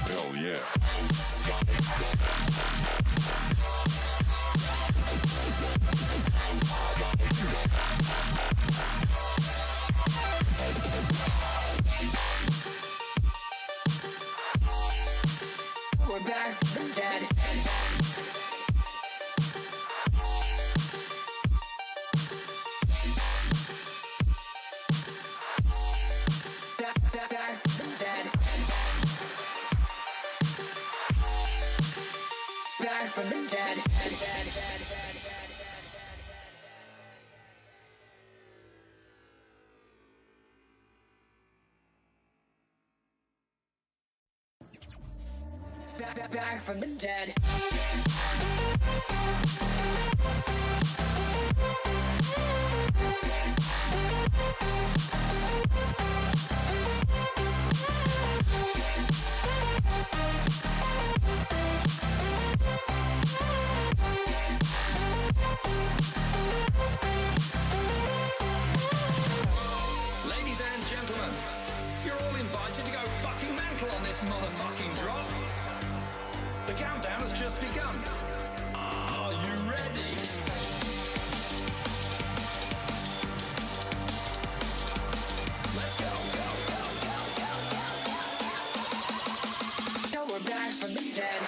Hell yeah. We're back from the dead. Back from the dead. Back from the dead. Back from the dead. Ladies and gentlemen, you're all invited to go fucking mental on this motherfucking drop. The countdown has just begun. Are you ready? Let's go. Now we're back from the dead.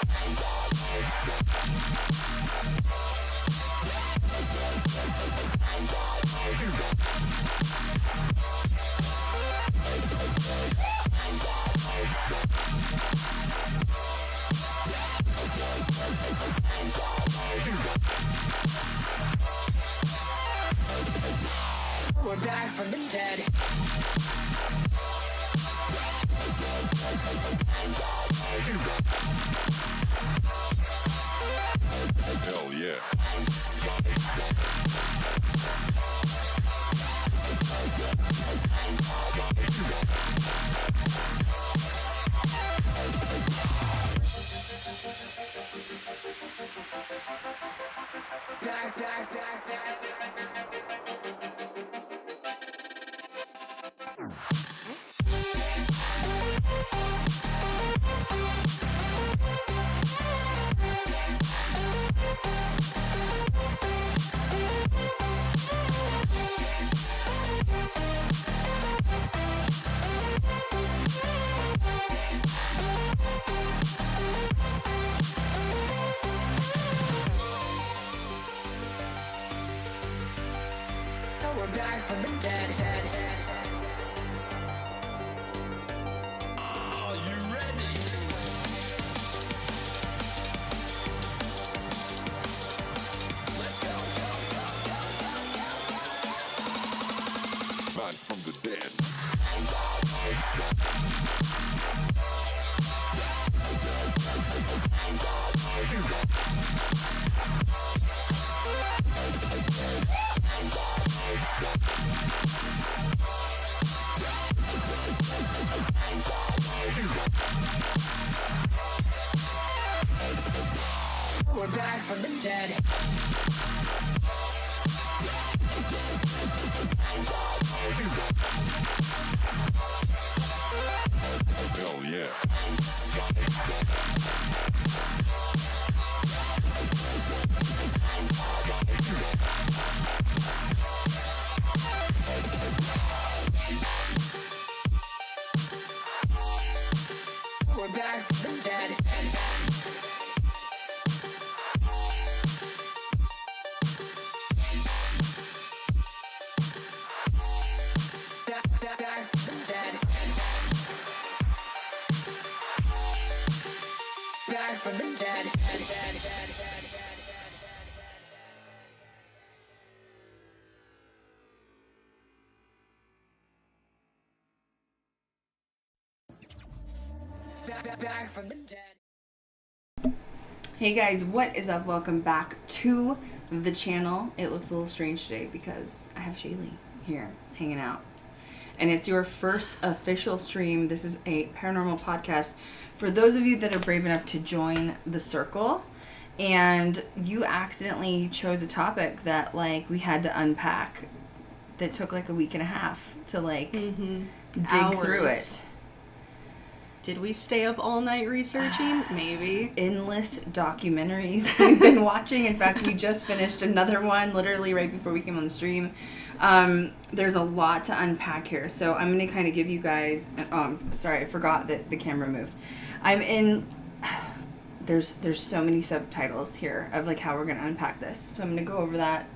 We're back from the dead. Hell yeah. Back. Now we're back from the dead. Are you ready? Let's go. Back from the dead. We're back from the dead. Hell yeah. We're back from the dead. Back from the dead. Back from the dead. Back from the dead. Hey guys, what is up? Welcome back to the channel. It looks a little strange today because I have Shaylee here hanging out. And it's your first official stream. This is a paranormal podcast for those of you that are brave enough to join the circle. And you accidentally chose a topic that like we had to unpack that took like a week and a half to like dig through Hours. it. Did we stay up all night researching? Maybe. Endless documentaries we've been watching. In fact, we just finished another one literally right before we came on the stream. There's a lot to unpack here, so I'm going to kind of give you guys... sorry, I forgot that the camera moved. I'm in... There's so many subtitles here of like how we're going to unpack this, so I'm going to go over that.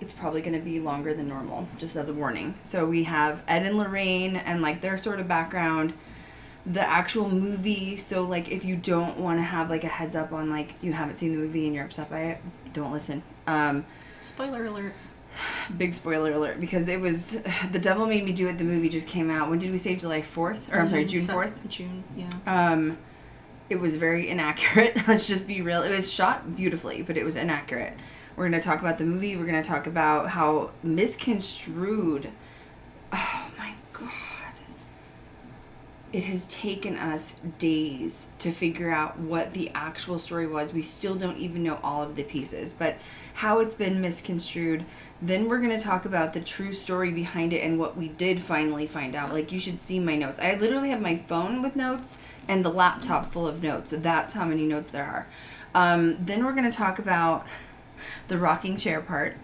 It's probably going to be longer than normal, just as a warning. So we have Ed and Lorraine and like their sort of background, the actual movie. So like if you don't want to have like a heads up on like you haven't seen the movie and you're upset by it, don't listen. Spoiler alert. Big spoiler alert, because it was The Devil Made Me Do It. The movie just came out. When did we say? July 4th? Or I'm sorry, June 4th? June, yeah. It was very inaccurate. Let's just be real. It was shot beautifully, but it was inaccurate. We're going to talk about the movie. We're going to talk about how misconstrued. Oh my God. It has taken us days to figure out what the actual story was. We still don't even know all of the pieces, but how it's been misconstrued. Then we're going to talk about the true story behind it and what we did finally find out. Like, you should see my notes. I literally have my phone with notes and the laptop full of notes. That's how many notes there are. Then we're going to talk about the rocking chair part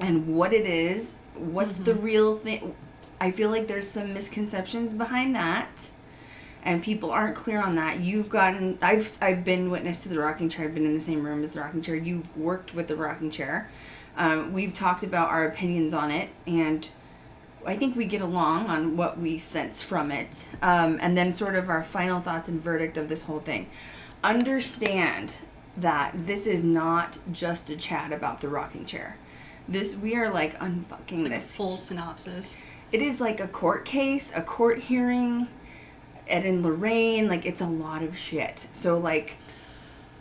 and what it is. What's the real thing? I feel like there's some misconceptions behind that, and people aren't clear on that. I've been witness to the rocking chair. I've been in the same room as the rocking chair. You've worked with the rocking chair. We've talked about our opinions on it, and I think we get along on what we sense from it. And then sort of our final thoughts and verdict of this whole thing. Understand that this is not just a chat about the rocking chair. We are like unfucking Like this a full synopsis. It is like a court case, a court hearing, Ed and Lorraine, like it's a lot of shit. So like,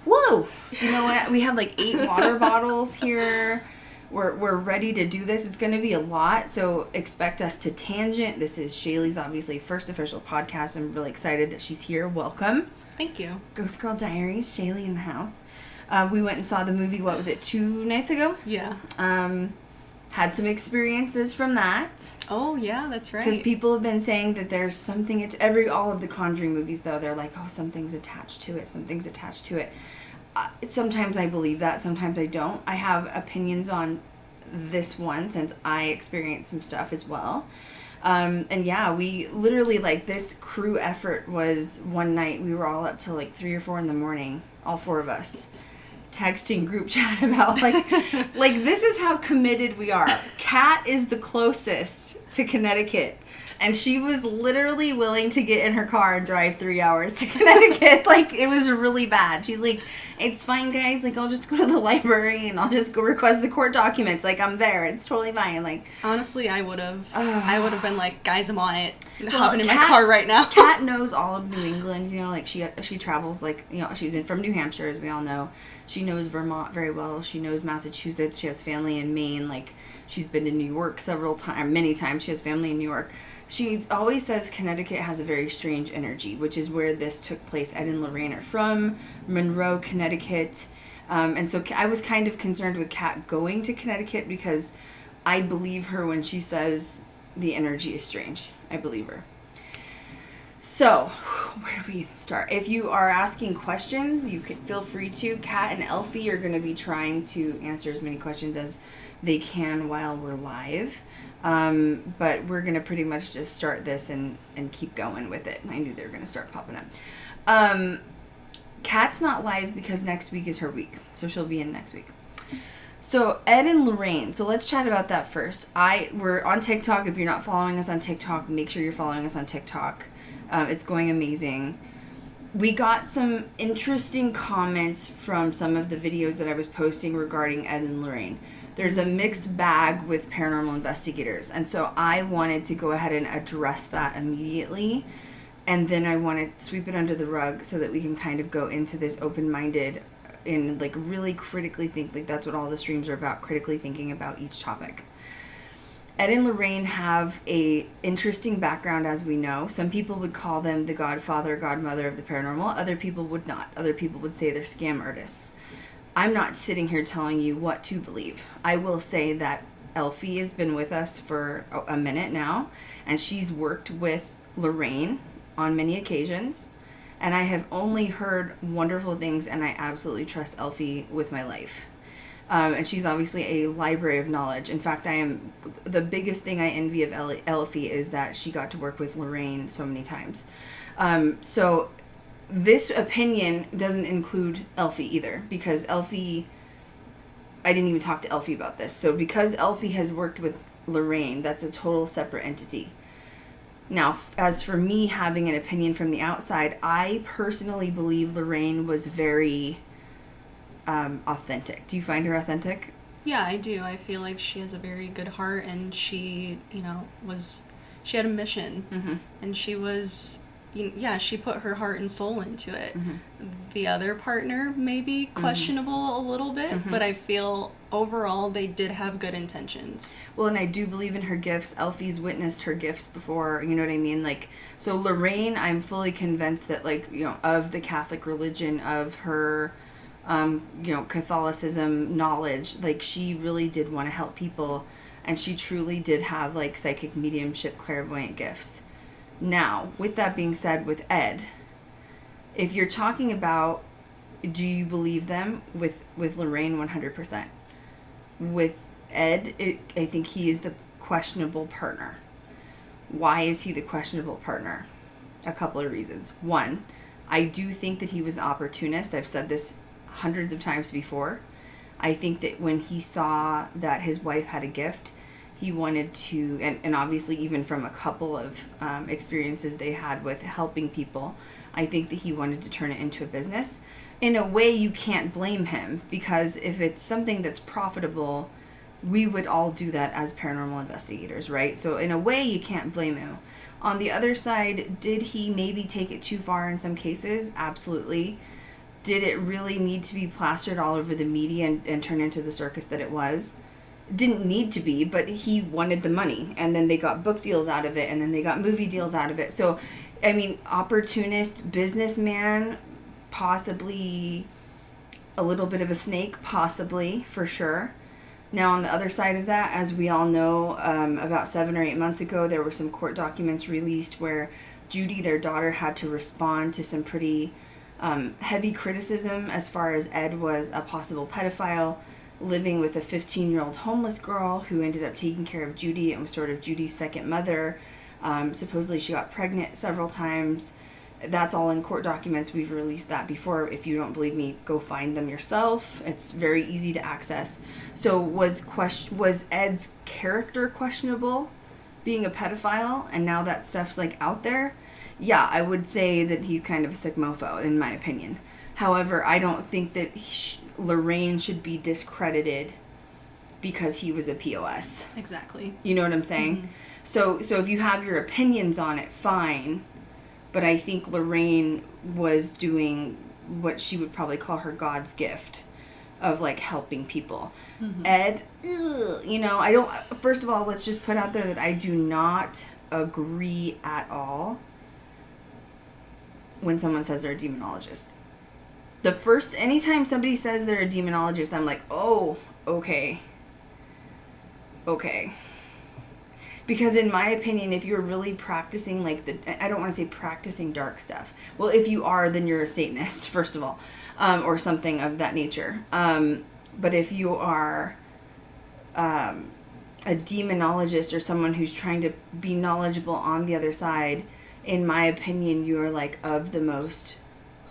whoa, you know what? We have like 8 water bottles here. We're ready to do this. It's going to be a lot, so expect us to tangent. This is Shaylee's obviously first official podcast. I'm really excited that she's here. Welcome. Thank you. Ghost Girl Diaries, Shaylee in the house. We went and saw the movie, what was it, 2 nights ago? Yeah. Had some experiences from that. Oh, yeah, that's right. Because people have been saying that there's something, all of the Conjuring movies, though, they're like, oh, something's attached to it, something's attached to it. Sometimes I believe that, sometimes I don't. I have opinions on this one, since I experienced some stuff as well. And yeah, we literally, like, this crew effort was one night, we were all up till like 3 or 4 in the morning, all 4 of us. Texting group chat about like this is how committed we are. Kat is the closest to Connecticut, and she was literally willing to get in her car and drive 3 hours to Connecticut. Like, it was really bad. She's like, it's fine, guys, like I'll just go to the library and I'll just go request the court documents, like I'm there, it's totally fine. Like, honestly, I would have been like, guys, I'm on it, well, hopping in my car right now. Kat knows all of New England, you know, like she travels, like, you know, she's from New Hampshire, as we all know. She knows Vermont very well. She knows Massachusetts. She has family in Maine. Like, she's been to New York many times. She has family in New York. She always says Connecticut has a very strange energy, which is where this took place. Ed and Lorraine are from Monroe, Connecticut. And so I was kind of concerned with Kat going to Connecticut, because I believe her when she says the energy is strange. I believe her. So, where do we even start? If you are asking questions, you can feel free to. Kat and Elfie are going to be trying to answer as many questions as they can while we're live. But we're going to pretty much just start this and keep going with it. I knew they were going to start popping up. Kat's not live because next week is her week, so she'll be in next week. So, Ed and Lorraine. So, let's chat about that first. We're on TikTok. If you're not following us on TikTok, make sure you're following us on TikTok. It's going amazing. We got some interesting comments from some of the videos that I was posting regarding Ed and Lorraine. There's a mixed bag with paranormal investigators, and so I wanted to go ahead and address that immediately, and then I want to sweep it under the rug so that we can kind of go into this open-minded and like really critically think. Like, that's what all the streams are about, critically thinking about each topic. Ed and Lorraine have a interesting background, as we know. Some people would call them the godfather, godmother of the paranormal. Other people would not. Other people would say they're scam artists. I'm not sitting here telling you what to believe. I will say that Elfie has been with us for a minute now, and she's worked with Lorraine on many occasions, and I have only heard wonderful things, and I absolutely trust Elfie with my life. And she's obviously a library of knowledge. In fact, the biggest thing I envy of Elfie is that she got to work with Lorraine so many times. So this opinion doesn't include Elfie either, because Elfie, I didn't even talk to Elfie about this. So because Elfie has worked with Lorraine, that's a total separate entity. Now, as for me having an opinion from the outside, I personally believe Lorraine was very authentic. Do you find her authentic? Yeah, I do. I feel like she has a very good heart, and she, she had a mission, Mm-hmm. and she was, she put her heart and soul into it. Mm-hmm. The other partner may be questionable a little bit, but I feel overall they did have good intentions. Well, and I do believe in her gifts. Elfie's witnessed her gifts before, you know what I mean? Like, so Lorraine, I'm fully convinced that, like, of the Catholic religion, of her Catholicism knowledge, like, she really did want to help people, and she truly did have, like, psychic mediumship, clairvoyant gifts. Now, with that being said, with Ed, if you're talking about, do you believe them? With Lorraine, 100%. With Ed, I think he is the questionable partner. Why is he the questionable partner? A couple of reasons. One, I do think that he was an opportunist. I've said this hundreds of times before. I think that when he saw that his wife had a gift, he wanted to, and obviously even from a couple of experiences they had with helping people, I think that he wanted to turn it into a business. In a way, you can't blame him, because if it's something that's profitable, we would all do that as paranormal investigators, right? So in a way, you can't blame him. On the other side, did he maybe take it too far in some cases? Absolutely. Did it really need to be plastered all over the media and turn into the circus that it was? Didn't need to be, but he wanted the money, and then they got book deals out of it, and then they got movie deals out of it. So, I mean, opportunist, businessman, possibly a little bit of a snake, possibly, for sure. Now, on the other side of that, as we all know, about 7 or 8 months ago, there were some court documents released where Judy, their daughter, had to respond to some pretty heavy criticism as far as Ed was a possible pedophile, living with a 15-year-old homeless girl who ended up taking care of Judy and was sort of Judy's second mother. Supposedly she got pregnant several times. That's all in court documents. We've released that before. If you don't believe me, go find them yourself. It's very easy to access. So was Ed's character questionable, being a pedophile, and now that stuff's like out there? Yeah, I would say that he's kind of a sick mofo, in my opinion. However, I don't think that Lorraine should be discredited because he was a POS. Exactly. You know what I'm saying? Mm-hmm. So if you have your opinions on it, fine. But I think Lorraine was doing what she would probably call her God's gift of, like, helping people. Mm-hmm. Ed, I don't... First of all, let's just put out there that I do not agree at all when someone says they're a demonologist. Anytime somebody says they're a demonologist, I'm like, oh, okay. Because in my opinion, if you're really practicing, like, I don't want to say practicing dark stuff. Well, if you are, then you're a Satanist, first of all, or something of that nature. But if you are a demonologist or someone who's trying to be knowledgeable on the other side, in my opinion, you are, like, of the most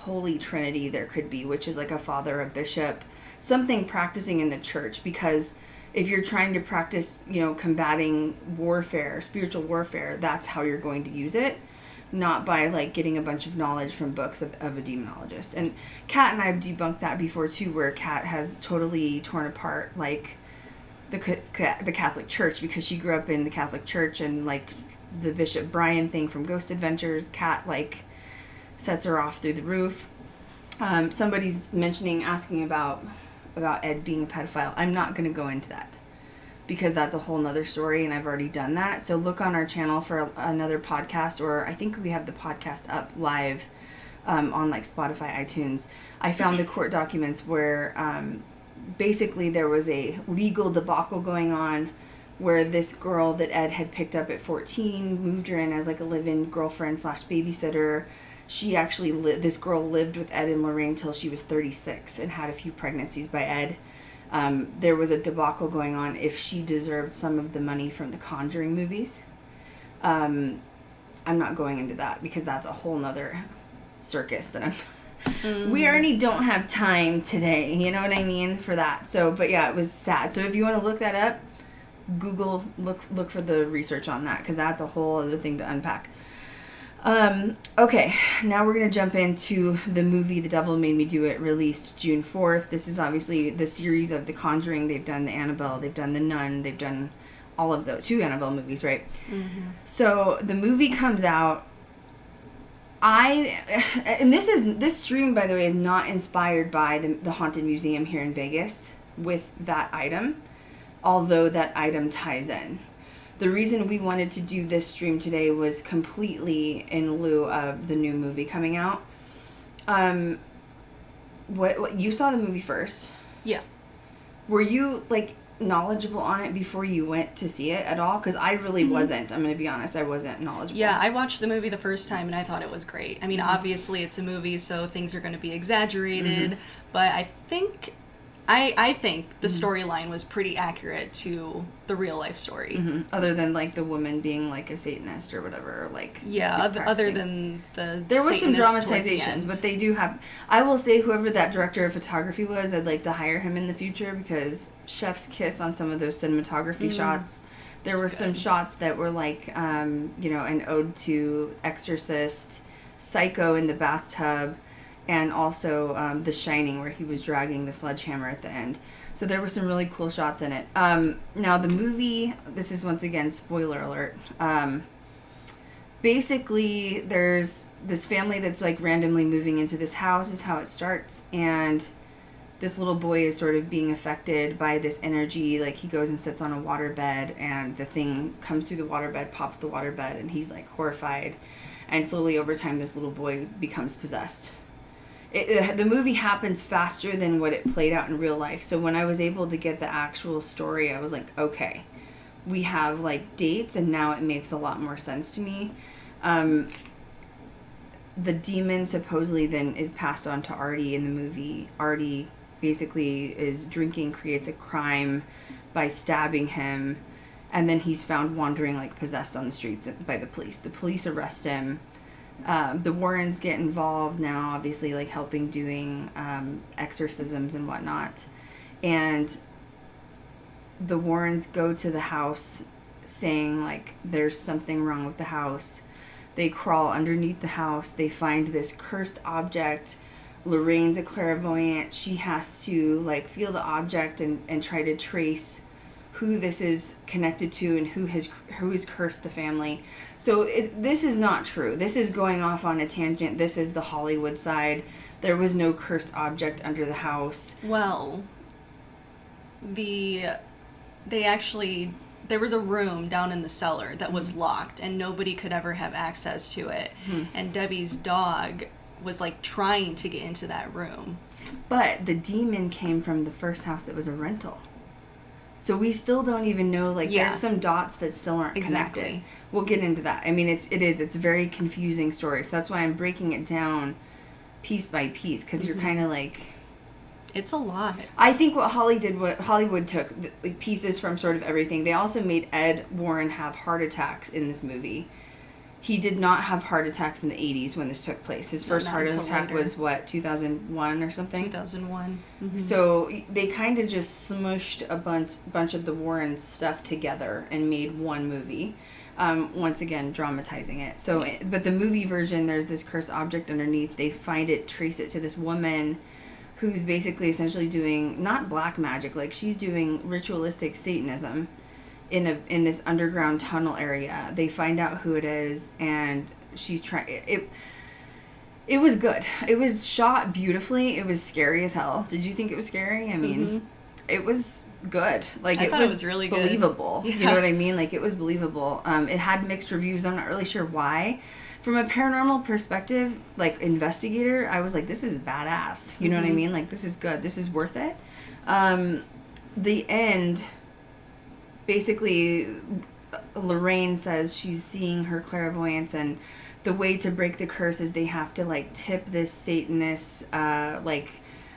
holy trinity there could be, which is like a father, a bishop, something practicing in the church. Because if you're trying to practice, combating warfare, spiritual warfare, that's how you're going to use it, not by, like, getting a bunch of knowledge from books of a demonologist. And Kat and I have debunked that before too, where Kat has totally torn apart, like, the Catholic Church, because she grew up in the Catholic Church, and, like, the Bishop Brian thing from Ghost Adventures, Kat, like, sets her off through the roof. Somebody's asking about Ed being a pedophile. I'm not going to go into that, because that's a whole nother story, and I've already done that. So look on our channel for another podcast, or I think we have the podcast up live on, like, Spotify, iTunes. I found the court documents where basically there was a legal debacle going on where this girl that Ed had picked up at 14 moved her in as like a live-in girlfriend / babysitter. She actually this girl lived with Ed and Lorraine till she was 36 and had a few pregnancies by Ed. There was a debacle going on if she deserved some of the money from the Conjuring movies. I'm not going into that because that's a whole nother circus that we already don't have time today, you know what I mean, for that. So, but yeah, it was sad. So if you want to look that up, Google, look for the research on that, because that's a whole other thing to unpack. Okay, now we're going to jump into the movie The Devil Made Me Do It, released June 4th. This is obviously the series of The Conjuring. They've done The Annabelle, they've done The Nun, they've done all of those, 2 Annabelle movies, right? Mm-hmm. So the movie comes out. This stream, by the way, is not inspired by the Haunted Museum here in Vegas with that item, although that item ties in. The reason we wanted to do this stream today was completely in lieu of the new movie coming out. What you saw the movie first? Yeah. Were you like knowledgeable on it before you went to see it at all? Because I really wasn't. I'm going to be honest. I wasn't knowledgeable. Yeah, I watched the movie the first time and I thought it was great. I mean, obviously it's a movie, so things are going to be exaggerated, but I think the storyline was pretty accurate to the real life story. Mm-hmm. Other than like the woman being like a Satanist or whatever, or like other than there was some Satanist dramatizations, but they do have. I will say, whoever that director of photography was, I'd like to hire him in the future, because chef's kiss on some of those cinematography shots. There were some shots that were like, an ode to Exorcist, Psycho in the bathtub, and also The Shining, where he was dragging the sledgehammer at the end. So there were some really cool shots in it. Now the movie, this is once again spoiler alert. Basically, there's this family that's like randomly moving into this house, is how it starts, and this little boy is sort of being affected by this energy. Like, he goes and sits on a waterbed, and the thing comes through the waterbed, pops the waterbed, and he's like horrified. And slowly over time, this little boy becomes possessed. The movie happens faster than what it played out in real life. So when I was able to get the actual story, I was like, okay, we have like dates, and now it makes a lot more sense to me. The demon supposedly then is passed on to Artie in the movie. Artie basically is drinking, creates a crime by stabbing him, and then he's found wandering like possessed on the streets by the police. The police arrest him. The Warrens get involved now, obviously, like helping doing exorcisms and whatnot. And the Warrens go to the house saying like there's something wrong with the house. They crawl underneath the house. They find this cursed object. Lorraine's a clairvoyant. She has to like feel the object and try to trace who this is connected to and who has cursed the family. So this is not true. This is going off on a tangent. This is the Hollywood side. There was no cursed object under the house. Well, there was a room down in the cellar that was locked, and nobody could ever have access to it. And Debbie's dog was like trying to get into that room. But the demon came from the first house that was a rental. So we still don't even know, like, there's some dots that still aren't connected. We'll get into that. I mean, it's a very confusing story. So that's why I'm breaking it down piece by piece, because you're kind of like... It's a lot. I think what Hollywood took like, pieces from sort of everything. They also made Ed Warren have heart attacks in this movie. He did not have heart attacks in the 80s when this took place. His first heart attack was, 2001 or something? 2001. Mm-hmm. So they kind of just smushed a bunch of the Warren stuff together and made one movie. Once again, dramatizing it. So, but the movie version, there's this cursed object underneath. They find it, trace it to this woman who's basically essentially doing, not black magic, like she's doing ritualistic Satanism. In this underground tunnel area. They find out who it is, and she's trying it was good. It was shot beautifully. It was scary as hell. Did you think it was scary? I mean, it was good. Like, I thought it was really good. Believable. Yeah. You know what I mean? Like, it was believable. It had mixed reviews. I'm not really sure why. From a paranormal perspective, like investigator, I was like, this is badass. You know what I mean? Like, this is good. This is worth it. The end basically Lorraine says she's seeing her clairvoyance, and the way to break the curse is they have to like tip this Satanist, like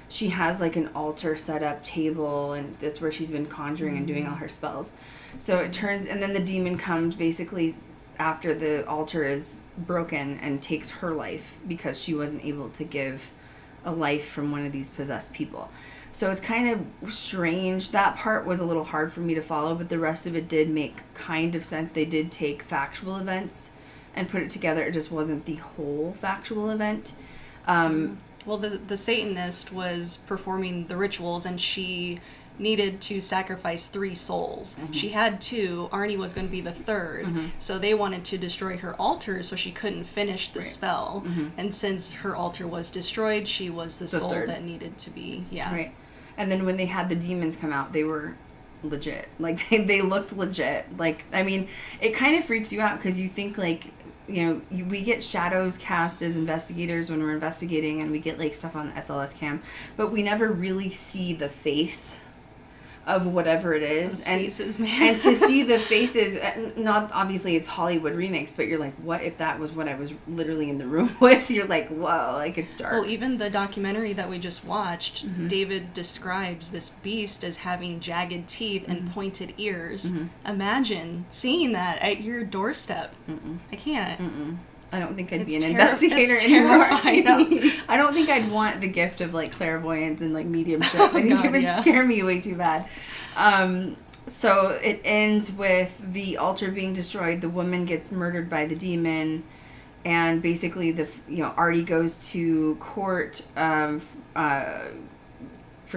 she has like an altar set up table, and that's where she's been conjuring and doing all her spells. So it turns, and then the demon comes basically after the altar is broken and takes her life because she wasn't able to give a life from one of these possessed people. So it's kind of strange. That part was a little hard for me to follow, but the rest of it did make kind of sense. They did take factual events and put it together. It just wasn't the whole factual event. Well, the Satanist was performing the rituals, and she needed to sacrifice 3 souls. She had 2. Arnie was going to be the 3rd. So they wanted to destroy her altar so she couldn't finish the spell. And since her altar was destroyed, she was the soul 3rd. that needed to be, Right. And then when they had the demons come out, they were legit. Like, they looked legit. Like, I mean, it kind of freaks you out because you think, like, you know, we get shadows cast as investigators when we're investigating, and we get, like, stuff on the SLS cam, but we never really see the face of whatever it is. Those faces, man. And to see the faces, not obviously it's Hollywood remakes, but you're like, what if that was what I was literally in the room with? You're like, whoa, like it's dark. Well, even the documentary that we just watched, David describes this beast as having jagged teeth and pointed ears. Imagine seeing that at your doorstep. I can't. I don't think I'd It's be an terri- investigator it's anymore. terrifying. You know? I don't think I'd want the gift of like clairvoyance and like mediumship. I think God, it would yeah. scare me way too bad. So it ends with the altar being destroyed. The woman gets murdered by the demon, and basically Artie goes to court for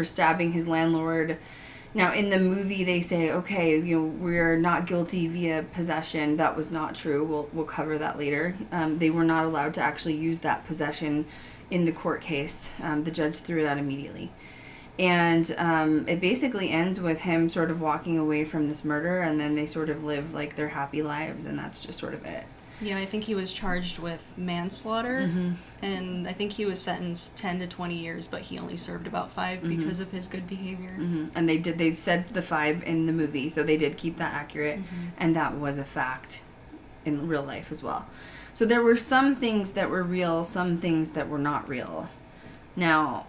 stabbing his landlord. Now, in the movie, they say, okay, we're not guilty via possession. That was not true. We'll cover that later. They were not allowed to actually use that possession in the court case. The judge threw it out immediately. And it basically ends with him sort of walking away from this murder, and then they sort of live, like, their happy lives, and that's just sort of it. Yeah, I think he was charged with manslaughter, and I think he was sentenced 10 to 20 years, but he only served about 5 because of his good behavior. And they said the 5 in the movie, so they did keep that accurate, and that was a fact in real life as well. So there were some things that were real, some things that were not real. Now,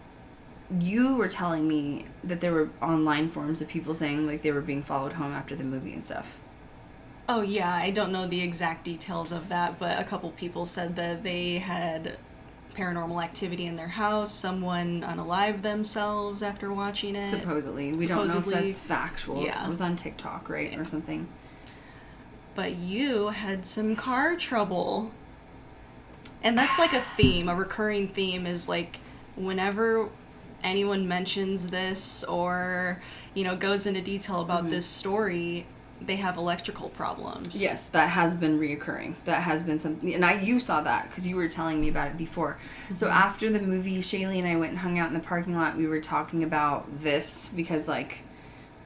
you were telling me that there were online forums of people saying like they were being followed home after the movie and stuff. Oh yeah, I don't know the exact details of that, but a couple people said that they had paranormal activity in their house, someone unalived themselves after watching it. Supposedly. We don't know if that's factual. Yeah. It was on TikTok, right? Or something. But you had some car trouble. And that's like a theme, a recurring theme is like whenever anyone mentions this or, goes into detail about this story, they have electrical problems. Yes, that has been reoccurring. That has been something, and you saw that because you were telling me about it before. So after the movie, Shaylee and I went and hung out in the parking lot. We were talking about this because, like,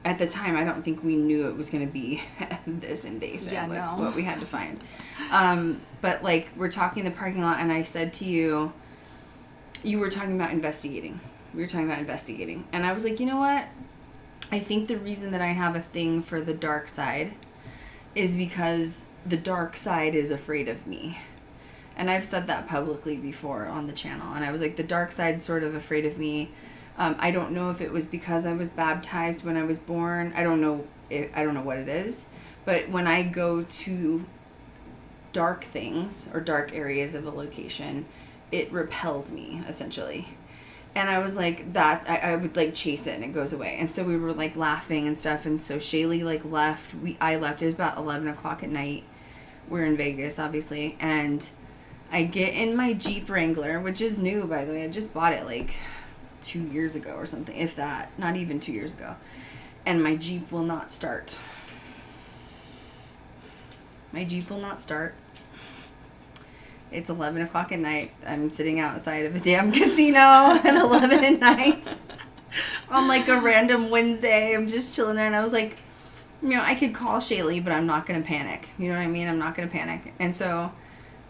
at the time, I don't think we knew it was going to be this invasive. Yeah, like, no. what we had to find. But like, we're talking in the parking lot, and I said to you, you were talking about investigating. We were talking about investigating, and I was like, you know what? I think the reason that I have a thing for the dark side is because the dark side is afraid of me. And I've said that publicly before on the channel. And I was like, the dark side's sort of afraid of me. I don't know if it was because I was baptized when I was born. I don't know what it is. But when I go to dark things or dark areas of a location, it repels me, essentially. And I was like, I would like chase it and it goes away. And so we were like laughing and stuff. And so Shaylee like left. I left. It was about 11 o'clock at night. We're in Vegas, obviously. And I get in my Jeep Wrangler, which is new, by the way. I just bought it like 2 years ago or something, if that. Not even 2 years ago. And my Jeep will not start. My Jeep will not start. It's 11 o'clock at night. I'm sitting outside of a damn casino at 11 at night on like a random Wednesday. I'm just chilling there, and I was like, I could call Shaylee, but I'm not going to panic. You know what I mean? I'm not going to panic. And so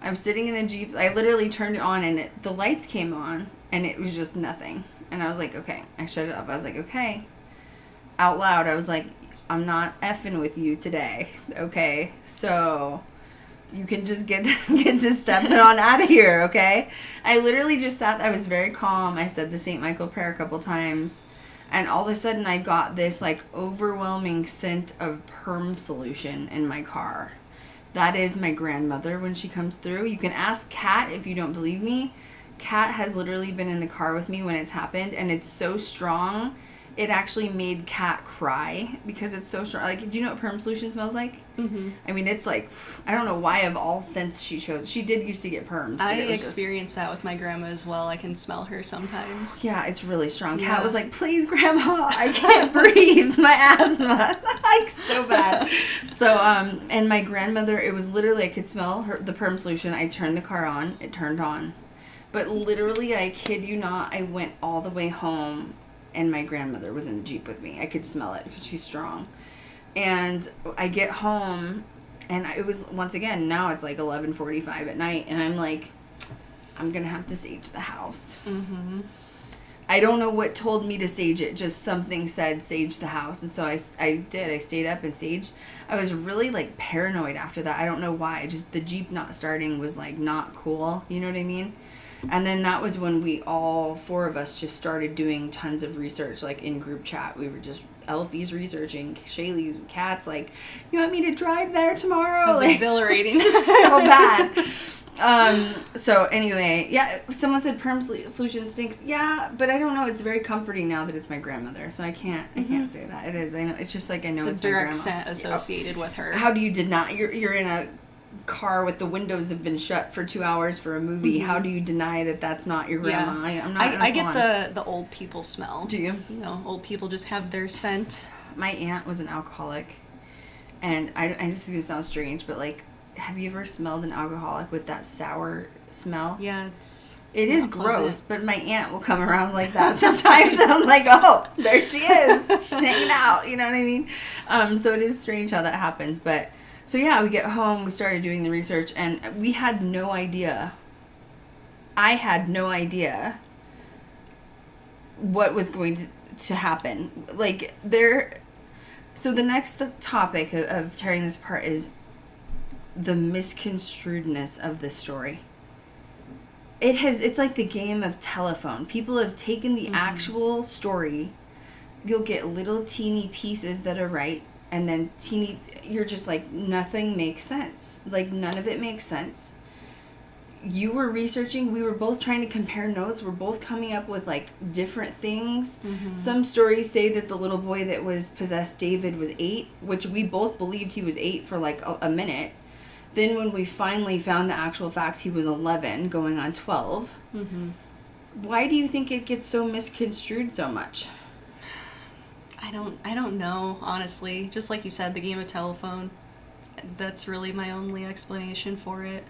I'm sitting in the Jeep. I literally turned it on, and the lights came on, and it was just nothing. And I was like, okay. I shut it off. I was like, okay. Out loud, I was like, I'm not effing with you today, okay? So you can just get to stepping on out of here, okay? I literally just sat, I was very calm. I said the St. Michael prayer a couple times. And all of a sudden I got this like overwhelming scent of perm solution in my car. That is my grandmother when she comes through. You can ask Kat if you don't believe me. Kat has literally been in the car with me when it's happened, and it's so strong. It actually made Kat cry because it's so strong. Like, do you know what perm solution smells like? Mm-hmm. I mean, it's like, I don't know why of all scents she chose. She did used to get perms. I experienced that with my grandma as well. I can smell her sometimes. Yeah, it's really strong. Yeah. Kat was like, please, Grandma, I can't breathe. My asthma. Like, so bad. So, and my grandmother, it was literally, I could smell the perm solution. I turned the car on. It turned on. But literally, I kid you not, I went all the way home and my grandmother was in the Jeep with me. I could smell it because she's strong. And I get home, and it was, once again, now it's like 11:45 at night, and I'm like, I'm going to have to sage the house. Mm-hmm. I don't know what told me to sage it. Just something said sage the house. And so I did. I stayed up and saged. I was really, like, paranoid after that. I don't know why. Just the Jeep not starting was, like, not cool. You know what I mean? And then that was when we all four of us just started doing tons of research, like in group chat. We were just, Elfie's researching, Shaylee's, Kat's like, you want me to drive there tomorrow? It was like, exhilarating. So bad. So anyway, yeah, someone said perm solution stinks. Yeah, but I don't know. It's very comforting now that it's my grandmother. So I can't say that. It is. I know. It's just like I know it's a my grandma. direct scent associated with her. How do you deny? You're in a car with the windows have been shut for 2 hours for a movie. Mm-hmm. How do you deny that that's not your grandma? Yeah. I'm not. I get the old people smell. Do you? You know, old people just have their scent. My aunt was an alcoholic, and I this is gonna sound strange, but like, have you ever smelled an alcoholic with that sour smell? Yeah, it is gross, but my aunt will come around like that sometimes, and I'm like, oh, there she is. She's hanging out. You know what I mean? So it is strange how that happens, but. So yeah, we get home, we started doing the research, and we had no idea. I had no idea what was going to happen. Like, so the next topic of tearing this apart is the misconstruedness of this story. It's like the game of telephone. People have taken the actual story. You'll get little teeny pieces that are right, and then you're just like, nothing makes sense. Like, none of it makes sense. You were researching, we were both trying to compare notes, we're both coming up with like different things. Mm-hmm. Some stories say that the little boy that was possessed, David, was 8, which we both believed he was 8 for like a minute. Then when we finally found the actual facts, he was 11 going on 12. Mm-hmm. Why do you think it gets so misconstrued so much? I don't know, honestly. Just like you said, the game of telephone. That's really my only explanation for it.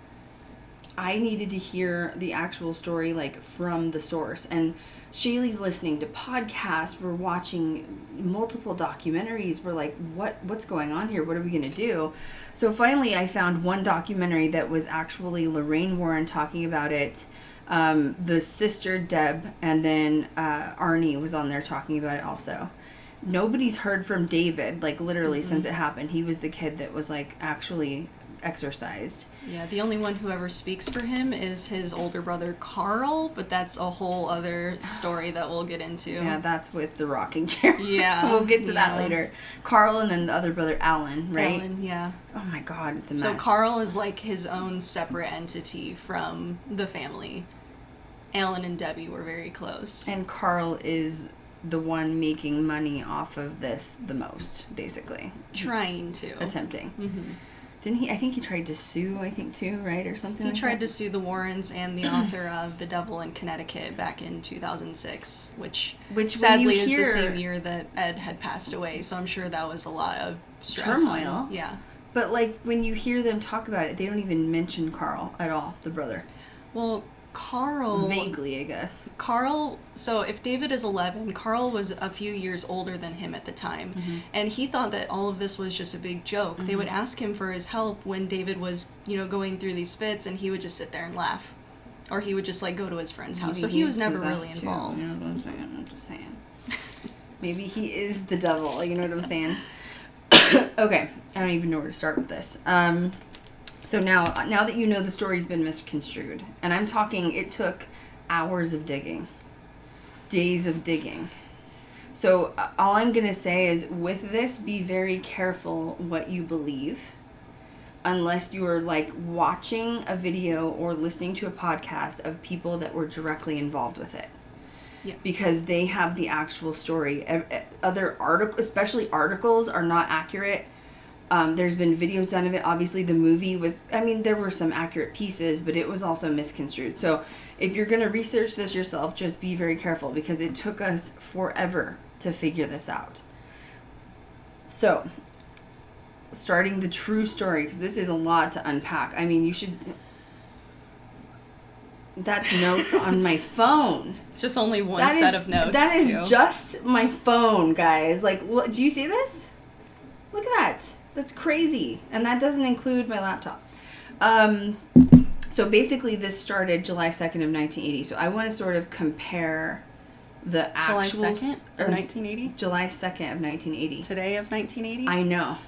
I needed to hear the actual story, like, from the source. And Shaylee's listening to podcasts. We're watching multiple documentaries. We're like, what's going on here? What are we going to do? So finally, I found one documentary that was actually Lorraine Warren talking about it. The sister, Deb, and then Arnie was on there talking about it also. Nobody's heard from David, like, literally, since it happened. He was the kid that was, like, actually exorcised. Yeah, the only one who ever speaks for him is his older brother, Carl, but that's a whole other story that we'll get into. Yeah, that's with the rocking chair. Yeah. We'll get to that later. Carl and then the other brother, Alan, right? Alan, yeah. Oh my God, it's a mess. So Carl is, like, his own separate entity from the family. Alan and Debbie were very close. And Carl is the one making money off of this the most, basically. Trying to. Attempting. Mm-hmm. Didn't he? I think he tried to sue, too, right? Or something like that? He tried to sue the Warrens and the author of The Devil in Connecticut back in 2006, which sadly is the same year that Ed had passed away, so I'm sure that was a lot of stress. Turmoil. Yeah. But, like, when you hear them talk about it, they don't even mention Carl at all, the brother. Well, Carl... Vaguely, I guess. Carl... So, if David is 11, Carl was a few years older than him at the time. Mm-hmm. And he thought that all of this was just a big joke. Mm-hmm. They would ask him for his help when David was, going through these fits, and he would just sit there and laugh. Or he would just, like, go to his friend's house. So he was never really involved. You know what I'm saying? I'm just saying. Maybe he is the devil, you know what I'm saying? Okay, I don't even know where to start with this. So now that you know the story's been misconstrued, and I'm talking, it took hours of digging, days of digging. So all I'm going to say is, with this, be very careful what you believe, unless you are like watching a video or listening to a podcast of people that were directly involved with it. Yeah. Because they have the actual story. Other articles, especially articles, are not accurate. There's been videos done of it. Obviously, the movie was, there were some accurate pieces, but it was also misconstrued. So if you're going to research this yourself, just be very careful, because it took us forever to figure this out. So, starting the true story, because this is a lot to unpack. You should... That's notes on my phone. It's just only one set of notes. That is just my phone, guys. Like, do you see this? Look at that. That's crazy. And that doesn't include my laptop. So basically this started July 2nd of 1980. So I want to sort of compare the actual... July 2nd of 1980? July 2nd of 1980. Today of 1980? I know.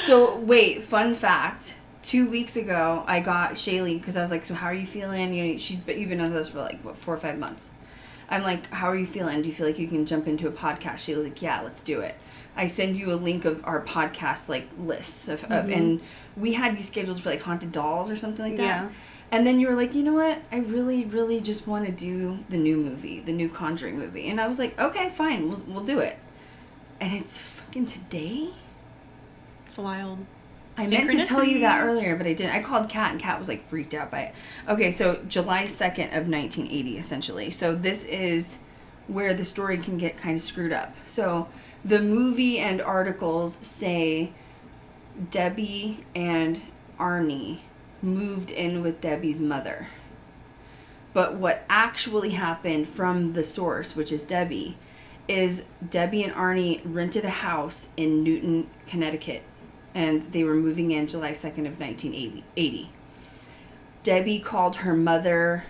So, wait, fun fact. 2 weeks ago, I got Shaylee, because I was like, so how are you feeling? You've been with us for like, 4 or 5 months. I'm like, how are you feeling? Do you feel like you can jump into a podcast? She was like, yeah, let's do it. I send you a link of our podcast, like, lists of and we had you scheduled for like haunted dolls or something like that. Yeah. And then you were like, you know what? I really, really just want to do the new movie, the new Conjuring movie. And I was like, okay, fine, we'll do it. And it's fucking today? It's wild. I meant to tell you that earlier, but I didn't. I called Kat, and Kat was like freaked out by it. Okay, so July 2nd of 1980, essentially. So this is where the story can get kind of screwed up. So the movie and articles say Debbie and Arnie moved in with Debbie's mother. But what actually happened from the source, which is Debbie, is Debbie and Arnie rented a house in Newton, Connecticut. And they were moving in July 2nd of 1980. Debbie called her mother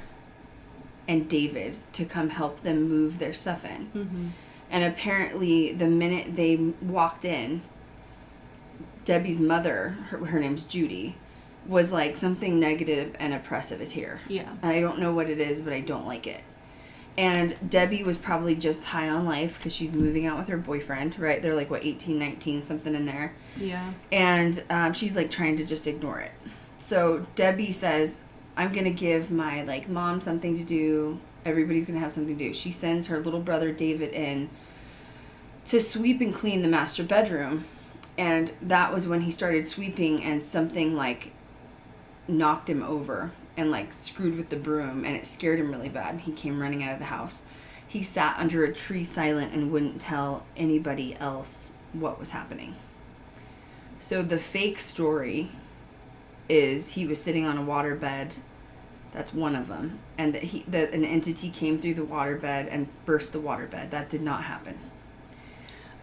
and David to come help them move their stuff in. Mm-hmm. And apparently, the minute they walked in, Debbie's mother, her name's Judy, was like, something negative and oppressive is here. Yeah. And I don't know what it is, but I don't like it. And Debbie was probably just high on life because she's moving out with her boyfriend, right? They're like, 18, 19, something in there. Yeah. And she's like trying to just ignore it. So Debbie says, I'm going to give my like mom something to do. Everybody's going to have something to do. She sends her little brother David in to sweep and clean the master bedroom. And that was when he started sweeping, and something like knocked him over and like screwed with the broom, and it scared him really bad. He came running out of the house. He sat under a tree silent and wouldn't tell anybody else what was happening. So the fake story is he was sitting on a waterbed. That's one of them. And that an entity came through the waterbed and burst the waterbed. That did not happen.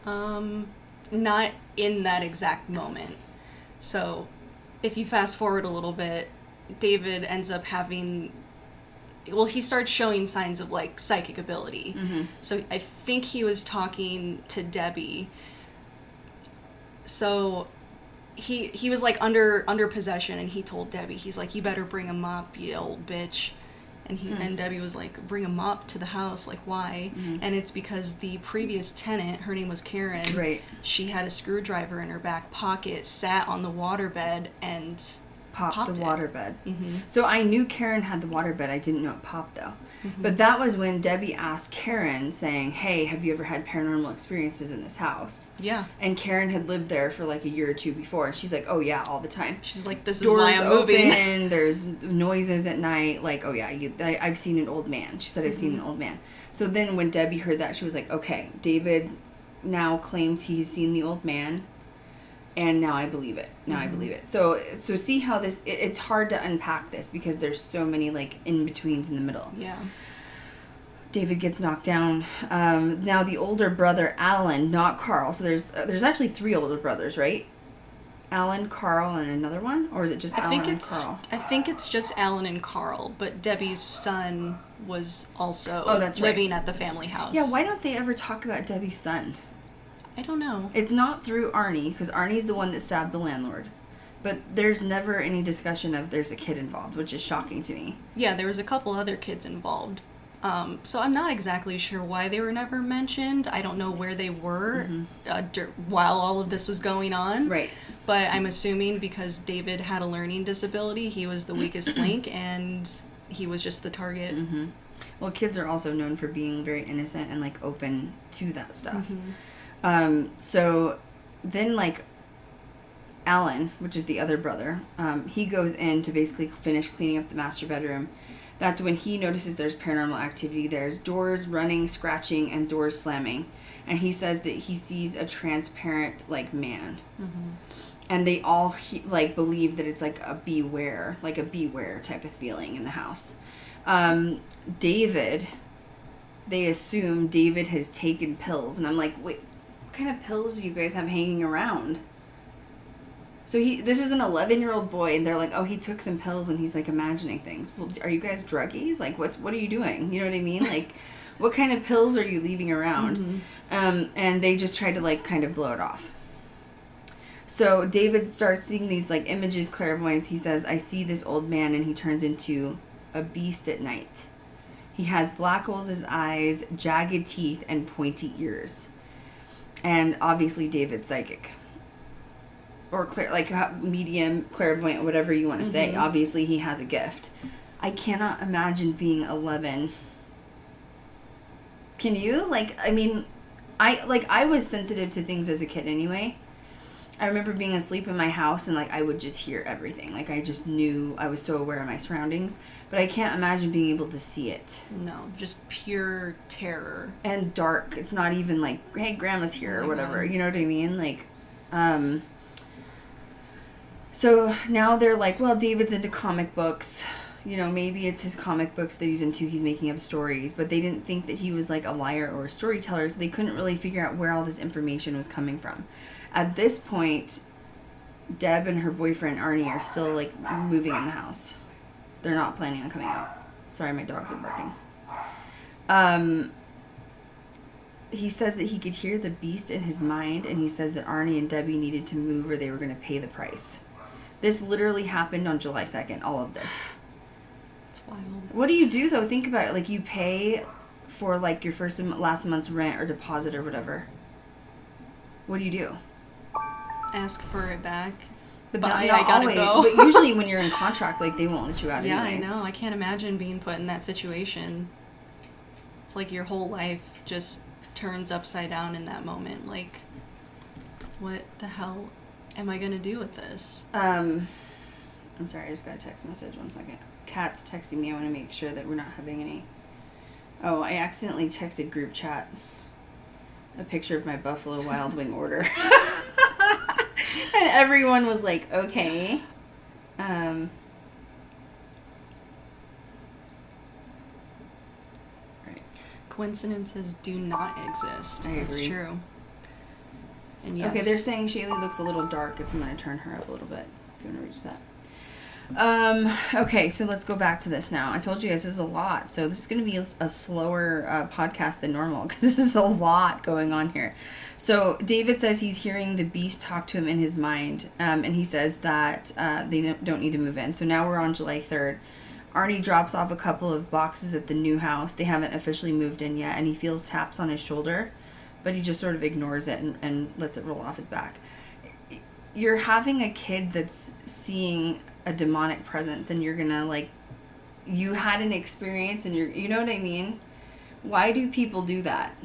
Not in that exact moment. So if you fast forward a little bit, David ends up having, he starts showing signs of like psychic ability. Mm-hmm. So I think he was talking to Debbie. So he was like under possession, and he told Debbie, he's like, you better bring a mop, you old bitch. And Debbie was like, bring a mop to the house, like, why? Mm-hmm. And it's because the previous tenant, her name was Karen. Right. She had a screwdriver in her back pocket, sat on the waterbed, and popped the it. Waterbed. Mm-hmm. So I knew Karen had the waterbed. I didn't know it popped, though. Mm-hmm. But that was when Debbie asked Karen, saying, hey, have you ever had paranormal experiences in this house? Yeah. And Karen had lived there for like a year or two before. And she's like, oh, yeah, all the time. She's like, this Doors is why I'm moving. Open, there's noises at night. Like, oh, yeah, I've seen an old man. She said, I've seen an old man. So then when Debbie heard that, she was like, okay, David now claims he's seen the old man. And now I believe it. I believe it. So see how this... It's hard to unpack this because there's so many, like, in-betweens in the middle. Yeah. David gets knocked down. Now the older brother, Alan, not Carl. So there's actually 3 older brothers, right? Alan, Carl, and another one? Or is it just Alan and Carl? I think it's just Alan and Carl. But Debbie's son was also that's living at the family house. Yeah, why don't they ever talk about Debbie's son? I don't know. It's not through Arnie, because Arnie's the one that stabbed the landlord. But there's never any discussion of there's a kid involved, which is shocking to me. Yeah, there was a couple other kids involved. So I'm not exactly sure why they were never mentioned. I don't know where they were while all of this was going on. Right. But I'm assuming because David had a learning disability, he was the weakest link, and he was just the target. Mm-hmm. Well, kids are also known for being very innocent and, like, open to that stuff. So then, like, Alan, which is the other brother, he goes in to basically finish cleaning up the master bedroom. That's when he notices there's paranormal activity. There's doors running, scratching, and doors slamming. And he says that he sees a transparent, like, man. And they all, believe that it's, like a beware type of feeling in the house. David, they assume David has taken pills. And I'm like, wait, what kind of pills do you guys have hanging around? So this is an 11-year-old boy, and they're like, oh, he took some pills, and he's, like, imagining things. Well, are you guys druggies? Like, what are you doing? You know what I mean? Like, what kind of pills are you leaving around? And they just try to, like, kind of blow it off. So David starts seeing these, like, images, clairvoyance. He says, I see this old man, and he turns into a beast at night. He has black holes in his eyes, jagged teeth, and pointy ears. And obviously David's psychic. Or medium, clairvoyant, whatever you want to say. Obviously, he has a gift. I cannot imagine being 11. Can you? I was sensitive to things as a kid anyway. I remember being asleep in my house and, like, I would just hear everything. Like, I just knew, I was so aware of my surroundings. But I can't imagine being able to see it. No, just pure terror. And dark. It's not even like, hey, grandma's here or whatever. You know what I mean? Like, so now they're like, well, David's into comic books. You know, maybe it's his comic books that he's into. He's making up stories. But they didn't think that he was, like, a liar or a storyteller. So they couldn't really figure out where all this information was coming from. At this point, Deb and her boyfriend, Arnie, are still, like, moving in the house. They're not planning on coming out. Sorry, my dogs are barking. He says that he could hear the beast in his mind. And he says that Arnie and Debbie needed to move or they were going to pay the price. This literally happened on July 2nd, all of this. It's wild. What do you do, though? Think about it. Like, you pay for, like, your first and last month's rent or deposit or whatever. What do you do? Ask for it back. But Bye, not I gotta always. go. But usually when you're in contract, like, they won't let you out anyways. Yeah, I know. I can't imagine being put in that situation. It's like your whole life just turns upside down in that moment. Like, what the hell am I going to do with this? I'm sorry, I just got a text message. 1 second. Kat's texting me. I want to make sure that we're not having any... Oh, I accidentally texted group chat a picture of my Buffalo Wild Wing order. And everyone was like, okay. Right. Coincidences do not exist. I That's agree. true. And yes. Okay, they're saying Shaylee looks a little dark if you want to turn her up a little bit. If you want to reach that. Okay, so let's go back to this now. I told you guys this is a lot. So this is going to be a slower podcast than normal because this is a lot going on here. So David says he's hearing the beast talk to him in his mind. And he says that they don't need to move in. So now we're on July 3rd. Arnie drops off a couple of boxes at the new house. They haven't officially moved in yet. And he feels taps on his shoulder. But he just sort of ignores it and lets it roll off his back. You're having a kid that's seeing a demonic presence and you're gonna, like, you had an experience and you know what I mean? Why do people do that?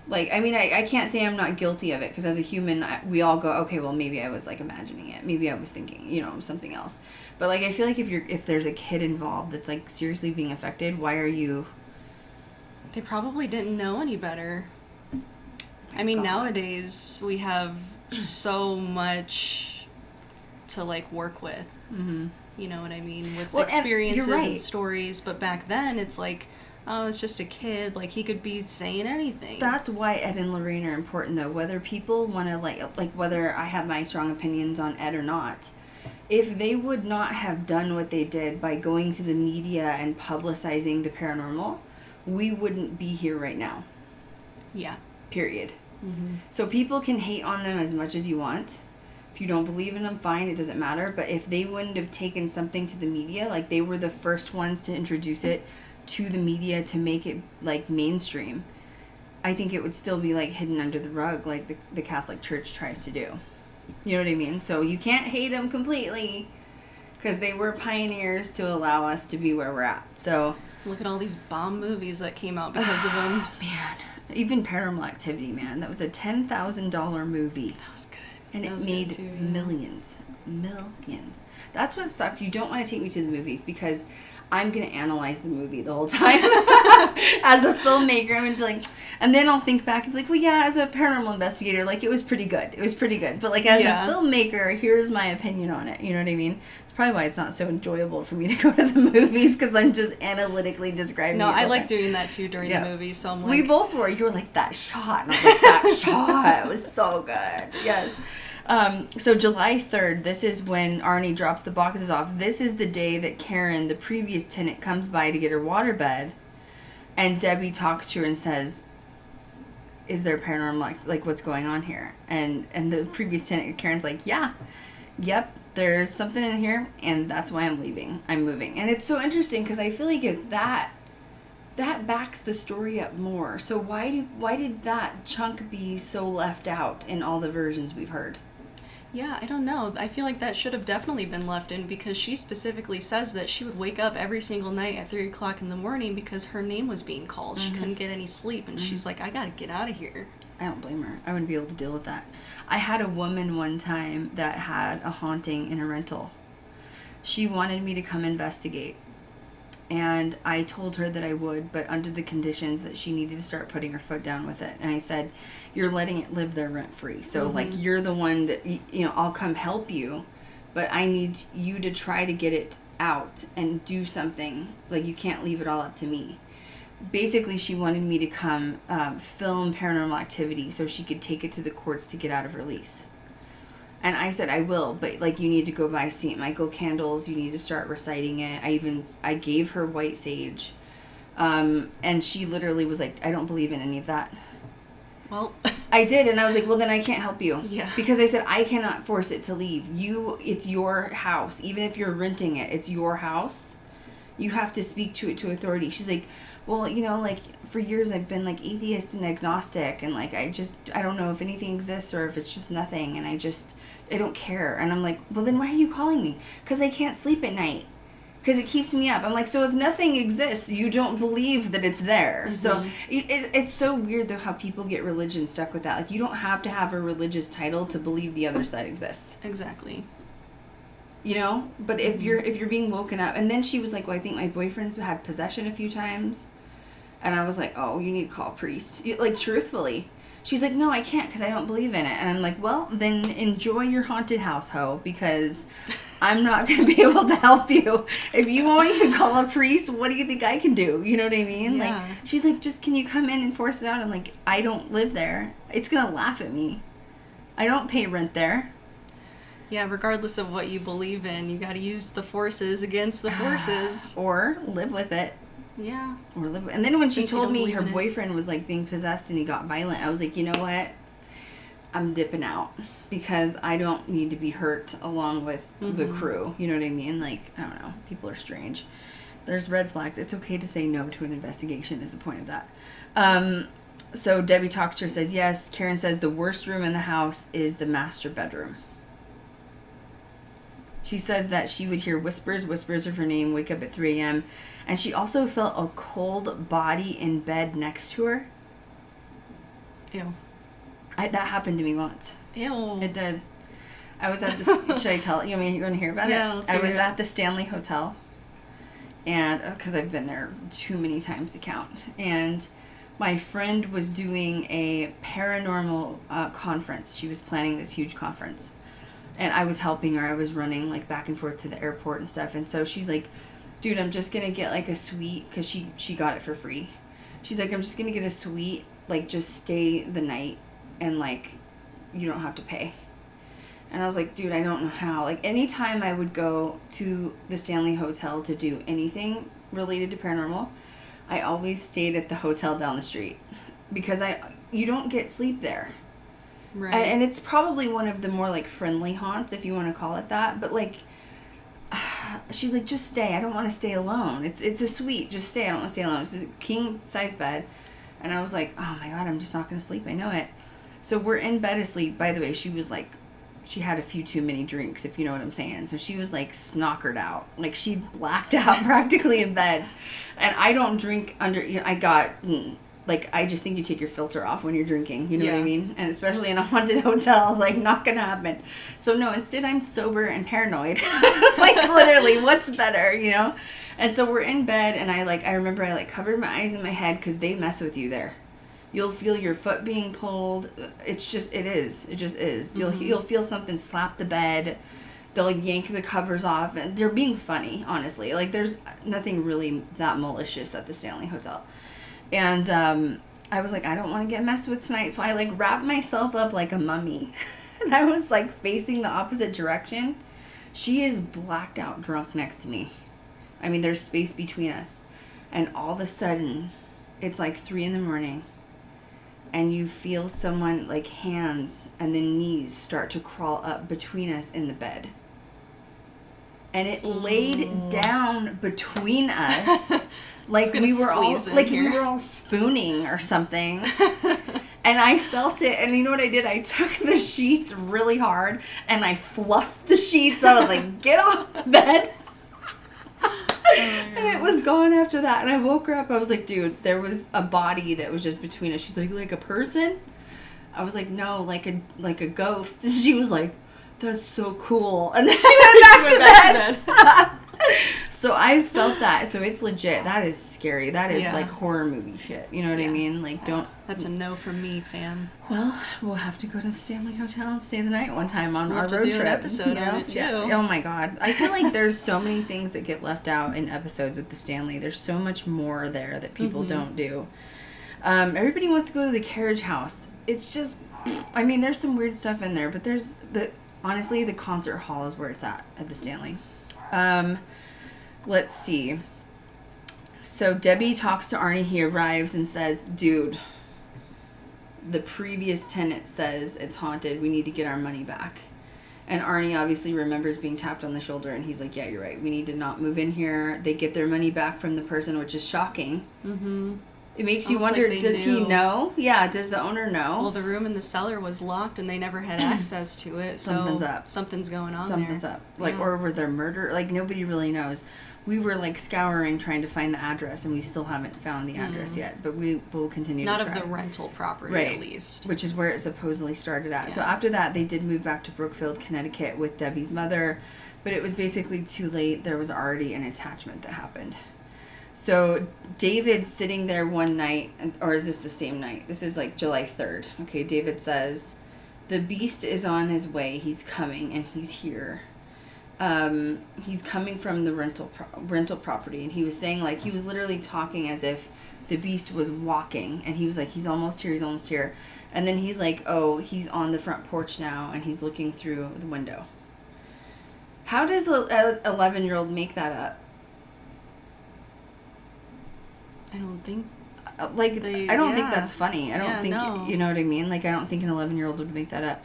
Like, I mean, I can't say I'm not guilty of it because as a human, we all go, okay, well, maybe I was, like, imagining it. Maybe I was thinking, you know, something else. But, like, I feel like if there's a kid involved that's, like, seriously being affected, why are you... They probably didn't know any better. I mean, nowadays we have so much to, like, work with. Mm-hmm. You know what I mean? With Well, experiences you're right. and stories. But back then, it's like, oh, it's just a kid. Like, he could be saying anything. That's why Ed and Lorraine are important, though. Whether people want to, like whether I have my strong opinions on Ed or not, if they would not have done what they did by going to the media and publicizing the paranormal, we wouldn't be here right now. Yeah. Period. So people can hate on them as much as you want. If you don't believe in them, fine, it doesn't matter. But if they wouldn't have taken something to the media, like they were the first ones to introduce it to the media to make it like mainstream, I think it would still be like hidden under the rug like the Catholic Church tries to do. You know what I mean? So you can't hate them completely because they were pioneers to allow us to be where we're at. So Look at all these bomb movies that came out because of them. man, even Paranormal Activity, man, that was a $10,000 movie. That was good. And That it was made good too, yeah. millions. That's what sucks. You don't want to take me to the movies because I'm going to analyze the movie the whole time. As a filmmaker, I'm going to be like, and then I'll think back and be like, well, yeah, as a paranormal investigator, like, it was pretty good. But, like, as a filmmaker, here's my opinion on it. You know what I mean? It's probably why it's not so enjoyable for me to go to the movies because I'm just analytically describing No, it. I like doing that too during the movie, so I'm like... We both were. You were like, that shot. And I was like, that shot was so good. Yes. So July 3rd, this is when Arnie drops the boxes off. This is the day that Karen, the previous tenant, comes by to get her waterbed. And Debbie talks to her and says, is there paranormal, like what's going on here? And the previous tenant, Karen's like, yeah, yep, there's something in here, and that's why I'm leaving. I'm moving. And it's so interesting because I feel like if that backs the story up more. So why did that chunk be so left out in all the versions we've heard? Yeah, I don't know. I feel like that should have definitely been left in because she specifically says that she would wake up every single night at 3 o'clock in the morning because her name was being called. She couldn't get any sleep, and she's like, I gotta get out of here. I don't blame her. I wouldn't be able to deal with that. I had a woman one time that had a haunting in a rental. She wanted me to come investigate. And I told her that I would, but under the conditions that she needed to start putting her foot down with it. And I said, you're letting it live there rent-free. So, like, you're the one that, you know, I'll come help you, but I need you to try to get it out and do something. Like, you can't leave it all up to me. Basically, she wanted me to come film Paranormal Activity so she could take it to the courts to get out of her lease. And I said, I will, but, like, you need to go buy St. Michael candles. You need to start reciting it. I gave her white sage. And she literally was like, I don't believe in any of that. Well, I did, and I was like, well, then I can't help you. Yeah. Because I said, I cannot force it to leave. It's your house. Even if you're renting it, it's your house. You have to speak to it to authority. She's like, well, you know, like, for years I've been, like, atheist and agnostic, and, like, I don't know if anything exists or if it's just nothing, and I don't care. And I'm like, well, then why are you calling me? Because I can't sleep at night. Because it keeps me up. I'm like, so if nothing exists, you don't believe that it's there. So it's so weird, though, how people get religion stuck with that. Like, you don't have to have a religious title to believe the other side exists. exactly. You know? But if you're being woken up. And then she was like, well, I think my boyfriend's had possession a few times. And I was like, oh, you need to call a priest. Like, truthfully. She's like, no, I can't because I don't believe in it. And I'm like, well, then enjoy your haunted house, ho, because I'm not going to be able to help you. If you want me to call a priest, what do you think I can do? You know what I mean? Yeah. Like, she's like, just can you come in and force it out? I'm like, I don't live there. It's going to laugh at me. I don't pay rent there. Yeah, regardless of what you believe in, you gotta use the forces against the forces. Or live with it. Yeah. And then when she Since you told don't me believe her in it. boyfriend was like being possessed and he got violent, I was like, you know what? I'm dipping out because I don't need to be hurt along with the crew. You know what I mean? Like, I don't know. People are strange. There's red flags. It's okay to say no to an investigation is the point of that. So Debbie talks to her, says yes. Karen says the worst room in the house is the master bedroom. She says that she would hear whispers of her name, wake up at 3 a.m. And she also felt a cold body in bed next to her. Ew. That happened to me once. Ew. It did. I was at the... should I tell you? You want to hear about it? Yeah, let's I hear was it. at the Stanley Hotel. And... because I've been there too many times to count. And my friend was doing a paranormal conference. She was planning this huge conference. And I was helping her. I was running, like, back and forth to the airport and stuff. And so she's like, dude, I'm just going to get, like, a suite. Because she got it for free. She's like, I'm just going to get a suite. Like, just stay the night. And, like, you don't have to pay. And I was like, dude, I don't know how. Like, anytime I would go to the Stanley Hotel to do anything related to paranormal, I always stayed at the hotel down the street. Because you don't get sleep there. Right. And it's probably one of the more, like, friendly haunts, if you want to call it that. But, like, she's like, just stay. I don't want to stay alone. It's a suite. Just stay. I don't want to stay alone. It's a king-size bed. And I was like, oh, my God, I'm just not going to sleep. I know it. So we're in bed asleep. By the way, she was, like, she had a few too many drinks, if you know what I'm saying. So she was, like, snockered out. Like, she blacked out practically in bed. And I don't drink under, you know, I got... Like, I just think you take your filter off when you're drinking. You know what I mean? And especially in a haunted hotel, like, not gonna happen. So, no, instead I'm sober and paranoid. Like, literally, what's better, you know? And so we're in bed, and I remember I covered my eyes and my head because they mess with you there. You'll feel your foot being pulled. It just is. You'll feel something slap the bed. They'll yank the covers off. And they're being funny, honestly. Like, there's nothing really that malicious at the Stanley Hotel. And I was like, I don't want to get messed with tonight. So I, like, wrapped myself up like a mummy. And I was, like, facing the opposite direction. She is blacked out drunk next to me. I mean, there's space between us. And all of a sudden, it's like 3 a.m. And you feel someone, like, hands and then knees start to crawl up between us in the bed. And it laid down between us. Like we were all spooning or something. And I felt it, and you know what I did? I took the sheets really hard and I fluffed the sheets. I was like, get off the bed. And it was gone after that. And I woke her up. I was like, dude, there was a body that was just between us. She's like a person? I was like, no, like a ghost. And she was like, that's so cool. And then she went back to bed. So I felt that. So it's legit. That is scary. That is like horror movie shit. You know what I mean? Like, That's a no from me, fam. Well, we'll have to go to the Stanley Hotel and stay the night one time on our road trip. An episode on it too. Yeah. Oh my God. I feel like there's so many things that get left out in episodes with the Stanley. There's so much more there that people don't do. Everybody wants to go to the carriage house. It's just, I mean, there's some weird stuff in there, but honestly, the concert hall is where it's at the Stanley. Let's see. So Debbie talks to Arnie. He arrives and says, dude, the previous tenant says it's haunted. We need to get our money back. And Arnie obviously remembers being tapped on the shoulder, and he's like, yeah, you're right. We need to not move in here. They get their money back from the person, which is shocking. Mm-hmm. It makes you wonder, does he know? Yeah, does the owner know? Well, the room in the cellar was locked, and they never had access to it. Something's up. Something's going on Something's up. Like, or were there murder? Like, nobody really knows. We were, like, scouring, trying to find the address, and we still haven't found the address yet. But we will continue to try. Not of the rental property, at least. Which is where it supposedly started at. Yeah. So after that, they did move back to Brookfield, Connecticut with Debbie's mother. But it was basically too late. There was already an attachment that happened. So David's sitting there one night, or is this the same night? This is like July 3rd. Okay, David says, the beast is on his way. He's coming, and he's here. He's coming from the rental property, and he was saying, like, he was literally talking as if the beast was walking, and he was like, he's almost here. And then he's like, oh, he's on the front porch now, and he's looking through the window. How does an 11-year-old make that up? I don't think. I don't think that's funny. I don't think, you know what I mean? Like, I don't think an 11-year-old would make that up.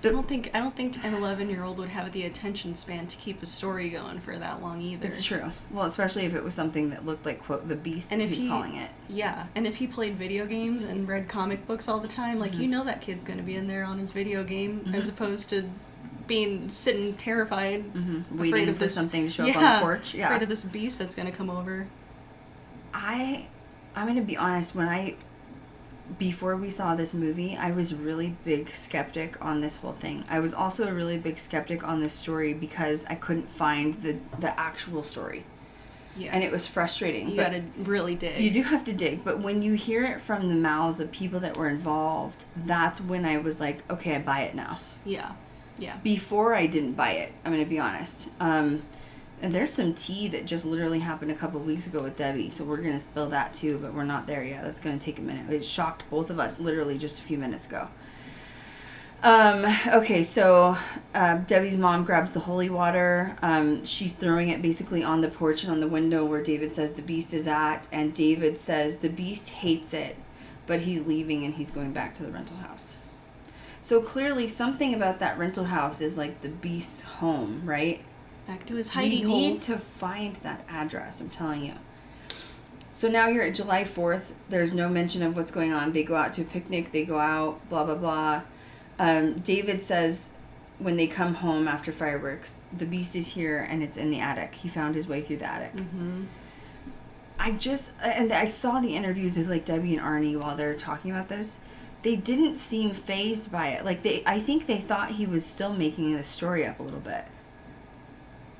I don't think an 11-year-old would have the attention span to keep a story going for that long either. It's true. Well, especially if it was something that looked like, quote, the beast, and if he's calling it. Yeah, and if he played video games and read comic books all the time, like, you know that kid's going to be in there on his video game, as opposed to sitting terrified, waiting for something to show up on the porch. Yeah, afraid of this beast that's going to come over. I'm going to be honest, before we saw this movie, I was really big skeptic on this whole thing. I was also a really big skeptic on this story because I couldn't find the actual story. Yeah. And it was frustrating. You gotta really dig. You do have to dig, but when you hear it from the mouths of people that were involved, that's when I was like, okay, I buy it now. Yeah. Yeah. Before I didn't buy it, I'm going to be honest. And there's some tea that just literally happened a couple weeks ago with Debbie, so we're going to spill that too, but we're not there yet. That's going to take a minute. It shocked both of us literally just a few minutes ago. Okay, so Debbie's mom grabs the holy water. She's throwing it basically on the porch and on the window where David says the beast is at, and David says the beast hates it, but he's leaving and he's going back to the rental house. So clearly something about that rental house is like the beast's home, right? Back to his hidey We hole. need to find that address, I'm telling you. So now you're at July 4th. There's no mention of what's going on. They go out to a picnic. They go out, blah, blah, blah. David says when they come home after fireworks, the beast is here and it's in the attic. He found his way through the attic. Mm-hmm. And I saw the interviews with like Debbie and Arnie while they were talking about this. They didn't seem fazed by it. Like I think they thought he was still making the story up a little bit.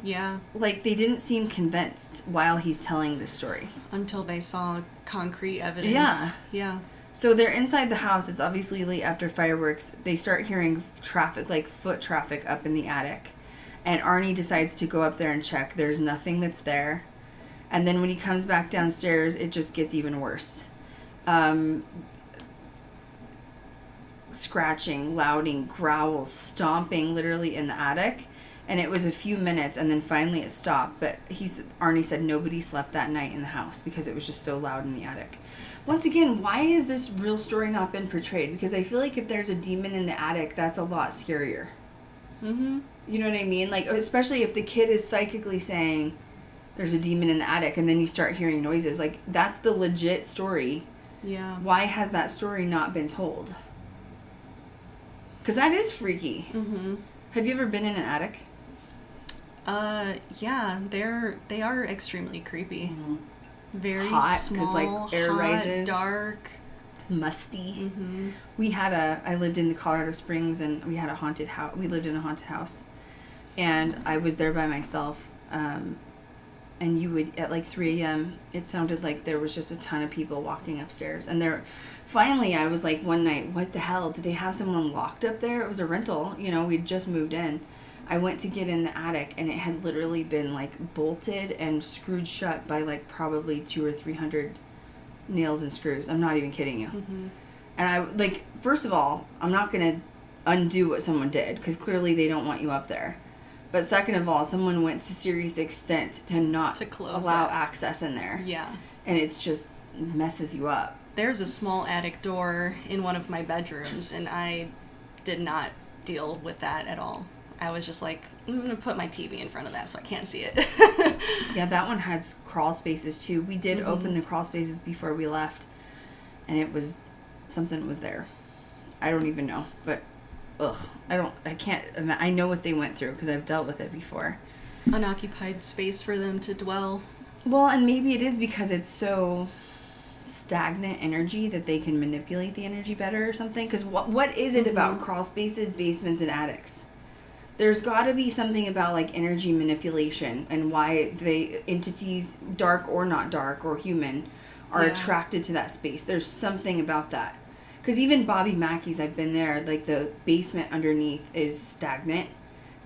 Yeah. Like they didn't seem convinced while he's telling the story. Until they saw concrete evidence. Yeah. Yeah. So they're inside the house. It's obviously late after fireworks. They start hearing traffic, like foot traffic up in the attic. And Arnie decides to go up there and check. There's nothing that's there. And then when he comes back downstairs, it just gets even worse. Scratching, louding, growls, stomping literally in the attic. And it was a few minutes, and then finally it stopped. But Arnie said nobody slept that night in the house because it was just so loud in the attic. Once again, why has this real story not been portrayed? Because I feel like if there's a demon in the attic, that's a lot scarier. Mm-hmm. You know what I mean? Like, especially if the kid is psychically saying there's a demon in the attic, and then you start hearing noises. Like, that's the legit story. Yeah. Why has that story not been told? Because that is freaky. Mm-hmm. Have you ever been in an attic? Yeah, they are extremely creepy. Mm-hmm. Very Hot, small, 'cause, like, air hot, rises. dark. Musty. Mm-hmm. I lived in the Colorado Springs, and we had a haunted house. We lived in a haunted house, and I was there by myself. And you would, at like 3 a.m., it sounded like there was just a ton of people walking upstairs. And finally, I was like, one night, what the hell? Did they have someone locked up there? It was a rental. You know, we'd just moved in. I went to get in the attic, and it had literally been like bolted and screwed shut by like probably 200 or 300 nails and screws. I'm not even kidding you. Mm-hmm. And I, like, first of all, I'm not going to undo what someone did, because clearly they don't want you up there. But second of all, someone went to serious extent to not allow access in there. Yeah. And it's just messes you up. There's a small attic door in one of my bedrooms, and I did not deal with that at all. I was just like, I'm going to put my TV in front of that so I can't see it. Yeah, that one had crawl spaces too. We did open the crawl spaces before we left, and it was, something was there. I don't even know, but I know what they went through because I've dealt with it before. Unoccupied space for them to dwell. Well, and maybe it is because it's so stagnant energy that they can manipulate the energy better or something. Because what is it about crawl spaces, basements, and attics? There's got to be something about like energy manipulation and why entities, dark or not dark or human, are attracted to that space. There's something about that. Because even Bobby Mackey's, I've been there, like the basement underneath is stagnant,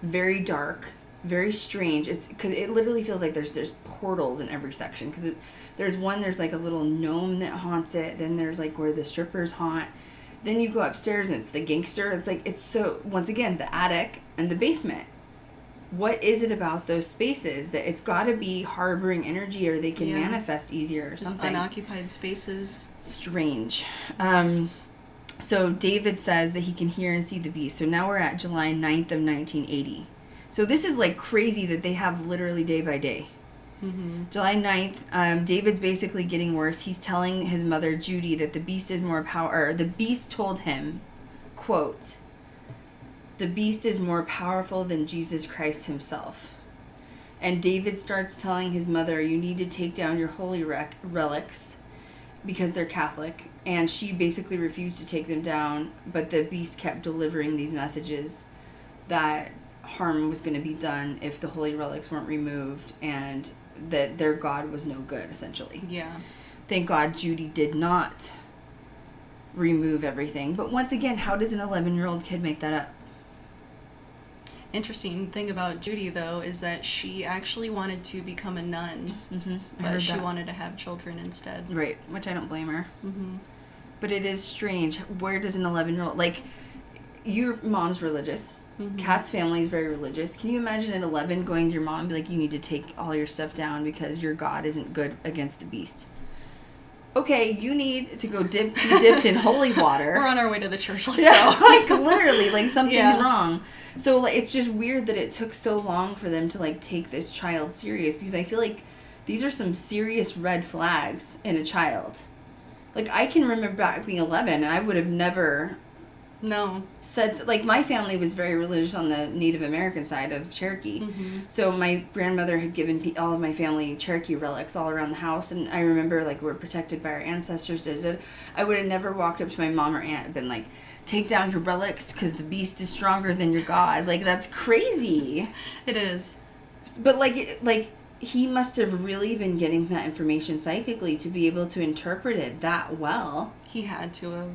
very dark, very strange. It's because it literally feels like there's portals in every section. Because there's like a little gnome that haunts it. Then there's like where the strippers haunt. Then you go upstairs and it's the gangster. It's like, it's so, once again, the attic and the basement. What is it about those spaces that it's got to be harboring energy or they can manifest easier or just something? Unoccupied spaces. Strange. So David says that he can hear and see the beast. So now we're at July 9th of 1980. So this is like crazy that they have literally day by day. Mm-hmm. July 9th, David's basically getting worse. He's telling his mother, Judy, that the beast is more the beast told him, quote, "The beast is more powerful than Jesus Christ himself." And David starts telling his mother, you need to take down your holy relics because they're Catholic. And she basically refused to take them down, but the beast kept delivering these messages that harm was going to be done if the holy relics weren't removed and that their God was no good, essentially. Yeah. Thank God Judy did not remove everything. But once again, how does an 11-year-old kid make that up? Interesting thing about Judy, though, is that she actually wanted to become a nun, I but heard she that. wanted to have children instead. Right, which I don't blame her. Mm-hmm. But it is strange. Where does an 11-year-old... Like, your mom's religious. Kat's family is very religious. Can you imagine at 11 going to your mom and be like, you need to take all your stuff down because your God isn't good against the beast? okay, you need to go be dipped in holy water. We're on our way to the church. Let's Yeah, go. like literally, like something's Yeah. wrong. So like, it's just weird that it took so long for them to like take this child serious, because I feel like these are some serious red flags in a child. Like, I can remember back being 11, and I would have never No. said, like, my family was very religious on the Native American side of Cherokee. Mm-hmm. So my grandmother had given all of my family Cherokee relics all around the house, and I remember, like, we're protected by our ancestors. I would have never walked up to my mom or aunt and been like, take down your relics because the beast is stronger than your God. Like, that's crazy. It is. But, like he must have really been getting that information psychically to be able to interpret it that well. He had to have.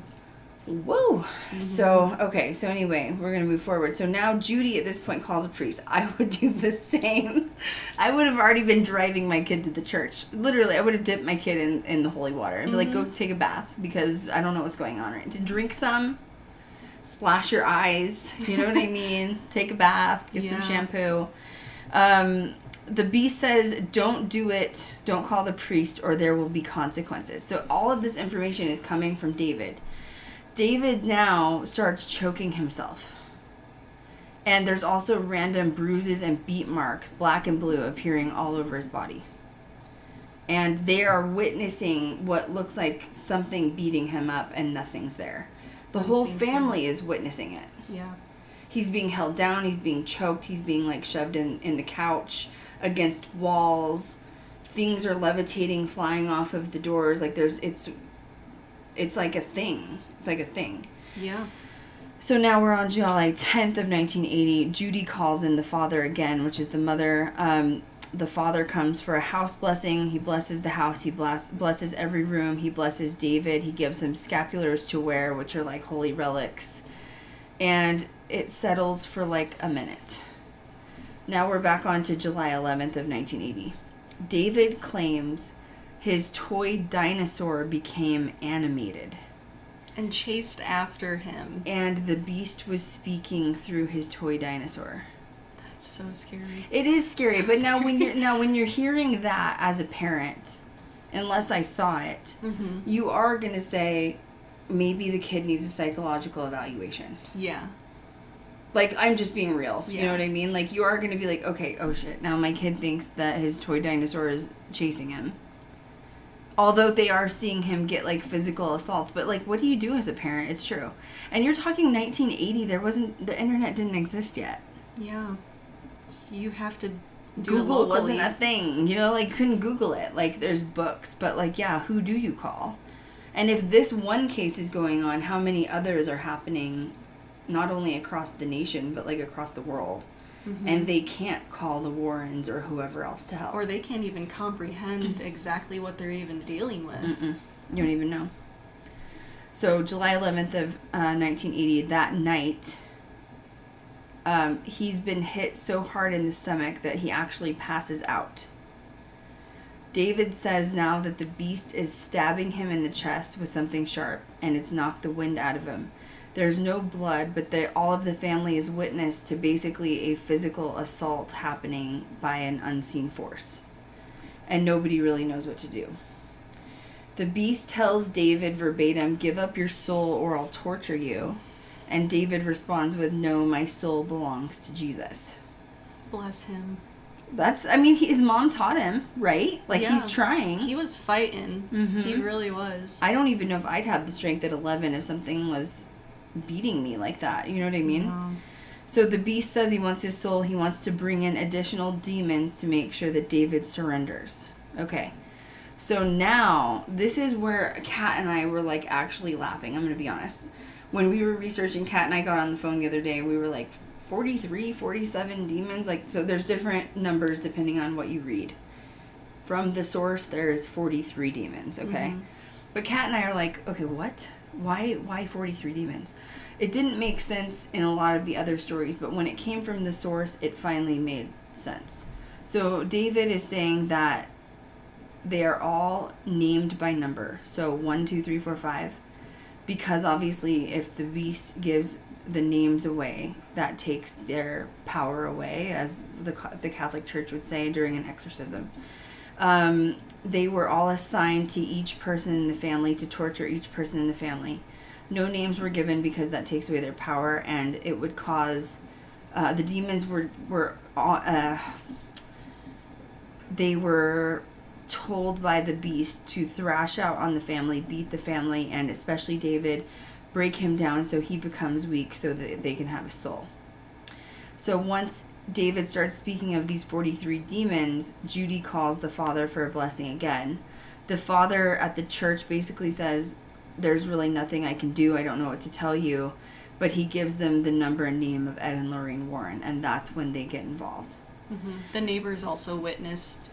Whoa. Mm-hmm. So, okay. So anyway, we're going to move forward. So now Judy at this point calls a priest. I would do the same. I would have already been driving my kid to the church. Literally, I would have dipped my kid in the holy water and be like, go take a bath because I don't know what's going on right. To drink some, splash your eyes. You know what I mean? Take a bath, get some shampoo. The beast says, don't do it. Don't call the priest or there will be consequences. So all of this information is coming from David. David now starts choking himself. And there's also random bruises and beat marks, black and blue, appearing all over his body. And they are witnessing what looks like something beating him up and nothing's there. The whole family is witnessing it. Yeah. He's being held down, he's being choked, he's being like shoved in the couch, against walls. Things are levitating, flying off of the doors. Like it's like a thing. It's like a thing. Yeah. So now we're on July 10th of 1980. Judy calls in the father again, which is the mother. The father comes for a house blessing. He blesses the house. He blesses every room. He blesses David. He gives him scapulars to wear, which are like holy relics. And it settles for like a minute. Now we're back on to July 11th of 1980. David claims his toy dinosaur became animated. And chased after him. And the beast was speaking through his toy dinosaur. That's so scary. It is scary, So but scary. when you're hearing that as a parent, unless I saw it, you are going to say maybe the kid needs a psychological evaluation. Yeah. Like, I'm just being real. You Yeah. know what I mean? Like, you are going to be like, okay, oh shit, now my kid thinks that his toy dinosaur is chasing him. Although they are seeing him get, like, physical assaults. But, like, what do you do as a parent? It's true. And you're talking 1980. The internet didn't exist yet. Yeah. So you have to do it Google locally. wasn't a thing. You know, like, couldn't Google it. Like, there's books. But, like, yeah, who do you call? And if this one case is going on, how many others are happening not only across the nation, but, like, across the world? And they can't call the Warrens or whoever else to help. Or they can't even comprehend exactly what they're even dealing with. You don't even know. So July 11th of 1980, that night, he's been hit so hard in the stomach that he actually passes out. David says now that the beast is stabbing him in the chest with something sharp, and it's knocked the wind out of him. There's no blood, but all of the family is witness to basically a physical assault happening by an unseen force. And nobody really knows what to do. The beast tells David verbatim, "Give up your soul or I'll torture you." And David responds with, "No, my soul belongs to Jesus." Bless him. His mom taught him, right? Like, Yeah. he's trying. He was fighting. He really was. I don't even know if I'd have the strength at 11 if something was beating me like that. You know what I mean? No. So the beast says he wants his soul. He wants to bring in additional demons to make sure that David surrenders. Okay. So now, this is where Kat and I were, like, actually laughing. I'm going to be honest. When we were researching, Kat and I got on the phone the other day, we were like, 43, 47 demons. Like, so there's different numbers depending on what you read. From the source, there's 43 demons, okay? But Kat and I are like, okay, what? Why 43 demons? It didn't make sense in a lot of the other stories, but when it came from the source, it finally made sense. So David is saying that they are all named by number. So 1, 2, 3, 4, 5. Because obviously if the beast gives the names away, that takes their power away, as the Catholic Church would say during an exorcism. They were all assigned to each person in the family to torture each person in the family. No names were given because that takes away their power, and it would cause the demons they were told by the beast to thrash out on the family, beat the family, and especially David, break him down so he becomes weak so that they can have a soul. So once David starts speaking of these 43 demons, Judy calls the father for a blessing again. The father at the church basically says, there's really nothing I can do. I don't know what to tell you. But he gives them the number and name of Ed and Lorraine Warren, and that's when they get involved. Mm-hmm. The neighbors also witnessed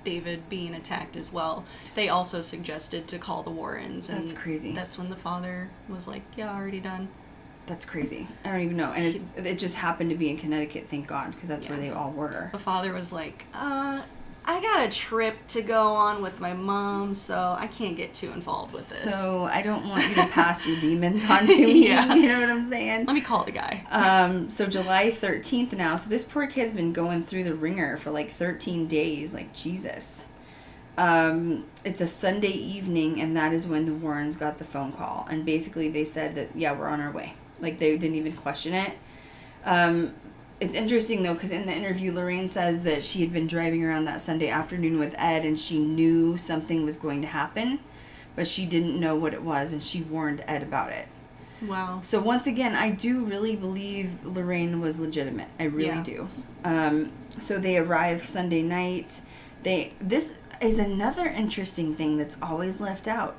David being attacked as well. They also suggested to call the Warrens. And that's crazy. That's when the father was like, yeah, already done. That's crazy. I don't even know. And it just happened to be in Connecticut, thank God, because that's where they all were. The father was like, I got a trip to go on with my mom, so I can't get too involved with this. So I don't want you to pass your demons on to me. Yeah. You know what I'm saying? Let me call the guy. So July 13th now. So this poor kid's been going through the ringer for like 13 days. Like, Jesus. It's a Sunday evening, and that is when the Warrens got the phone call. And basically they said that, yeah, we're on our way. Like, they didn't even question it. It's interesting, though, because in the interview, Lorraine says that she had been driving around that Sunday afternoon with Ed, and she knew something was going to happen, but she didn't know what it was, and she warned Ed about it. Wow. So once again, I do really believe Lorraine was legitimate. I really do. So they arrive Sunday night. This is another interesting thing that's always left out.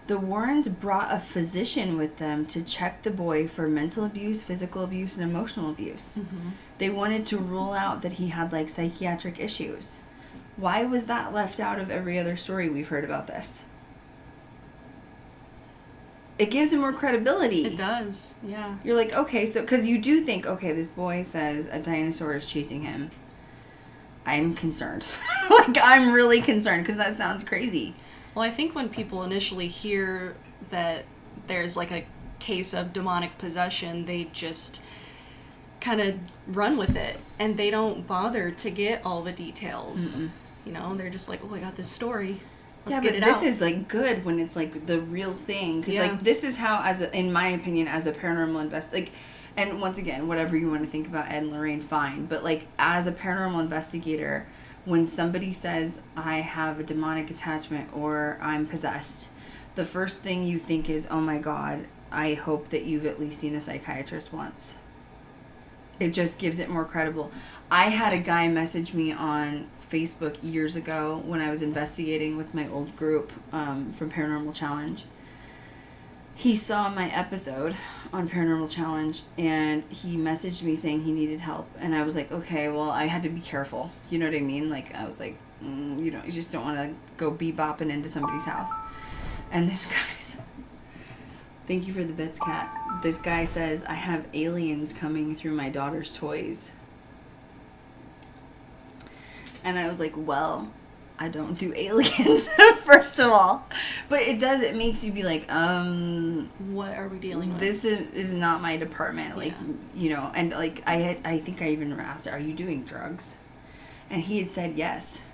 The Warrens brought a physician with them to check the boy for mental abuse, physical abuse, and emotional abuse. Mm-hmm. They wanted to rule out that he had, like, psychiatric issues. Why was that left out of every other story we've heard about this? It gives him more credibility. It does, yeah. You're like, okay, so, because you do think, okay, this boy says a dinosaur is chasing him. I'm concerned. Like, I'm really concerned, because that sounds crazy. Well, I think when people initially hear that there's like a case of demonic possession, they just kind of run with it, and they don't bother to get all the details. Mm-mm. You know, they're just like, oh, I got this story. Let's get it out. Yeah, but this is like good when it's like the real thing, because like this is how, in my opinion, as a paranormal like, and once again, whatever you want to think about Ed and Lorraine, fine. But like, as a paranormal investigator, when somebody says, I have a demonic attachment or I'm possessed, the first thing you think is, oh my God, I hope that you've at least seen a psychiatrist once. It just gives it more credible. I had a guy message me on Facebook years ago when I was investigating with my old group from Paranormal Challenge. He saw my episode on Paranormal Challenge, and he messaged me saying he needed help. And I was like, okay, well, I had to be careful. You know what I mean? Like, I was like, you just don't want to go bebopping into somebody's house. And this guy said, thank you for the bits, Cat. This guy says, I have aliens coming through my daughter's toys. And I was like, well, I don't do aliens, first of all. But it makes you be like, what are we dealing with? This is not my department. Like, and like, I think I even asked, are you doing drugs? And he had said yes.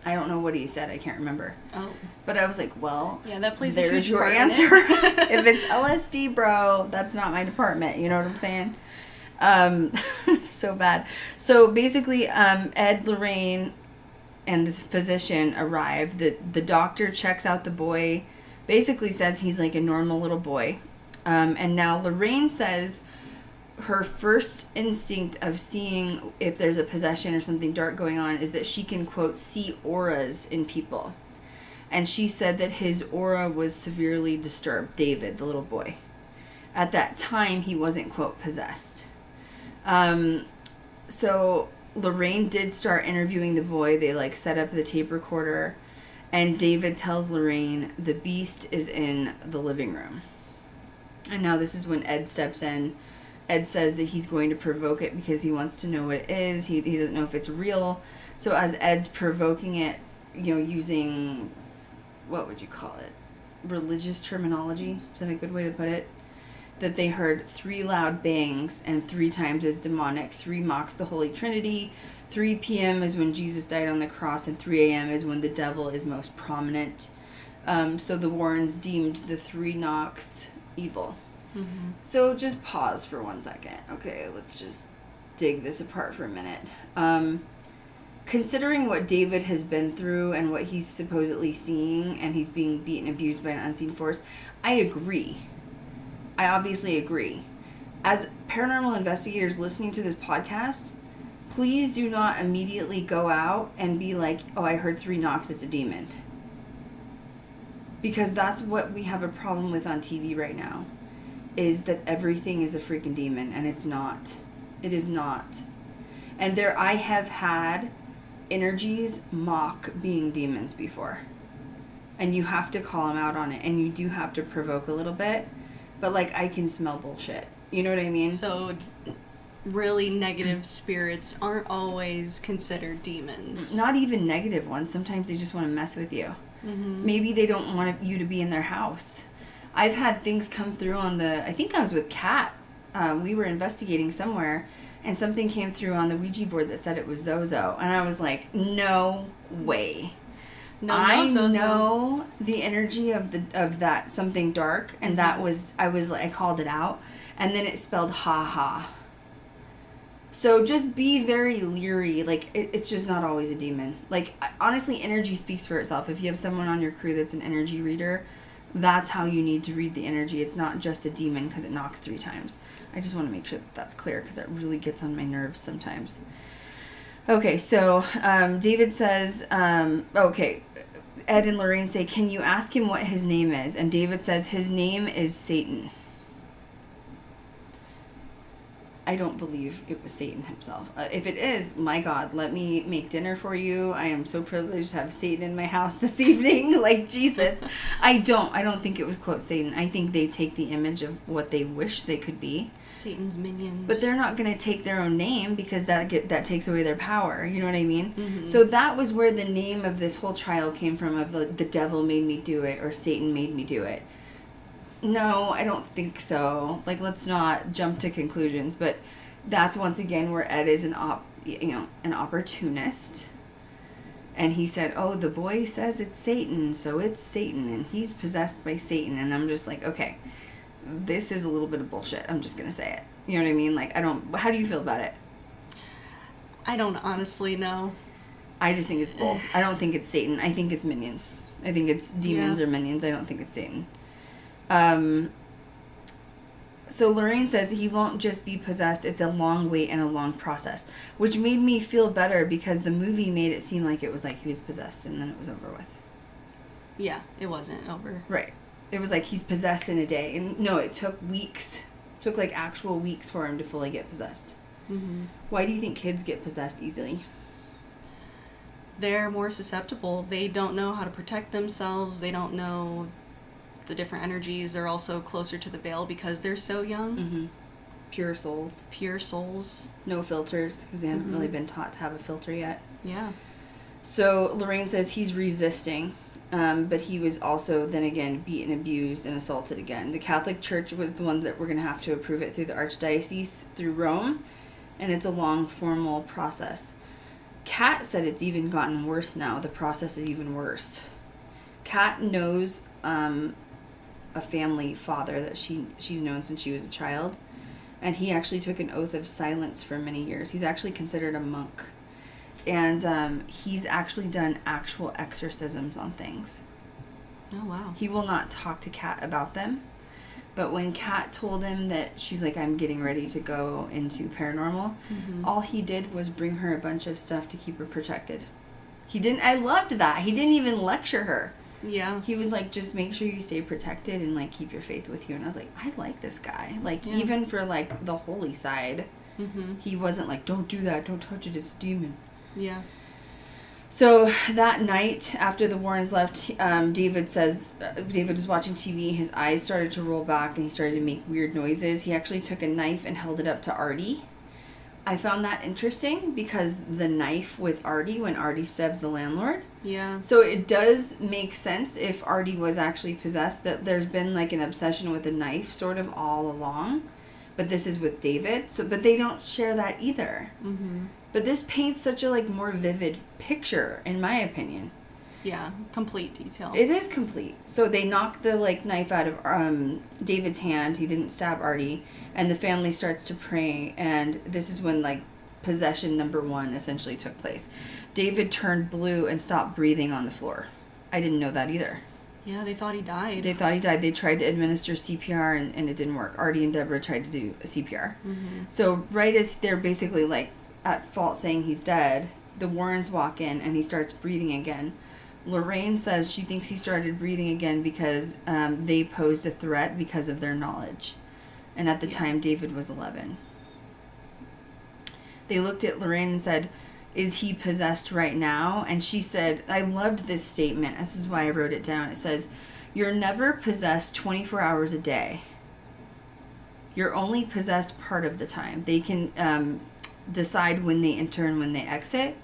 I don't know what he said. I can't remember. Oh. But I was like, well, yeah, that plays a huge your part answer. If it's LSD, bro, that's not my department. You know what I'm saying? So bad. So basically, Ed, Lorraine, and the physician arrive. The doctor checks out the boy, basically says he's like a normal little boy. And now Lorraine says her first instinct of seeing if there's a possession or something dark going on is that she can, quote, see auras in people. And she said that his aura was severely disturbed, David, the little boy. At that time, he wasn't, quote, possessed. So Lorraine did start interviewing the boy. They like set up the tape recorder, and David tells Lorraine the beast is in the living room. And now this is when Ed steps in. Ed says that he's going to provoke it because he wants to know what it is. He doesn't know if it's real. So as Ed's provoking it, using, what would you call it? Religious terminology? Is that a good way to put it? that they heard 3 loud bangs, and 3 times is demonic. 3 mocks the Holy Trinity. 3 p.m. is when Jesus died on the cross, and 3 a.m. is when the devil is most prominent. So the Warrens deemed the 3 knocks evil. Mm-hmm. So just pause for 1 second. Okay, let's just dig this apart for a minute. Considering what David has been through and what he's supposedly seeing, and he's being beaten and abused by an unseen force, I agree. I obviously agree. As paranormal investigators listening to this podcast, please do not immediately go out and be like, oh, I heard 3 knocks, it's a demon. Because that's what we have a problem with on TV right now, is that everything is a freaking demon, and it's not. It is not. And I have had energies mock being demons before. And you have to call them out on it, and you do have to provoke a little bit. But, like, I can smell bullshit. You know what I mean? So, really negative spirits aren't always considered demons. Not even negative ones. Sometimes they just want to mess with you. Mm-hmm. Maybe they don't want you to be in their house. I've had things come through I think I was with Kat. We were investigating somewhere, and something came through on the Ouija board that said it was Zozo. And I was like, no way. I know the energy of that something dark, and mm-hmm. I called it out, and then it spelled ha ha. So just be very leery. Like, it's just not always a demon. Like, honestly, energy speaks for itself. If you have someone on your crew that's an energy reader, that's how you need to read the energy. It's not just a demon because it knocks 3 times. I just want to make sure that's clear, because that really gets on my nerves sometimes. Okay, so David says, okay, Ed and Lorraine say, can you ask him what his name is? And David says, his name is Satan. I don't believe it was Satan himself. If it is, my God, let me make dinner for you. I am so privileged to have Satan in my house this evening. Like, Jesus. I don't think it was, quote, Satan. I think they take the image of what they wish they could be. Satan's minions. But they're not going to take their own name, because that takes away their power. You know what I mean? Mm-hmm. So that was where the name of this whole trial came from, of the devil made me do it, or Satan made me do it. No, I don't think so. Like, let's not jump to conclusions, but that's once again where Ed is an opportunist. And he said, oh, the boy says it's Satan, so it's Satan, and he's possessed by Satan. And I'm just like, okay, this is a little bit of bullshit. I'm just going to say it. You know what I mean? Like, how do you feel about it? I don't honestly know. I just think it's bull. I don't think it's Satan. I think it's minions. I think it's demons or minions. I don't think it's Satan. So Lorraine says he won't just be possessed, it's a long wait and a long process, which made me feel better, because the movie made it seem like it was like he was possessed and then it was over with. Yeah, it wasn't over. Right. It was like he's possessed in a day. And no, it took weeks. It took like actual weeks for him to fully get possessed. Mm-hmm. Why do you think kids get possessed easily? They're more susceptible. They don't know how to protect themselves. They don't know the different energies. They're also closer to the veil because they're so young. Mm-hmm. Pure souls. Pure souls. No filters, because they haven't really been taught to have a filter yet. Yeah. So Lorraine says he's resisting, but he was also then again beaten, abused, and assaulted again. The Catholic Church was the one that we're going to have to approve it through the Archdiocese, through Rome, and it's a long, formal process. Kat said it's even gotten worse now. The process is even worse. Kat knows a family father that she's known since she was a child, and he actually took an oath of silence for many years. He's actually considered a monk, and he's actually done actual exorcisms on things. Oh, wow. He will not talk to Kat about them, but when Kat told him that she's like, I'm getting ready to go into paranormal, all he did was bring her a bunch of stuff to keep her protected. I loved that. He didn't even lecture her. Yeah. He was like, just make sure you stay protected and like keep your faith with you. And I was like, I like this guy. Like, even for like the holy side, he wasn't like, don't do that, don't touch it, it's a demon. Yeah. So that night after the Warrens left, David was watching TV. His eyes started to roll back and he started to make weird noises. He actually took a knife and held it up to Artie, I found that interesting because the knife with Artie, when Artie stabs the landlord. Yeah. So it does make sense if Artie was actually possessed, that there's been like an obsession with a knife sort of all along. But this is with David. So, but they don't share that either. Mm-hmm. But this paints such a like more vivid picture, in my opinion. Yeah, complete detail. It is complete. So they knock the like knife out of David's hand. He didn't stab Artie, and the family starts to pray. And this is when like possession number 1 essentially took place. David turned blue and stopped breathing on the floor. I didn't know that either. Yeah, they thought he died. They thought he died. They tried to administer CPR and it didn't work. Artie and Deborah tried to do a CPR. Mm-hmm. So right as they're basically like at fault saying he's dead, the Warrens walk in and he starts breathing again. Lorraine says she thinks he started breathing again because they posed a threat because of their knowledge. And at the time, David was 11. They looked at Lorraine and said, "Is he possessed right now?" And she said, I loved this statement. This is why I wrote it down. It says, "You're never possessed 24 hours a day. You're only possessed part of the time. They can decide when they enter and when they exit."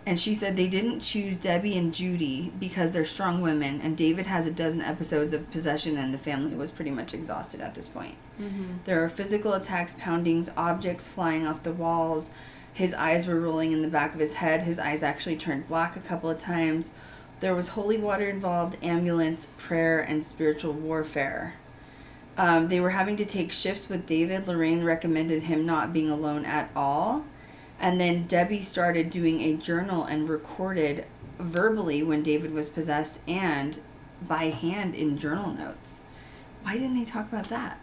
And she said they didn't choose Debbie and Judy because they're strong women, and David has a dozen episodes of possession, and the family was pretty much exhausted at this point. Mm-hmm. There are physical attacks, poundings, objects flying off the walls. His eyes were rolling in the back of his head. His eyes actually turned black a couple of times. There was holy water involved, ambulance, prayer, and spiritual warfare. They were having to take shifts with David. Lorraine recommended him not being alone at all. And then Debbie started doing a journal and recorded verbally when David was possessed and by hand in journal notes. Why didn't they talk about that?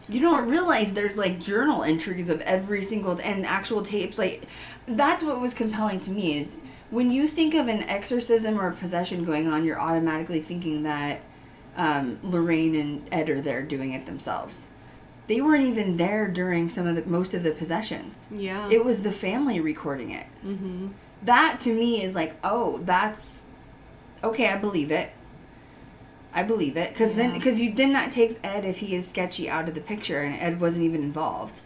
You don't realize there's like journal entries of every single and actual tapes. Like, that's what was compelling to me is when you think of an exorcism or a possession going on, you're automatically thinking that Lorraine and Ed are there doing it themselves. They weren't even there during most of the possessions. Yeah. It was the family recording it. Mm-hmm. That to me is like, oh, that's okay. I believe it. Because then that takes Ed, if he is sketchy, out of the picture, and Ed wasn't even involved.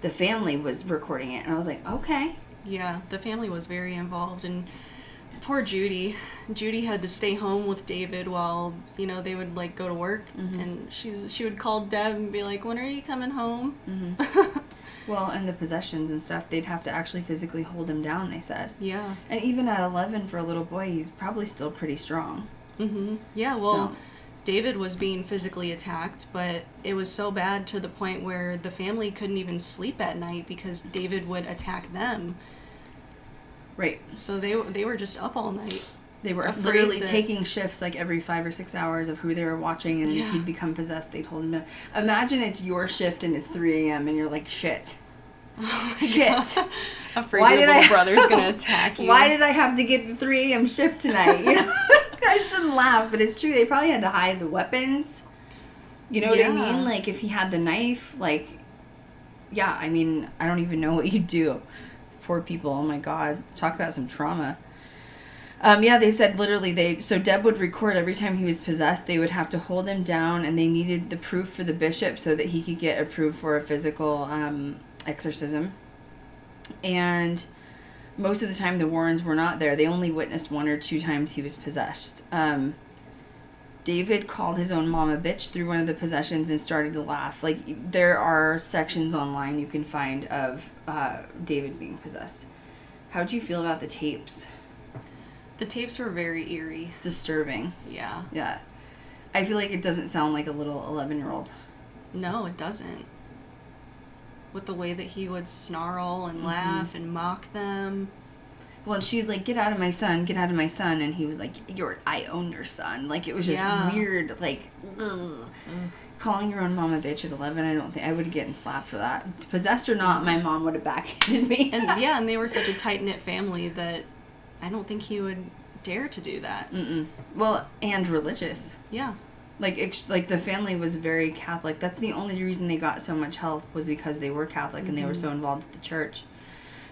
The family was recording it, and I was like, okay. Yeah, the family was very involved, and poor Judy. Judy had to stay home with David while, they would, like, go to work. Mm-hmm. And she would call Deb and be like, "When are you coming home?" Mm-hmm. Well, and the possessions and stuff, they'd have to actually physically hold him down, they said. Yeah. And even at 11 for a little boy, he's probably still pretty strong. Mm-hmm. Yeah, well, David was being physically attacked, but it was so bad to the point where the family couldn't even sleep at night because David would attack them. Right. So they were just up all night. They were literally taking shifts like every 5 or 6 hours of who they were watching, and if he'd become possessed, they'd hold him down. Imagine it's your shift and it's 3 a.m. and you're like, shit. Shit. Afraid your little brother's going to attack you. Why did I have to get the 3 a.m. shift tonight? I shouldn't laugh, but it's true. They probably had to hide the weapons. You know what I mean? Like, if he had the knife, like, yeah, I mean, I don't even know what you'd do. It's poor people. Oh, my God. Talk about some trauma. They said literally so Deb would record every time he was possessed. They would have to hold him down, and they needed the proof for the bishop so that he could get approved for a physical exorcism. And most of the time the Warrens were not there. They only witnessed 1 or 2 times he was possessed. David called his own mom a bitch through one of the possessions and started to laugh. Like, there are sections online you can find of David being possessed. How'd you feel about the tapes? The tapes were very eerie. It's disturbing. Yeah. Yeah. I feel like it doesn't sound like a little 11-year-old. No, it doesn't. With the way that he would snarl and laugh and mock them. Well, and she's like, "Get out of my son, get out of my son." And he was like, I own your son. Like, it was just weird, like, ugh. Calling your own mom a bitch at 11, I don't think I would have gotten slapped for that. Possessed or not, my mom would have backhanded me. and they were such a tight-knit family that I don't think he would dare to do that. Mm-mm. Well, and religious. Yeah. Like the family was very Catholic. That's the only reason they got so much help was because they were Catholic and they were so involved with the church.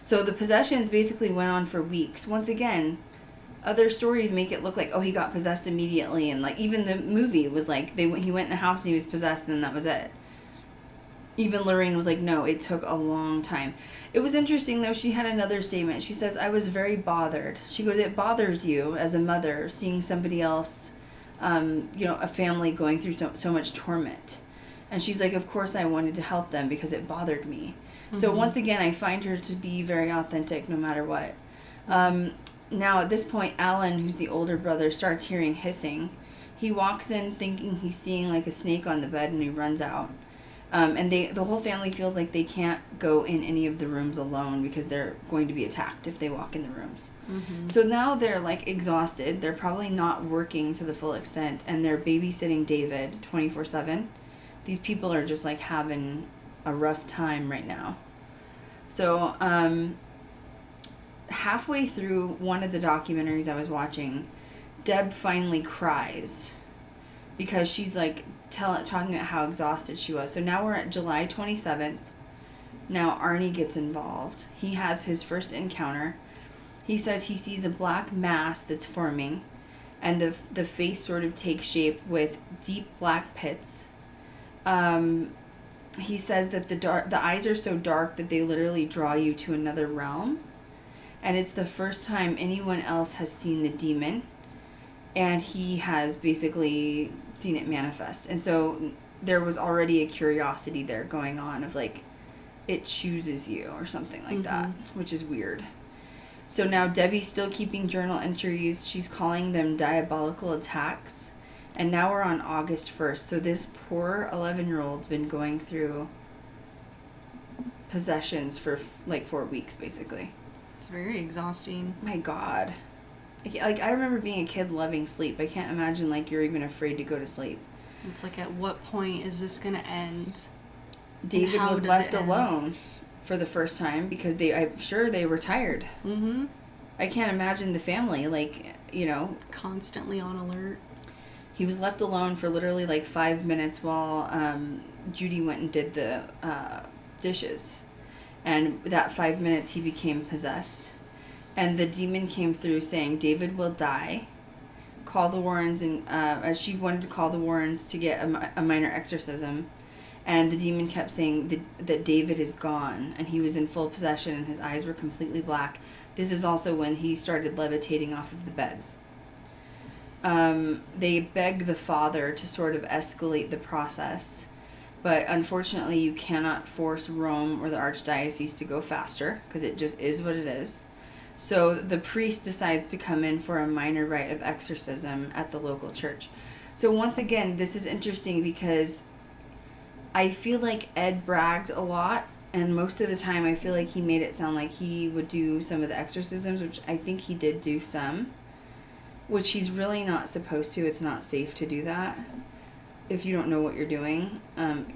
So the possessions basically went on for weeks. Once again, other stories make it look like, oh, he got possessed immediately. And, like, even the movie was like, he went in the house and he was possessed and that was it. even Lorraine was like, no, it took a long time. It was interesting, though. She had another statement. She says, I was very bothered. She goes, it bothers you as a mother seeing somebody else, a family going through so much torment. And she's like, of course I wanted to help them because it bothered me. Mm-hmm. So once again, I find her to be very authentic no matter what. Now, at this point, Alan, who's the older brother, starts hearing hissing. He walks in thinking he's seeing like a snake on the bed, and he runs out. And the whole family feels like they can't go in any of the rooms alone because they're going to be attacked if they walk in the rooms. Mm-hmm. So now they're like exhausted. They're probably not working to the full extent, and they're babysitting David 24/7. These people are just like having a rough time right now. So halfway through one of the documentaries I was watching, Deb finally cries because she's like talking about how exhausted she was. So now we're at July 27th. Now Arnie gets involved. He has his first encounter. He says he sees a black mass that's forming, and the face sort of takes shape with deep black pits. He says that the eyes are so dark that they literally draw you to another realm. And it's the first time anyone else has seen the demon. And he has basically seen it manifest. And so there was already a curiosity there going on of like, it chooses you or something like that, which is weird. So now Debbie's still keeping journal entries. She's calling them diabolical attacks. And now we're on August 1st. So this poor 11-year-old's been going through possessions for like 4 weeks, basically. It's very exhausting. My God. Like, I remember being a kid loving sleep. I can't imagine, like, you're even afraid to go to sleep. It's like, at what point is this going to end? David was left alone for the first time because I'm sure they were tired. Mm-hmm. I can't imagine the family, like, constantly on alert. He was left alone for literally, like, 5 minutes while Judy went and did the dishes. And that 5 minutes, he became possessed. And the demon came through saying, David will die. Call the Warrens. And she wanted to call the Warrens to get a minor exorcism. And the demon kept saying that David is gone. And he was in full possession and his eyes were completely black. This is also when he started levitating off of the bed. They begged the father to sort of escalate the process. But unfortunately, you cannot force Rome or the Archdiocese to go faster, because it just is what it is. So the priest decides to come in for a minor rite of exorcism at the local church. So once again, this is interesting because I feel like Ed bragged a lot, and most of the time I feel like he made it sound like he would do some of the exorcisms, which I think he did do some, which he's really not supposed to. It's not safe to do that if you don't know what you're doing.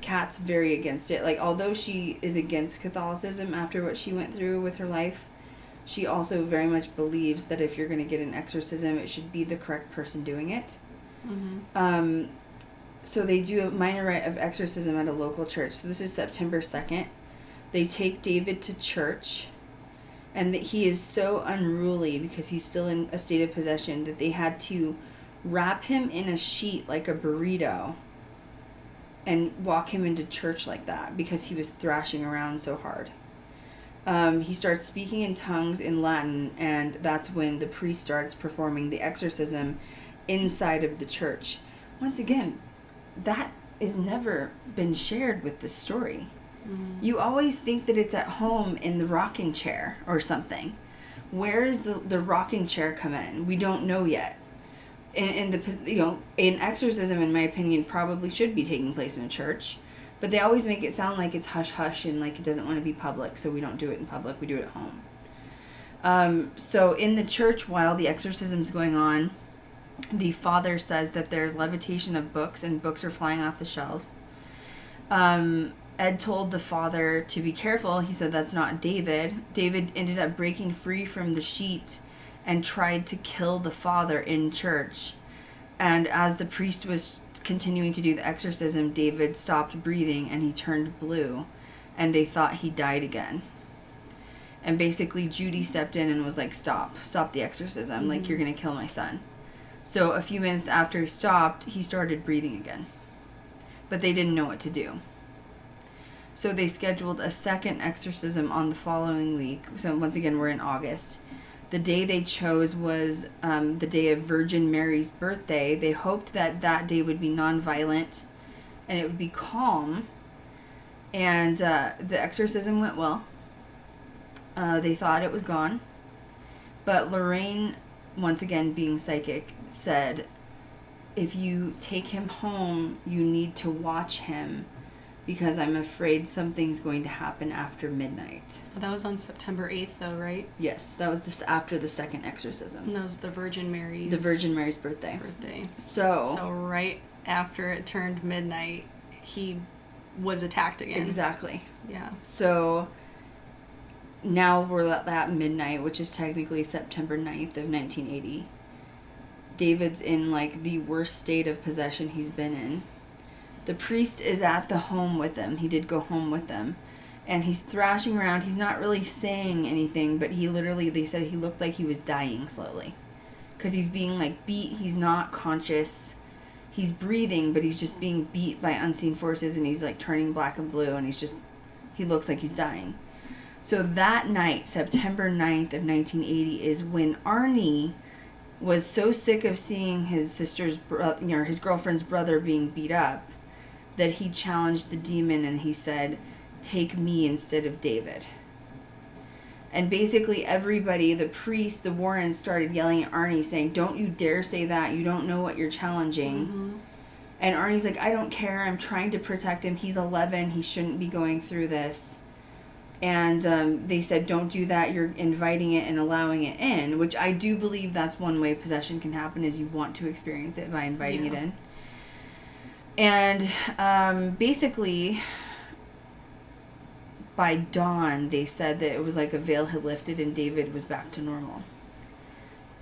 Kat's very against it. Like, although she is against Catholicism after what she went through with her life, she also very much believes that if you're going to get an exorcism, it should be the correct person doing it. Mm-hmm. So they do a minor rite of exorcism at a local church. So this is September 2nd. They take David to church, and that he is so unruly because he's still in a state of possession that they had to wrap him in a sheet like a burrito and walk him into church like that because he was thrashing around so hard. He starts speaking in tongues in Latin, and that's when the priest starts performing the exorcism inside of the church. Once again, that has never been shared with this story. Mm. You always think that it's at home in the rocking chair or something. Where is the rocking chair come in? We don't know yet. And an exorcism, in my opinion, probably should be taking place in a church. But they always make it sound like it's hush-hush and like it doesn't want to be public, so we don't do it in public, we do it at home. So in the church, while the exorcism's going on, the father says that there's levitation of books and books are flying off the shelves. Ed told the father to be careful. He said that's not David. David ended up breaking free from the sheet and tried to kill the father in church. And as the priest was continuing to do the exorcism, David stopped breathing and he turned blue, and they thought he died again. And basically Judy stepped in and was like, stop the exorcism. Mm-hmm. Like, you're gonna kill my son. So a few minutes after he stopped, he started breathing again, but they didn't know what to do. So they scheduled a second exorcism on the following week. So once again, we're in August. The day they chose was the day of Virgin Mary's birthday. They hoped that that day would be non-violent and it would be calm. And the exorcism went well. They thought it was gone. But Lorraine, once again being psychic, said, if you take him home, you need to watch him because I'm afraid something's going to happen after midnight. That was on September 8th, though, right? Yes, that was after the second exorcism. And that was the Virgin Mary's... The Virgin Mary's birthday. So right after it turned midnight, he was attacked again. Exactly. Yeah. So now we're at that midnight, which is technically September 9th of 1980. David's in, like, the worst state of possession he's been in. The priest is at the home with them. He did go home with them. And he's thrashing around. He's not really saying anything, but he literally, they said he looked like he was dying slowly. Because he's being, like, beat. He's not conscious. He's breathing, but he's just being beat by unseen forces, and he's, like, turning black and blue, and he looks like he's dying. So that night, September 9th of 1980, is when Arnie was so sick of seeing his his girlfriend's brother being beat up, that he challenged the demon and he said, take me instead of David. And basically everybody, the priest, the Warrens, started yelling at Arnie saying, don't you dare say that. You don't know what you're challenging. Mm-hmm. And Arnie's like, I don't care. I'm trying to protect him. He's 11. He shouldn't be going through this. And they said, don't do that. You're inviting it and allowing it in, which I do believe that's one way possession can happen, is you want to experience it by inviting it in. And basically, by dawn, they said that it was like a veil had lifted and David was back to normal.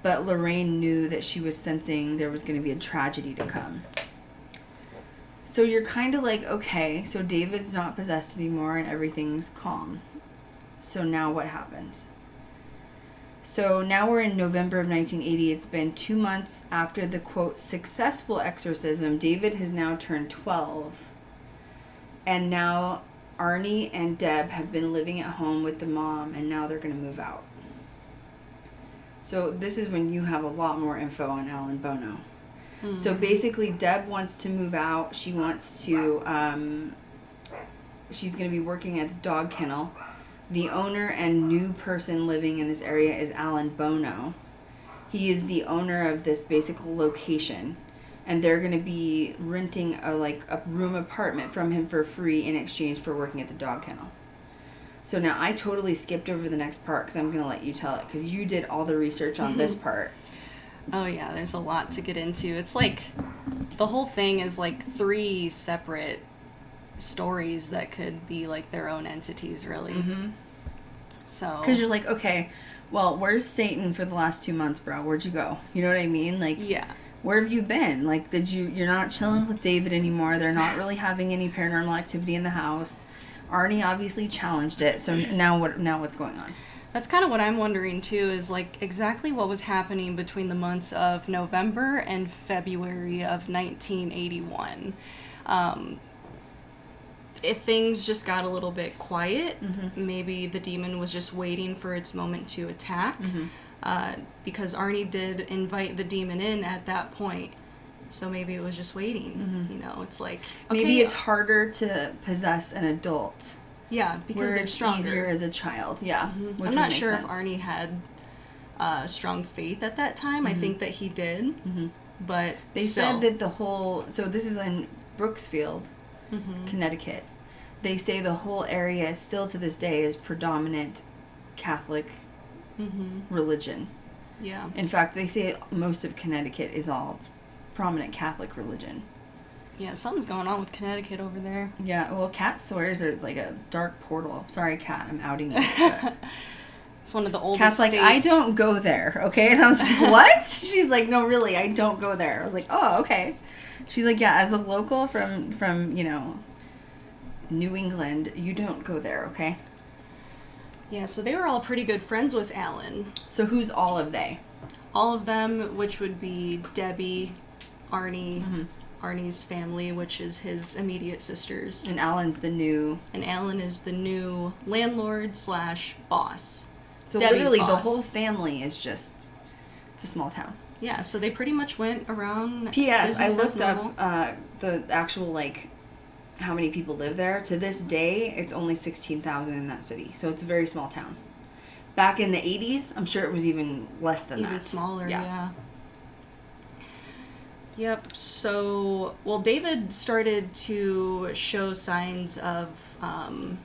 But Lorraine knew that she was sensing there was going to be a tragedy to come. So you're kind of like, okay, so David's not possessed anymore and everything's calm. So now what happens? So now we're in November of 1980. It's been 2 months after the, quote, successful exorcism. David has now turned 12. And now Arnie and Deb have been living at home with the mom, and now they're going to move out. So this is when you have a lot more info on Alan Bono. Mm-hmm. So basically, Deb wants to move out. She wants to, she's going to be working at the dog kennel. The owner and new person living in this area is Alan Bono. He is the owner of this basic location, and they're going to be renting a room apartment from him for free in exchange for working at the dog kennel. So now I totally skipped over the next part because I'm going to let you tell it because you did all the research on this part. Oh yeah, there's a lot to get into. It's like the whole thing is like 3 separate stories that could be like their own entities, really. Mm-hmm. So because you're like, okay, well, where's Satan for the last 2 months, bro? Where'd you go? You know what I mean? Like, yeah, where have you been? Like, you're not chilling with David anymore. They're not really having any paranormal activity in the house. Arnie obviously challenged it. So now what's going on? That's kind of what I'm wondering too, is like exactly what was happening between the months of November and February of 1981. If things just got a little bit quiet, mm-hmm. maybe the demon was just waiting for its moment to attack, mm-hmm. Because Arnie did invite the demon in at that point. So maybe it was just waiting. Mm-hmm. You know, it's like... Okay, maybe it's harder to possess an adult. Yeah, because it's stronger. Easier as a child. Yeah. Mm-hmm. I'm not sure if Arnie had strong faith at that time. Mm-hmm. I think that he did. Mm-hmm. But they said that the whole... So this is in Brooksfield, mm-hmm. Connecticut. They say the whole area still to this day is predominant Catholic mm-hmm. religion. Yeah. In fact, they say most of Connecticut is all prominent Catholic religion. Yeah, something's going on with Connecticut over there. Yeah, well, Kat swears there's like a dark portal. Sorry, Kat, I'm outing you. It's one of the oldest Kat's like, states. I don't go there, okay? And I was like, what? She's like, no, really, I don't go there. I was like, oh, okay. She's like, yeah, as a local from you know, New England, you don't go there, okay? Yeah, so they were all pretty good friends with Alan. So who's all of they? All of them, which would be Debbie, Arnie, mm-hmm. Arnie's family, which is his immediate sisters. And Alan's the new... And Alan is the new landlord / boss. So Debbie's literally boss. the whole family is just... It's a small town. Yeah, so they pretty much went around... P.S. I business as looked normal. up the actual, like, how many people live there. To this day, it's only 16,000 in that city. So it's a very small town. Back in the 80s, I'm sure it was even less than that. Even smaller, yeah. Yep, so, well, David started to show signs of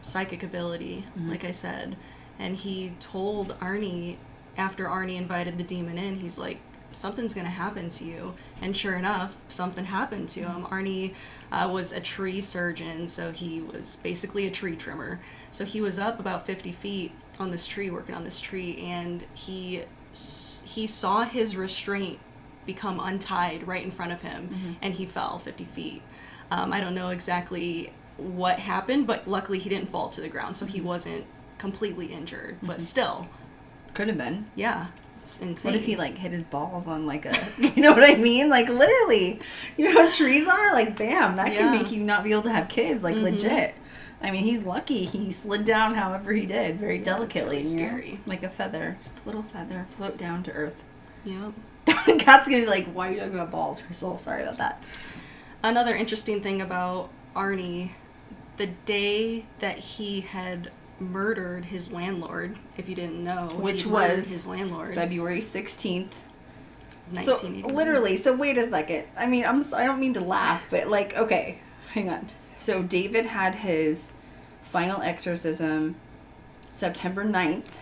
psychic ability, like I said. And he told Arnie, after Arnie invited the demon in, he's like, something's going to happen to you. And sure enough, something happened to him. Arnie was a tree surgeon, so he was basically a tree trimmer. So he was up about 50 feet on this tree, working on this tree, and he saw his restraint become untied right in front of him, and he fell 50 feet. I don't know exactly what happened, but luckily he didn't fall to the ground, so he wasn't completely injured. But still. Could have been. Yeah. It's insane. What if he, like, hit his balls on, like, a... You know what I mean? Like, literally. You know how trees are? Like, bam. That can make you not be able to have kids. Like, legit. I mean, he's lucky. He slid down however he did. Very delicately. It's really you know? scary. Like a feather. Just a little feather. Float down to earth. Yep. Cat's gonna be like, why are you talking about balls, Krystal? Sorry about that. Another interesting thing about Arnie, the day that he had murdered his landlord, if you didn't know, Which he murdered was his landlord, February 16th. So, 1981. literally, so wait a second. I mean, I don't mean to laugh, but, like, okay, hang on. So, David had his final exorcism September 9th.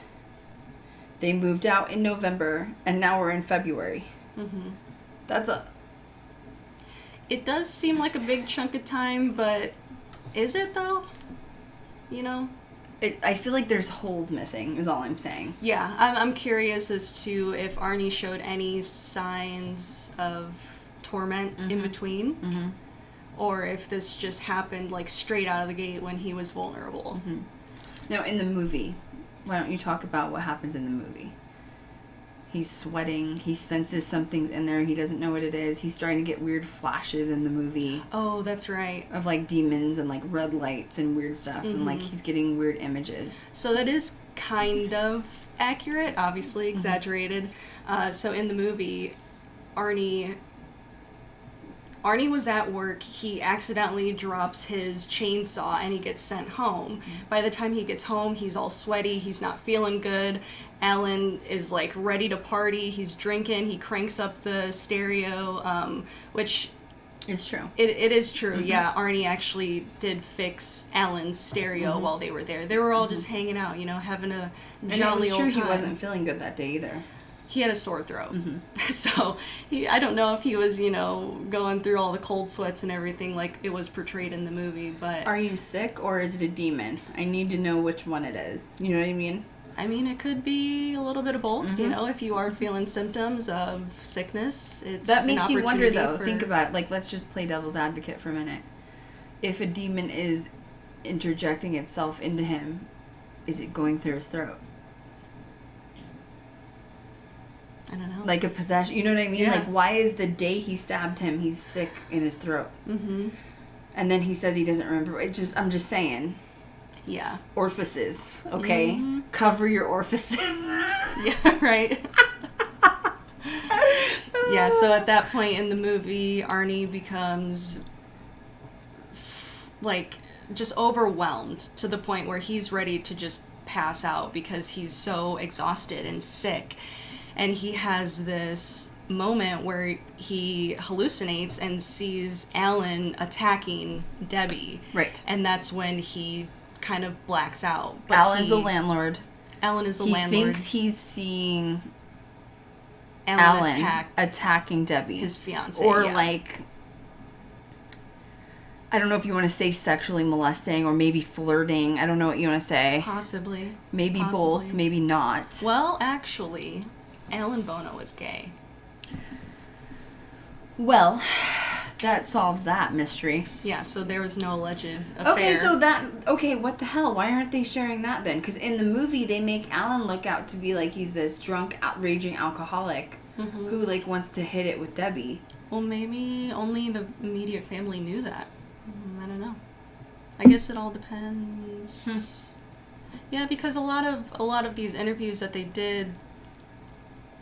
They moved out in November, and now we're in February. That's a... It does seem like a big chunk of time, but is it, though? You know? I feel like there's holes missing, is all I'm saying. Yeah, I'm curious as to if Arnie showed any signs of torment in between, or if this just happened, like, straight out of the gate when he was vulnerable. Now, in the movie, why don't you talk about what happens in the movie? He's sweating. He senses something's in there. He doesn't know what it is. He's starting to get weird flashes in the movie. Oh, that's right. Of, like, demons and, like, red lights and weird stuff. And, like, he's getting weird images. So that is kind of accurate, obviously exaggerated. So in the movie, Arnie was at work. He accidentally drops his chainsaw and he gets sent home. By the time he gets home, he's all sweaty. He's not feeling good. Alan is, like, ready to party. He's drinking. He cranks up the stereo, which... It's true. It is true, yeah. Arnie actually did fix Alan's stereo while they were there. They were all just hanging out, you know, having a jolly old time. He wasn't feeling good that day either. He had a sore throat. So, I don't know if he was, you know, going through all the cold sweats and everything like it was portrayed in the movie, but... Are you sick or is it a demon? I need to know which one it is. You know what I mean? I mean, it could be a little bit of both, you know, if you are feeling symptoms of sickness, it's That makes you wonder, though. for... Think about it. Like, let's just play devil's advocate for a minute. If a demon is interjecting itself into him, is it going through his throat? I don't know. Like a possession. You know what I mean? Yeah. Like, why is the day he stabbed him, he's sick in his throat? And then he says he doesn't remember. I'm just saying. Yeah. Orifices, okay? Cover your orifices. Yeah, right. Yeah, so at that point in the movie, Arnie becomes, like, just overwhelmed to the point where he's ready to just pass out because he's so exhausted and sick. And he has this moment where he hallucinates and sees Alan attacking Debbie. Right. And that's when he kind of blacks out. But Alan's a landlord. Alan is a He landlord. thinks he's seeing Alan attacking Debbie. his fiance. Or, yeah. like, I don't know if you want to say sexually molesting or maybe flirting. I don't know what you want to say. Possibly. Maybe both, maybe not. Well, actually, Alan Bono is gay. Well, that solves that mystery. Yeah, so there was no alleged affair. Okay, what the hell? Why aren't they sharing that then? Because in the movie, they make Alan look out to be like he's this drunk, raging alcoholic. who like wants to hit it with Debbie. Well, maybe only the immediate family knew that. I don't know. I guess it all depends. Yeah, because a lot of these interviews that they did,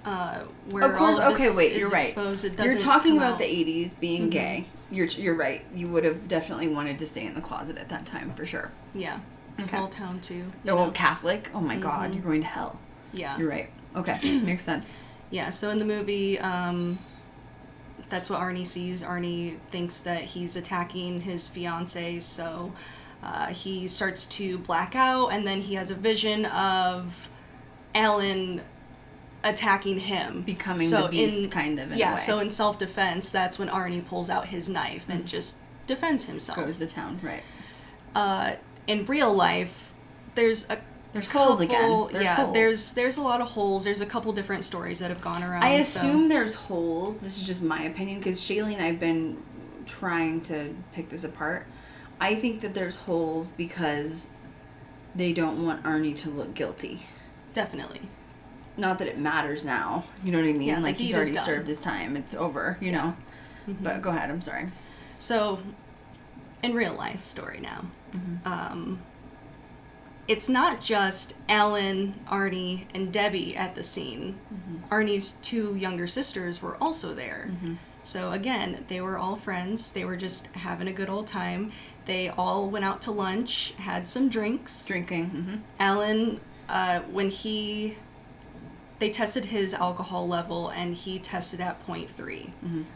where Of course, all of this okay, wait, is you're right. exposed, it You're doesn't talking come about out. the 80s being gay. You're right. You would have definitely wanted to stay in the closet at that time for sure. Yeah, small town too. Oh, Catholic? Oh my God, you're going to hell. Yeah, You're right. Okay, makes sense. yeah. So in the movie, that's what Arnie sees. Arnie thinks that he's attacking his fiancée, so he starts to black out, and then he has a vision of Alan attacking him. Becoming the beast, kind of, in a way. So in self-defense, that's when Arnie pulls out his knife and just defends himself. Goes to town, right. In real life, there's holes again. There's holes. There's a lot of holes. There's a couple different stories that have gone around. I assume there's holes. This is just my opinion, because Shaylee and I have been trying to pick this apart. I think that there's holes because they don't want Arnie to look guilty. Definitely. Not that it matters now. You know what I mean? Yeah, like, the he's deed is already done. served his time. It's over, you know? But go ahead, I'm sorry. So, in real life story now, it's not just Alan, Arnie, and Debbie at the scene. Arnie's two younger sisters were also there. So again, they were all friends. They were just having a good old time. They all went out to lunch, had some drinks. Drinking. Alan, when they tested his alcohol level, and he tested at 0.3.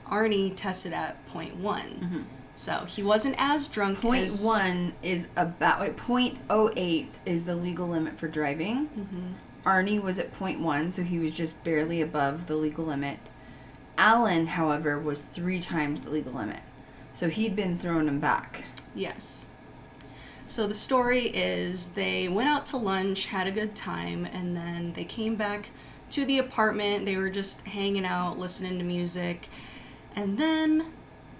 Arnie tested at 0.1. So he wasn't as drunk as... 0.1 is about... 0.08 is the legal limit for driving. Arnie was at 0.1, so he was just barely above the legal limit. Alan, however, was 3 times the legal limit. So he'd been throwing him back. Yes. So the story is they went out to lunch, had a good time, and then they came back to the apartment. They were just hanging out, listening to music. And then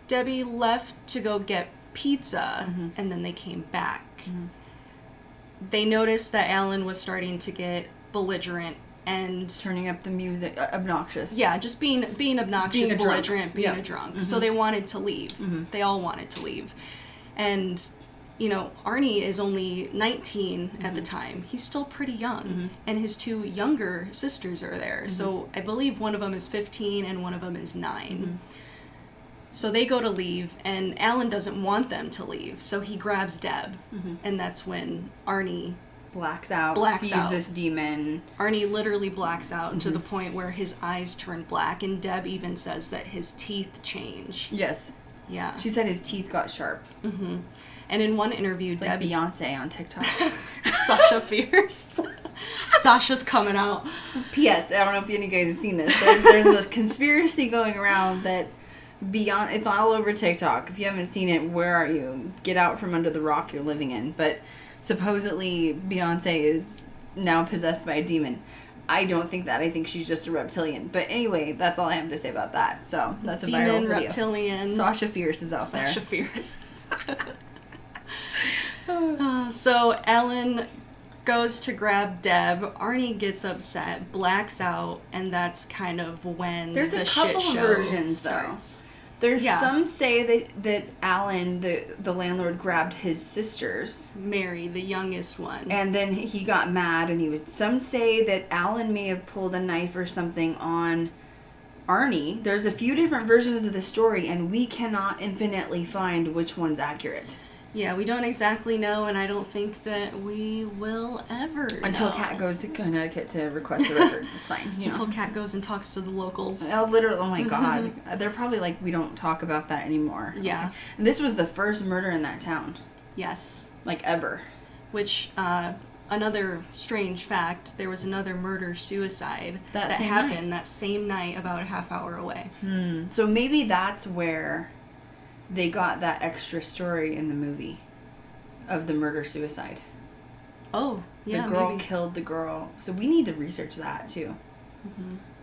Debbie left to go get pizza, and then they came back. They noticed that Alan was starting to get belligerent and... Turning up the music. Obnoxious. Yeah, just being obnoxious, Being a drunk. belligerent, being a drunk. So they wanted to leave. They all wanted to leave. And, you know, Arnie is only 19 at the time. He's still pretty young. And his 2 younger sisters are there. So I believe one of them is 15 and one of them is 9. So they go to leave, and Alan doesn't want them to leave. So he grabs Deb. And that's when Arnie... Blacks out. Sees this demon. Arnie literally blacks out to the point where his eyes turn black, and Deb even says that his teeth change. Yes. Yeah. She said his teeth got sharp. And in one interview, It's Deb... like Beyonce on TikTok. Sasha Fierce. Sasha's coming out. P.S. I don't know if any of you guys have seen this. There's this conspiracy going around that it's all over TikTok. If you haven't seen it, where are you? Get out from under the rock you're living in. But supposedly Beyonce is now possessed by a demon. I don't think that. I think she's just a reptilian. But anyway, that's all I have to say about that. So that's a viral Demon, video. reptilian. Sasha Fierce is out Sasha there. Fierce. So Ellen goes to grab Deb. Arnie gets upset, blacks out, and that's kind of when There's the a couple shit of show versions, starts. There's Yeah. some say that Alan, the landlord, grabbed his sisters. Mary, the youngest one. And then he got mad, and some say that Alan may have pulled a knife or something on Arnie. There's a few different versions of the story, and we cannot infinitely find which one's accurate. Yeah, we don't exactly know, and I don't think that we will ever Until know. Kat goes to Connecticut to request the records. It's fine, you know. Until Kat goes and talks to the locals. Oh, literally, oh my God. They're probably like, we don't talk about that anymore. Yeah. Okay. And this was the first murder in that town. Yes. Like, ever. Which, another strange fact, there was another murder-suicide that same happened night. that same night about a half hour away. So maybe that's where they got that extra story in the movie of the murder-suicide. Oh, yeah, the girl maybe. killed the girl. So we need to research that, too.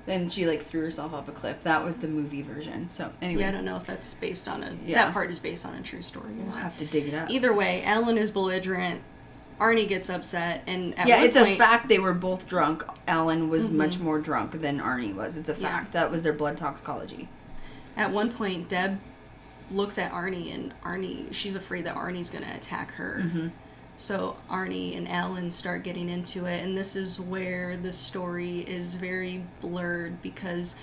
Then she, like, threw herself off a cliff. That was the movie version. So, anyway. Yeah, I don't know if that's based on Yeah. that part is based on a true story. We'll have to dig it up. Either way, Ellen is belligerent. Arnie gets upset, and at Yeah, one it's point, a fact they were both drunk. Alan was much more drunk than Arnie was. It's a fact. That was their blood toxicology. At one point, Deb looks at Arnie, and she's afraid that Arnie's going to attack her. Mm-hmm. So Arnie and Alan start getting into it, and this is where the story is very blurred, because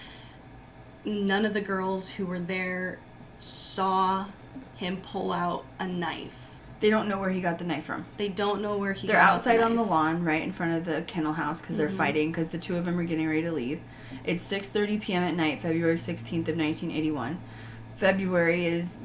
none of the girls who were there saw him pull out a knife. They don't know where he got the knife from. They don't know where he They're got outside the on the knife. lawn right in front of the kennel house because they're fighting because the two of them are getting ready to leave. It's 6:30 p.m. at night, February 16th of 1981. February is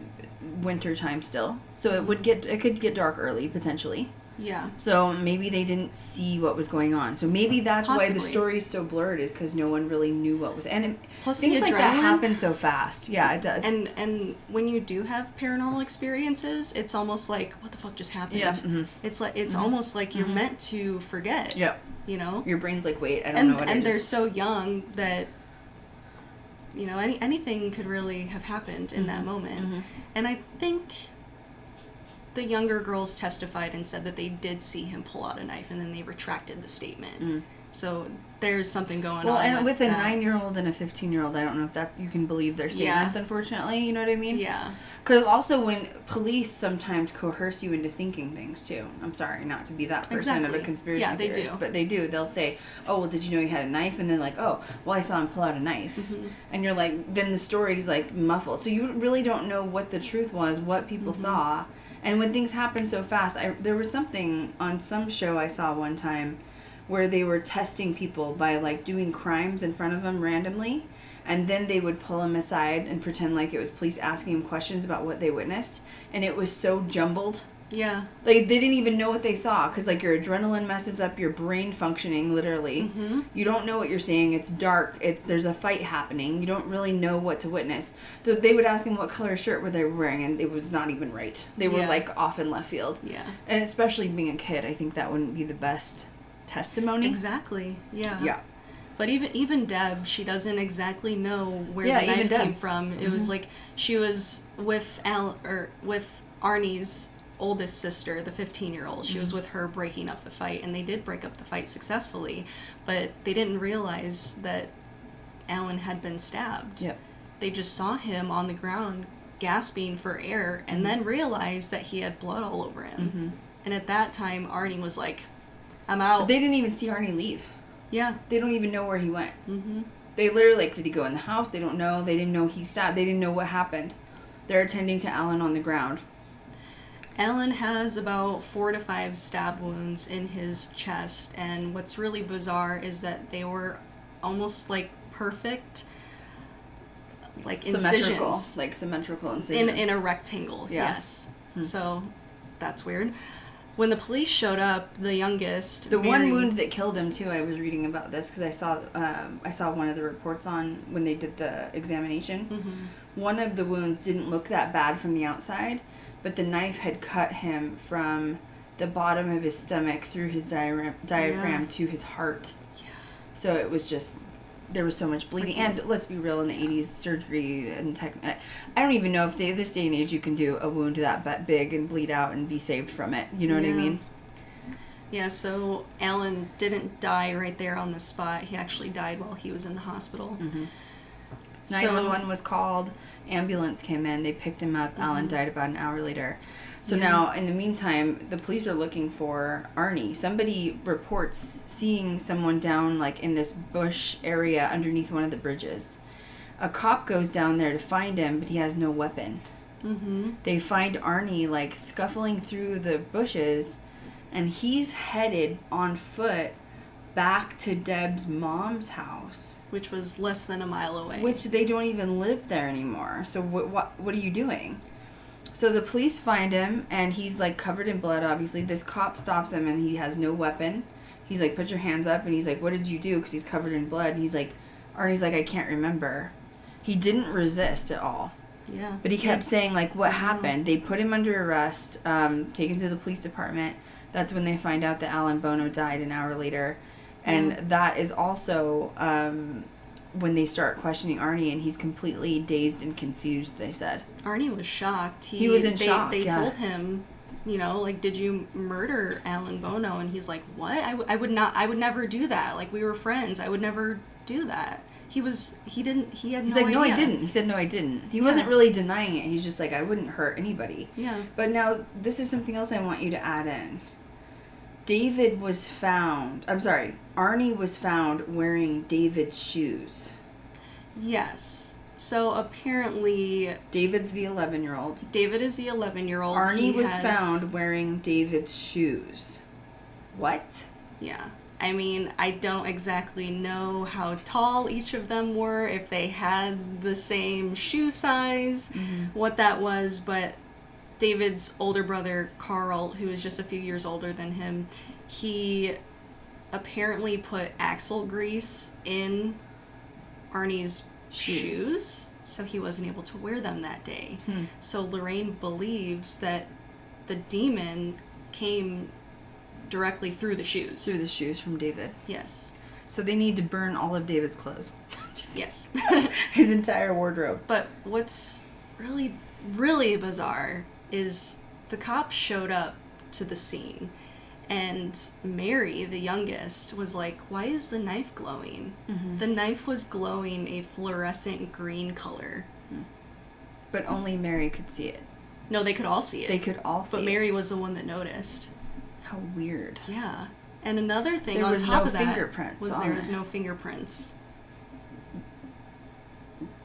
winter time still, so it could get dark early potentially. Yeah. So maybe they didn't see what was going on. So maybe that's why the Possibly. story is so blurred, is because no one really knew what was. And Plus things the like that adrenaline. happen so fast. Yeah, it does. And when you do have paranormal experiences, it's almost like, what the fuck just happened? Yeah, mhm. It's like it's almost like you're meant to forget. yeah, You know? your brain's like, wait, I don't know what And it they're is. so young that anything could really have happened in that moment. And I think the younger girls testified and said that they did see him pull out a knife, and then they retracted the statement. So there's something going on. Well, and with a that. 9-year-old and a 15-year-old, I don't know if that you can believe their statements, unfortunately. You know what I mean? Yeah. Because also when police sometimes coerce you into thinking things, too. I'm sorry not to be that person of Exactly. a conspiracy Yeah, they theorist, do. but they do. They'll say, oh, well, did you know he had a knife? And then like, oh, well, I saw him pull out a knife. And you're like, then the story's like muffled. So you really don't know what the truth was, what people saw. And when things happen so fast, there was something on some show I saw one time where they were testing people by like doing crimes in front of them randomly, and then they would pull them aside and pretend like it was police asking them questions about what they witnessed, and it was so jumbled. Yeah. Like they didn't even know what they saw, because like your adrenaline messes up your brain functioning literally. You don't know what you're seeing. It's dark. There's a fight happening. You don't really know what to witness. They would ask them what color shirt were they wearing, and it was not even right. They were like off in left field. Yeah. And especially being a kid, I think that wouldn't be the best testimony. Exactly. Yeah. Yeah. But even Deb, she doesn't exactly know where Yeah, the even knife Deb. came from. It was like she was with with Arnie's oldest sister, the 15-year-old. She was with her breaking up the fight, and they did break up the fight successfully, but they didn't realize that Alan had been stabbed. Yep. They just saw him on the ground gasping for air, and then realized that he had blood all over him. And at that time, Arnie was like, I'm out. But they didn't even see Arnie leave. Yeah. They don't even know where he went. They literally, like, did he go in the house? They don't know. They didn't know he stabbed. They didn't know what happened. They're attending to Alan on the ground. Alan has about 4 to 5 stab wounds in his chest, and what's really bizarre is that they were almost like perfect, like Symmetrical. incisions Like symmetrical incisions. in a rectangle. Yeah. Yes. So that's weird. When the police showed up, the youngest, The Mary, one wound that killed him, too, I was reading about this because I saw one of the reports on when they did the examination. One of the wounds didn't look that bad from the outside, but the knife had cut him from the bottom of his stomach through his diaphragm to his heart. Yeah. So it was just, there was so much bleeding. like- And let's be real, in the 80s, surgery and I don't even know if this day and age you can do a wound that big and bleed out and be saved from it. You know what I mean? Yeah, so Alan didn't die right there on the spot. He actually died while he was in the hospital. 911 was called. Ambulance came in. They picked him up. Alan died about an hour later. So now, in the meantime, the police are looking for Arnie. Somebody reports seeing someone down, like, in this bush area underneath one of the bridges. A cop goes down there to find him, but he has no weapon. They find Arnie, like, scuffling through the bushes, and he's headed on foot back to Deb's mom's house. Which was less than a mile away. Which they don't even live there anymore. So what are you doing? So the police find him, and he's like covered in blood, obviously. This cop stops him, and he has no weapon. He's like, put your hands up, and he's like, what did you do? Because he's covered in blood. And he's like, Arnie's like, I can't remember. He didn't resist at all. Yeah. But he kept saying, like, what happened? They put him under arrest, take him to the police department. That's when they find out that Alan Bono died an hour later. And that is also when they start questioning Arnie, and he's completely dazed and confused, they said. Arnie was shocked. He was in shock, They yeah. told him you know, like, did you murder Alan Bono? And he's like, what? I would never do that. Like, we were friends. I would never do that. He's like, no, I didn't. He said, no, I didn't. He wasn't really denying it. He's just like, I wouldn't hurt anybody. Yeah. But now, this is something else I want you to add in. Arnie was found wearing David's shoes. Yes. So apparently... David's the 11-year-old. David is the 11-year-old. Arnie was found wearing David's shoes. What? Yeah. I mean, I don't exactly know how tall each of them were, if they had the same shoe size, what that was, but David's older brother, Carl, who is just a few years older than him, he apparently put axle grease in Arnie's shoes, so he wasn't able to wear them that day. So Lorraine believes that the demon came directly through the shoes. Through the shoes from David. Yes. So they need to burn all of David's clothes. Yes. His entire wardrobe. But what's really, really bizarre is the cops showed up to the scene, and Mary, the youngest, was like, why is the knife glowing? The knife was glowing a fluorescent green color. But only Mary could see it. No, they could all see it. They could all see it. But Mary was the one that noticed. How weird. Yeah. And another thing there on was top no of that fingerprints was on there was it. no fingerprints.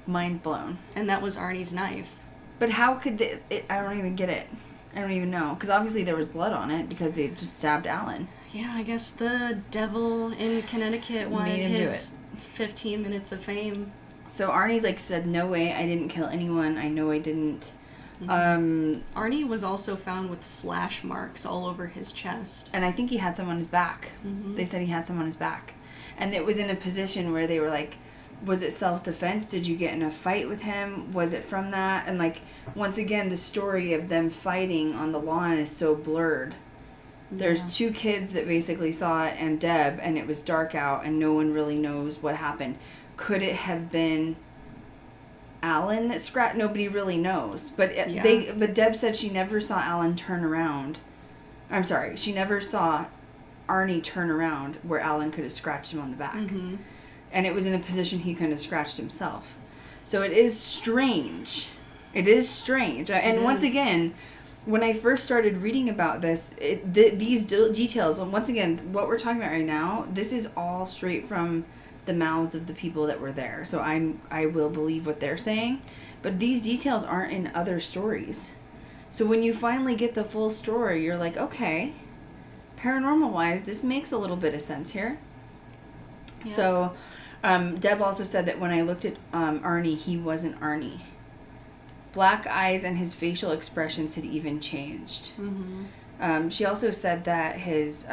Mind blown. And that was Arnie's knife. But how could they... I don't even get it. I don't even know. Because obviously there was blood on it because they just stabbed Alan. Yeah, I guess the devil in Connecticut wanted Made him his 15 minutes of fame. So Arnie's like said, no way, I didn't kill anyone. I know I didn't. Arnie was also found with slash marks all over his chest. And I think he had some on his back. They said he had some on his back. And it was in a position where they were like, was it self-defense? Did you get in a fight with him? Was it from that? And like, once again, the story of them fighting on the lawn is so blurred. There's two kids that basically saw it and Deb, and it was dark out and no one really knows what happened. Could it have been Alan that scratched? Nobody really knows. But but Deb said she never saw Alan turn around. I'm sorry, she never saw Arnie turn around where Alan could have scratched him on the back. And it was in a position he couldn't have scratched himself. So it is strange. It is strange. And once again, when I first started reading about this, these details, and once again, what we're talking about right now, this is all straight from the mouths of the people that were there. So I will believe what they're saying. But these details aren't in other stories. So when you finally get the full story, you're like, okay, paranormal-wise, this makes a little bit of sense here. Yeah. So Deb also said that when I looked at Arnie, he wasn't Arnie. Black eyes and his facial expressions had even changed. She also said that his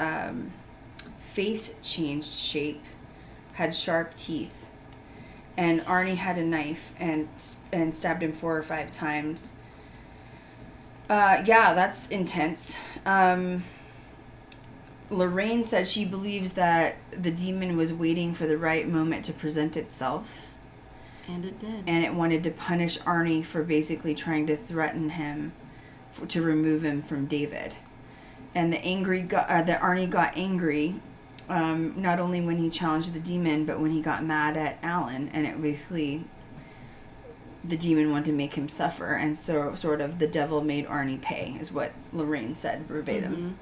face changed shape, had sharp teeth, and Arnie had a knife and stabbed him 4 or 5 times. Yeah, that's intense. Lorraine said she believes that the demon was waiting for the right moment to present itself. And it did. And it wanted to punish Arnie for basically trying to threaten him to remove him from David. And that Arnie got angry, not only when he challenged the demon, but when he got mad at Alan. And it basically, the demon wanted to make him suffer. And so sort of the devil made Arnie pay, is what Lorraine said verbatim.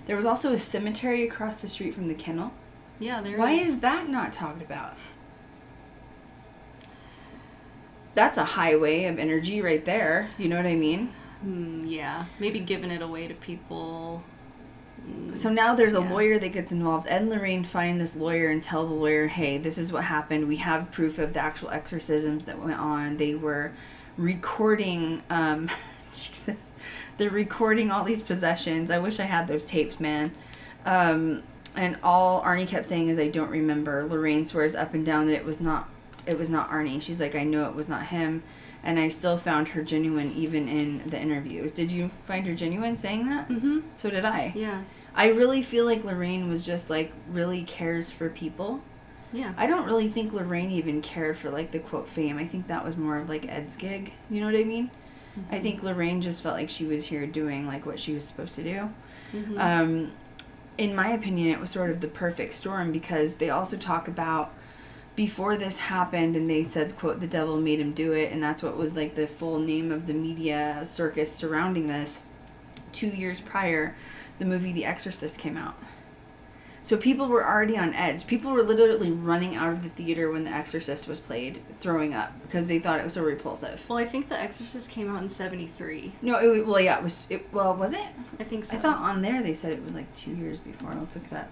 There was also a cemetery across the street from the kennel. Yeah, there is. Why is that not talked about? That's a highway of energy right there. You know what I mean? Yeah. Maybe giving it away to people. So now there's a lawyer that gets involved. Ed and Lorraine find this lawyer and tell the lawyer, hey, this is what happened. We have proof of the actual exorcisms that went on. They were recording... Jesus. They're recording all these possessions. I wish I had those tapes, man. And all Arnie kept saying is, I don't remember. Lorraine swears up and down that it was not Arnie. She's like, I know it was not him. And I still found her genuine even in the interviews. Did you find her genuine saying that? So did I. Yeah. I really feel like Lorraine was just like, really cares for people. Yeah. I don't really think Lorraine even cared for like the quote fame. I think that was more of like Ed's gig. You know what I mean? I think Lorraine just felt like she was here doing like what she was supposed to do. In my opinion, it was sort of the perfect storm, because they also talk about before this happened, and they said, quote, the devil made him do it, and that's what was like the full name of the media circus surrounding this. 2 years prior, the movie The Exorcist came out. So people were already on edge. People were literally running out of the theater when The Exorcist was played, throwing up, because they thought it was so repulsive. Well, I think The Exorcist came out in 73. No, was it? I think so. I thought on there they said it was like 2 years before. Let's look it up.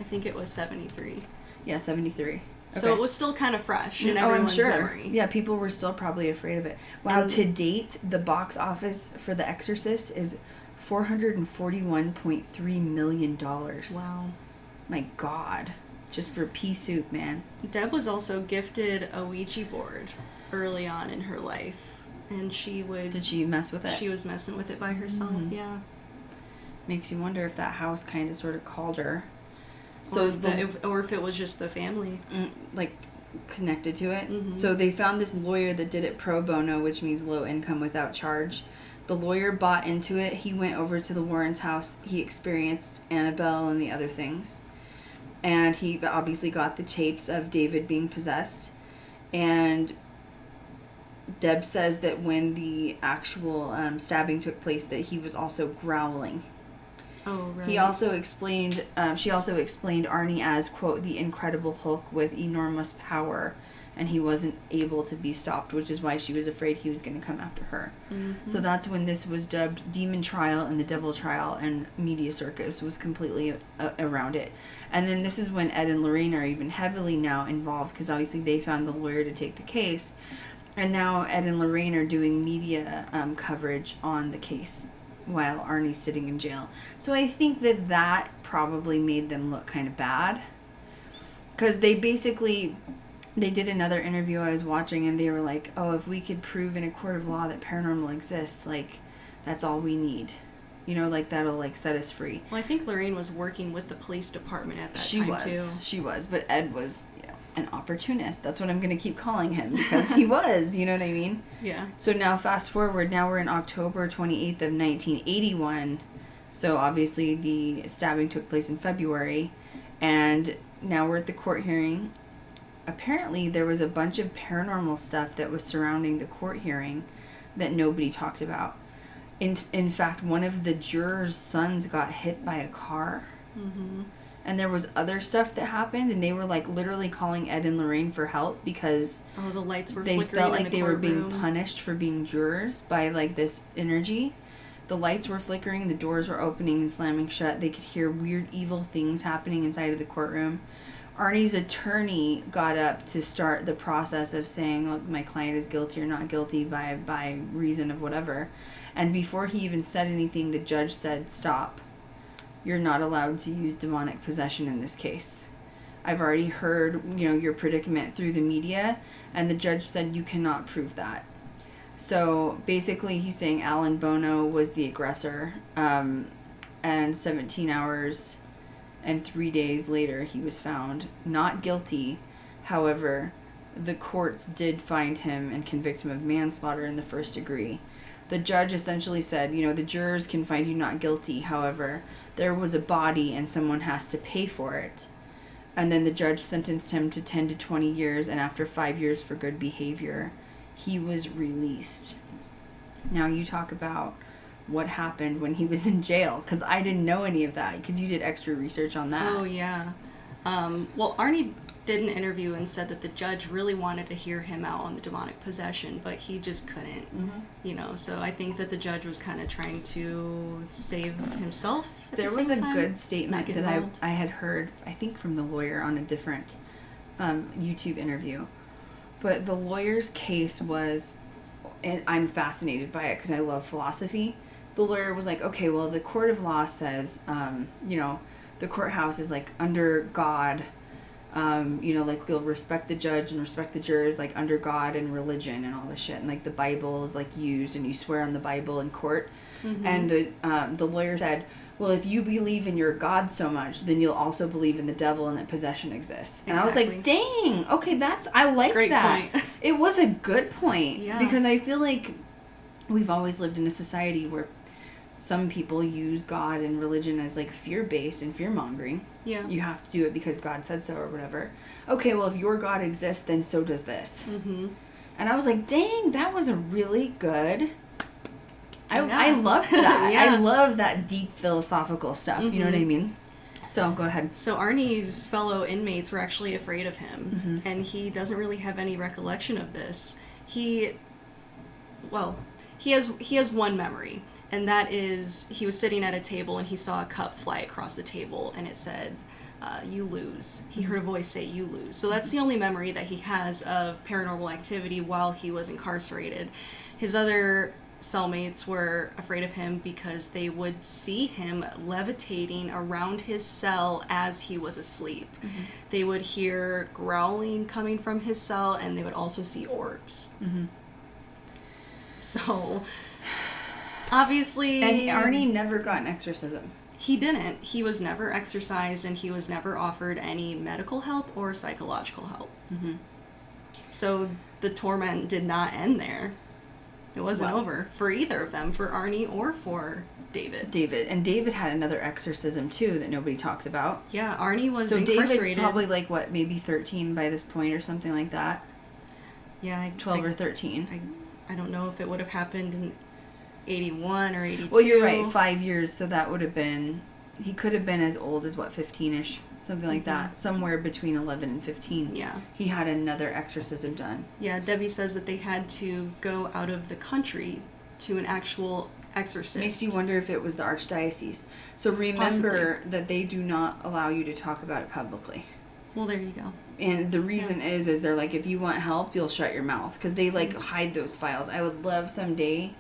I think it was 73. Yeah, 73. So it was still kind of fresh in everyone's memory. Yeah, people were still probably afraid of it. Wow, to date, the box office for The Exorcist is $441.3 million. Wow. My God. Just for pea soup, man. Deb was also gifted a Ouija board early on in her life. And she would... Did she mess with it? She was messing with it by herself, yeah. Makes you wonder if that house kind of sort of called her. So or if it was just the family. Like, connected to it. So they found this lawyer that did it pro bono, which means low income without charge. The lawyer bought into it. He went over to the Warrens' house. He experienced Annabelle and the other things. And he obviously got the tapes of David being possessed. And Deb says that when the actual stabbing took place, that he was also growling. Oh, right. He also explained, she also explained Arnie as, quote, the Incredible Hulk with enormous power, and he wasn't able to be stopped, which is why she was afraid he was going to come after her. So that's when this was dubbed Demon Trial and the Devil Trial, and media circus was completely around it. And then this is when Ed and Lorraine are even heavily now involved, because obviously they found the lawyer to take the case, and now Ed and Lorraine are doing media coverage on the case while Arnie's sitting in jail. So I think that probably made them look kind of bad, because they did another interview I was watching, and they were like, oh, if we could prove in a court of law that paranormal exists, like, that's all we need. You know, like, that'll, like, set us free. Well, I think Lorraine was working with the police department at that time, too. She was. But Ed was, an opportunist. That's what I'm going to keep calling him, because he was, you know what I mean? Yeah. So now, fast forward, now we're in October 28th of 1981. So, obviously, the stabbing took place in February. And now we're at the court hearing. Apparently, there was a bunch of paranormal stuff that was surrounding the court hearing that nobody talked about. In fact, one of the jurors' sons got hit by a car. And there was other stuff that happened, and they were, like, literally calling Ed and Lorraine for help because... Oh, the lights were they flickering felt like in the they were being courtroom. punished for being jurors by, like, this energy. The lights were flickering, the doors were opening and slamming shut. They could hear weird, evil things happening inside of the courtroom. Arnie's attorney got up to start the process of saying, look, my client is guilty or not guilty by reason of whatever. And before he even said anything, the judge said, stop. You're not allowed to use demonic possession in this case. I've already heard, your predicament through the media, and the judge said you cannot prove that. So basically he's saying Alan Bono was the aggressor, and 17 hours and 3 days later he was found not guilty. However, the courts did find him and convict him of manslaughter in the first degree. The judge essentially said, the jurors can find you not guilty. However, there was a body and someone has to pay for it. And then the judge sentenced him to 10 to 20 years, and after 5 years for good behavior, he was released. Now you talk about what happened when he was in jail, because I didn't know any of that, because you did extra research on that. Oh, yeah. Well, Arnie did an interview and said that the judge really wanted to hear him out on the demonic possession, but he just couldn't, so I think that the judge was kind of trying to save himself at There the was same a time. good statement Not that involved. I had heard, I think from the lawyer on a different YouTube interview. But the lawyer's case was, and I'm fascinated by it because I love philosophy. The lawyer was like, okay, well, the court of law says, the courthouse is like under God. Like we'll respect the judge and respect the jurors, like under God and religion and all this shit. And like the Bible is like used and you swear on the Bible in court. And the lawyer said, well, if you believe in your God so much, then you'll also believe in the devil and that possession exists. And Exactly. I was like, dang, okay, I like great that. point. It was a good point. Yeah. Because I feel like we've always lived in a society where some people use God and religion as like fear-based and fear-mongering. Yeah. You have to do it because God said so or whatever. Okay, well, if your God exists, then so does this. Mm-hmm. And I was like, dang, that was a really good... Yeah. I love that. Yeah. I love that deep philosophical stuff. You know what I mean? So, go ahead. So Arnie's fellow inmates were actually afraid of him, and he doesn't really have any recollection of this. He has one memory, and that is he was sitting at a table and he saw a cup fly across the table, and it said, you lose. He heard a voice say, you lose. So that's the only memory that he has of paranormal activity while he was incarcerated. His other cellmates were afraid of him because they would see him levitating around his cell as he was asleep. They would hear growling coming from his cell, and they would also see orbs. So, obviously... And Arnie never got an exorcism. He didn't. He was never exorcised, and he was never offered any medical help or psychological help. So, the torment did not end there. It wasn't over for either of them, for Arnie or for David. And David had another exorcism too that nobody talks about. Yeah, Arnie was so incarcerated. David's probably like what, maybe 13 by this point or something like that. Yeah, 12 or 13. I don't know if it would have happened in 81 or 82. Well, you're right, 5 years. So that would have been, he could have been as old as what, 15ish, something like that. Somewhere between 11 and 15. Yeah. He had another exorcism done. Yeah, Debbie says that they had to go out of the country to an actual exorcist. Makes you wonder if it was the archdiocese. So remember that they do not allow you to talk about it publicly. Well, there you go. And the reason is they're like, if you want help, you'll shut your mouth. Because they like hide those files. I would love someday,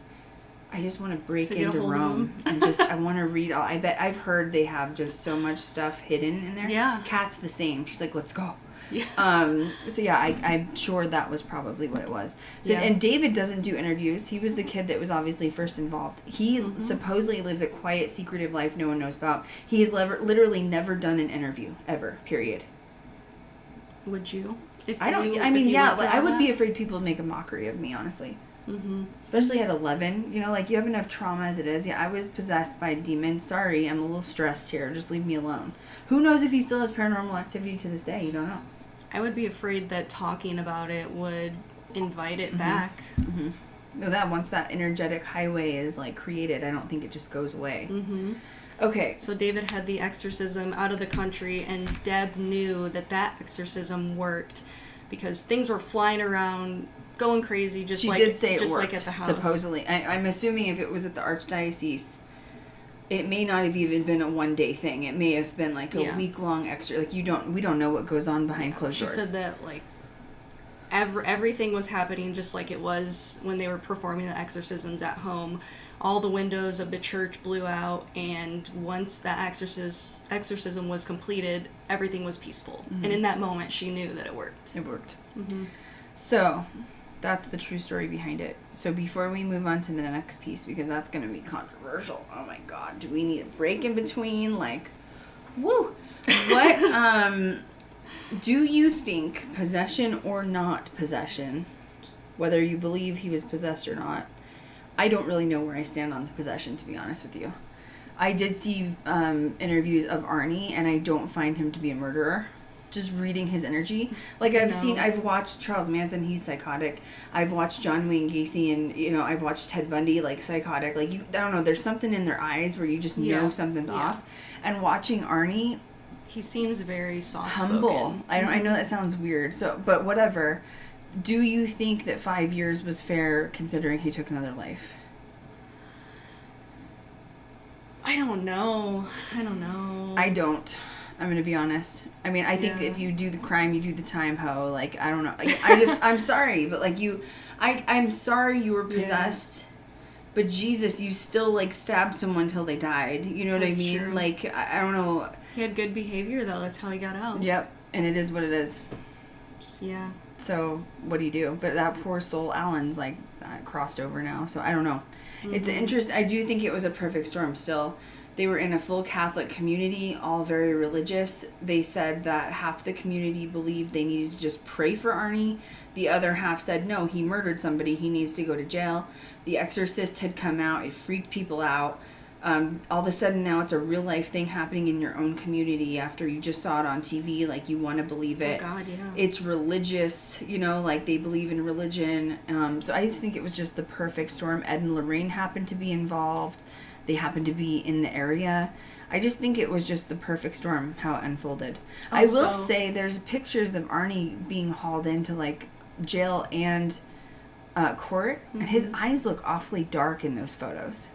I just want to break into Rome and just, I want to read all. I bet, I've heard they have just so much stuff hidden in there. Yeah. Kat's the same. She's like, let's go. Yeah. So yeah, I'm sure that was probably what it was. So, Yeah. And David doesn't do interviews. He was the kid that was obviously first involved. He supposedly lives a quiet, secretive life no one knows about. He has literally never done an interview, ever, period. Would you? If I don't, you- I if mean, you yeah, went through I all would be that? afraid people would make a mockery of me, honestly. Especially at 11, you know, like you have enough trauma as it is. Yeah, I was possessed by a demon. Sorry, I'm a little stressed here. Just leave me alone. Who knows if he still has paranormal activity to this day? You don't know. I would be afraid that talking about it would invite it back. No, that once that energetic highway is like created, I don't think it just goes away. Okay. So David had the exorcism out of the country, and Deb knew that exorcism worked because things were flying around, going crazy, just she like did say it just worked, like at the house. supposedly. I'm assuming if it was at the archdiocese, it may not have even been a one-day thing. It may have been like a week-long extra. Like we don't know what goes on behind closed doors. She said that like everything was happening just like it was when they were performing the exorcisms at home. All the windows of the church blew out, and once that exorcism was completed, everything was peaceful. And in that moment, she knew that it worked. It worked. So, that's the true story behind it. So before we move on to the next piece, because that's going to be controversial. Oh my God, do we need a break in between? Like, woo! What, do you think possession or not possession, whether you believe he was possessed or not, I don't really know where I stand on the possession, to be honest with you. I did see interviews of Arnie, and I don't find him to be a murderer. Just reading his energy. Like, I've watched Charles Manson, he's psychotic. I've watched John Wayne Gacy, and, you know, I've watched Ted Bundy, like, psychotic. Like, I don't know, there's something in their eyes where you just know something's off. And watching Arnie... He seems very soft-spoken. Humble. I know that sounds weird, but whatever. Do you think that 5 years was fair considering he took another life? I don't know. I don't. I'm going to be honest. I mean, I think if you do the crime, you do the time, ho. Like, I don't know. I'm sorry, but like I'm sorry you were possessed, but Jesus, you still like stabbed someone till they died. You know what That's I mean? true. Like, I don't know. He had good behavior, though. That's how he got out. Yep. And it is what it is. Yeah. So what do you do? But that poor soul, Alan's like crossed over now. So I don't know. It's an interest. I do think it was a perfect storm still, They were in a full Catholic community, all very religious. They said that half the community believed they needed to just pray for Arnie. The other half said, no, he murdered somebody. He needs to go to jail. The Exorcist had come out. It freaked people out. All of a sudden now it's a real life thing happening in your own community after you just saw it on TV. Like, you want to believe it. Oh, God, yeah. It's religious, you know, like they believe in religion. So I just think it was just the perfect storm. Ed and Lorraine happened to be involved. They happened to be in the area. I just think it was just the perfect storm, how it unfolded. I will say there's pictures of Arnie being hauled into, like, jail and court, and his eyes look awfully dark in those photos.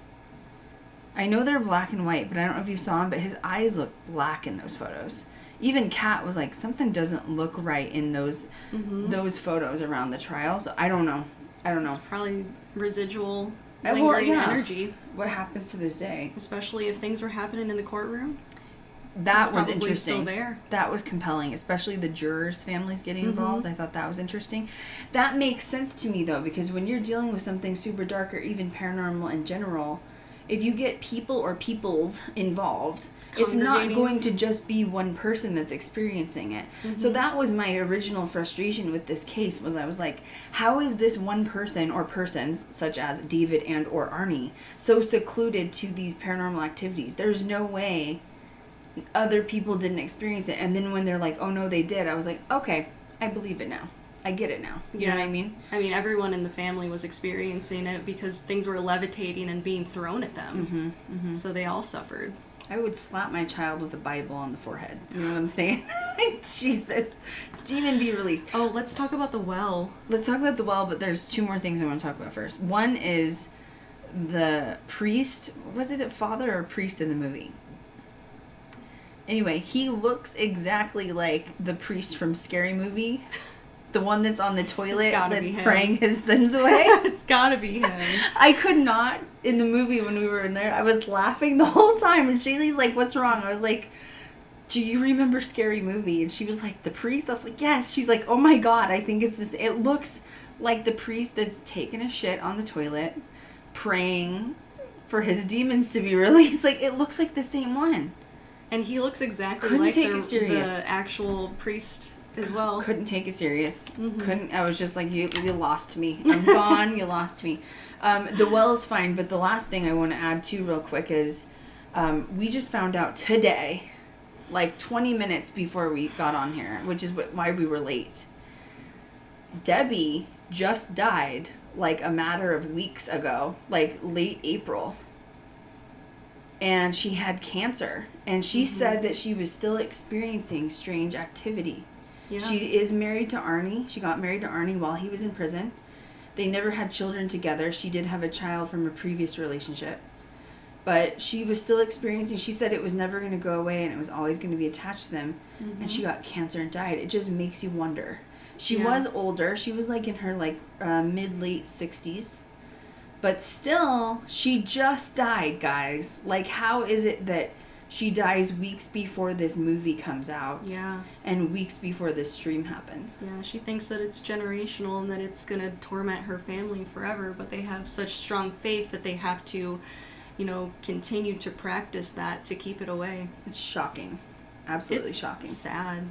I know they're black and white, but I don't know if you saw him, but his eyes look black in those photos. Even Kat was like, something doesn't look right in those photos around the trial. So I don't know. It's probably residual lingering energy. What happens to this day? Especially if things were happening in the courtroom. That was interesting. Still there. That was compelling, especially the jurors' families getting involved. I thought that was interesting. That makes sense to me, though, because when you're dealing with something super dark or even paranormal in general, if you get people or peoples involved, it's not going to just be one person that's experiencing it. So that was my original frustration with this case, was I was like, how is this one person or persons, such as David and or Arnie, so secluded to these paranormal activities? There's no way other people didn't experience it. And then when they're like, oh no, they did, I was like, okay, I believe it now. I get it now. You know what I mean? I mean, everyone in the family was experiencing it because things were levitating and being thrown at them. So they all suffered. I would slap my child with a Bible on the forehead. You know what I'm saying? Jesus. Demon be released. Oh, let's talk about the well. Let's talk about the well, but there's two more things I want to talk about first. One is the priest. Was it a father or a priest in the movie? Anyway, he looks exactly like the priest from Scary Movie. The one that's on the toilet that's praying his sins away. It's gotta be him. I could not, in the movie when we were in there, I was laughing the whole time. And Shaylee's like, what's wrong? I was like, do you remember Scary Movie? And she was like, the priest? I was like, yes. She's like, oh my God, I think it's this. It looks like the priest that's taking a shit on the toilet, praying for his demons to be released. Like, it looks like the same one. And he looks exactly like the actual priest as well. Couldn't take it serious. Couldn't. I was just like, you lost me. I'm gone. You lost me. The well is fine, but the last thing I want to add too real quick is we just found out today, like 20 minutes before we got on here, which is why we were late. Debbie just died like a matter of weeks ago, like late April. And she had cancer. And she said that she was still experiencing strange activity. Yeah. She is married to Arnie. She got married to Arnie while he was in prison. They never had children together. She did have a child from a previous relationship. But she was still experiencing, she said it was never going to go away and it was always going to be attached to them. And she got cancer and died. It just makes you wonder. She was older. She was like in her mid-late 60s. But still, she just died, guys. Like, how is it that she dies weeks before this movie comes out? Yeah. And weeks before this stream happens? Yeah, she thinks that it's generational and that it's going to torment her family forever. But they have such strong faith that they have to, continue to practice that to keep it away. It's shocking. Absolutely shocking. It's sad.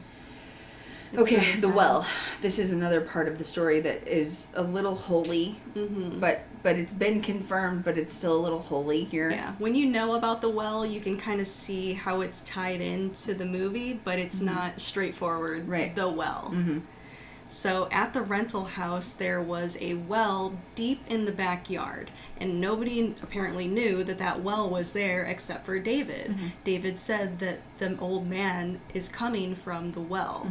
Okay, the well. This is another part of the story that is a little holy, but it's been confirmed, but it's still a little holy here. Yeah, when you know about the well, you can kind of see how it's tied into the movie, but it's not straightforward. Right. The well. So at the rental house, there was a well deep in the backyard, and nobody apparently knew that well was there except for David. David said that the old man is coming from the well.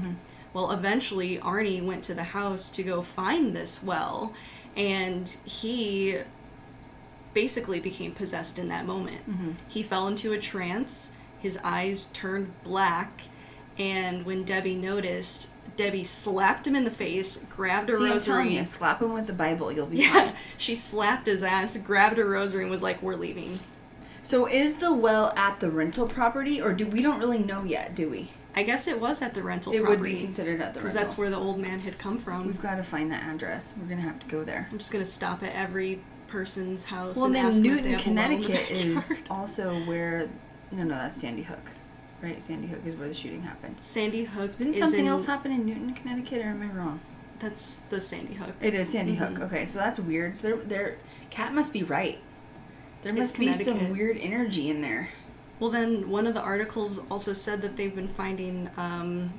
Well, eventually, Arnie went to the house to go find this well, and he basically became possessed in that moment. He fell into a trance, his eyes turned black, and when Debbie noticed, Debbie slapped him in the face, grabbed a rosary. I'm telling you, slap him with the Bible, you'll be fine. She slapped his ass, grabbed a rosary, and was like, we're leaving. So is the well at the rental property, or we don't really know yet, do we? I guess it was at the rental property. It would be considered at the rental. Because that's where the old man had come from. We've got to find that address. We're going to have to go there. I'm just going to stop at every person's house and ask then them Newton, if they have a well in the Connecticut backyard. is also where No, that's Sandy Hook. Right? Sandy Hook is where the shooting happened. Sandy Hook Didn't something else happen in Newton, Connecticut, or am I wrong? That's the Sandy Hook. It is Sandy Hook. Okay, so that's weird. So Kat must be right. There must be some weird energy in there. Well, then one of the articles also said that they've been finding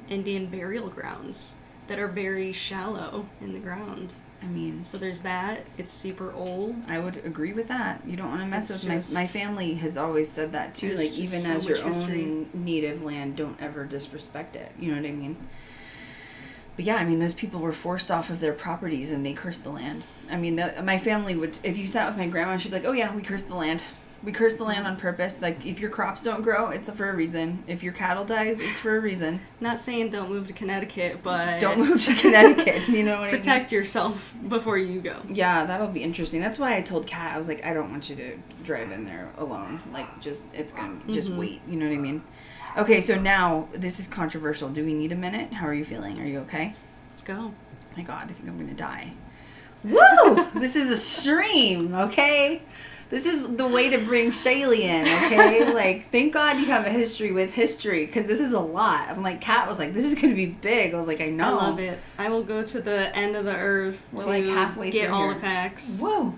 Indian burial grounds that are very shallow in the ground. I mean, so there's that. It's super old. I would agree with that. You don't want to mess with my family has always said that too. Like, even as your own native land, don't ever disrespect it. You know what I mean? But yeah, I mean, those people were forced off of their properties and they cursed the land. I mean, my family would, if you sat with my grandma, she'd be like, oh yeah, we cursed the land. We curse the land on purpose. Like, if your crops don't grow, it's for a reason. If your cattle dies, it's for a reason. Not saying don't move to Connecticut, but... Don't move to Connecticut, you know what I mean? Protect yourself before you go. Yeah, that'll be interesting. That's why I told Kat, I was like, I don't want you to drive in there alone. Like, it's gonna, just wait, you know what I mean? Okay, so now, this is controversial. Do we need a minute? How are you feeling? Are you okay? Let's go. Oh my God, I think I'm gonna die. Woo! This is a stream, okay? This is the way to bring Shaylee in, okay? Like, thank God you have a history with history, because this is a lot. I'm like, Kat was like, this is going to be big. I was like, I know. I love it. I will go to the end of the earth to like halfway get through all here. the facts. Whoa.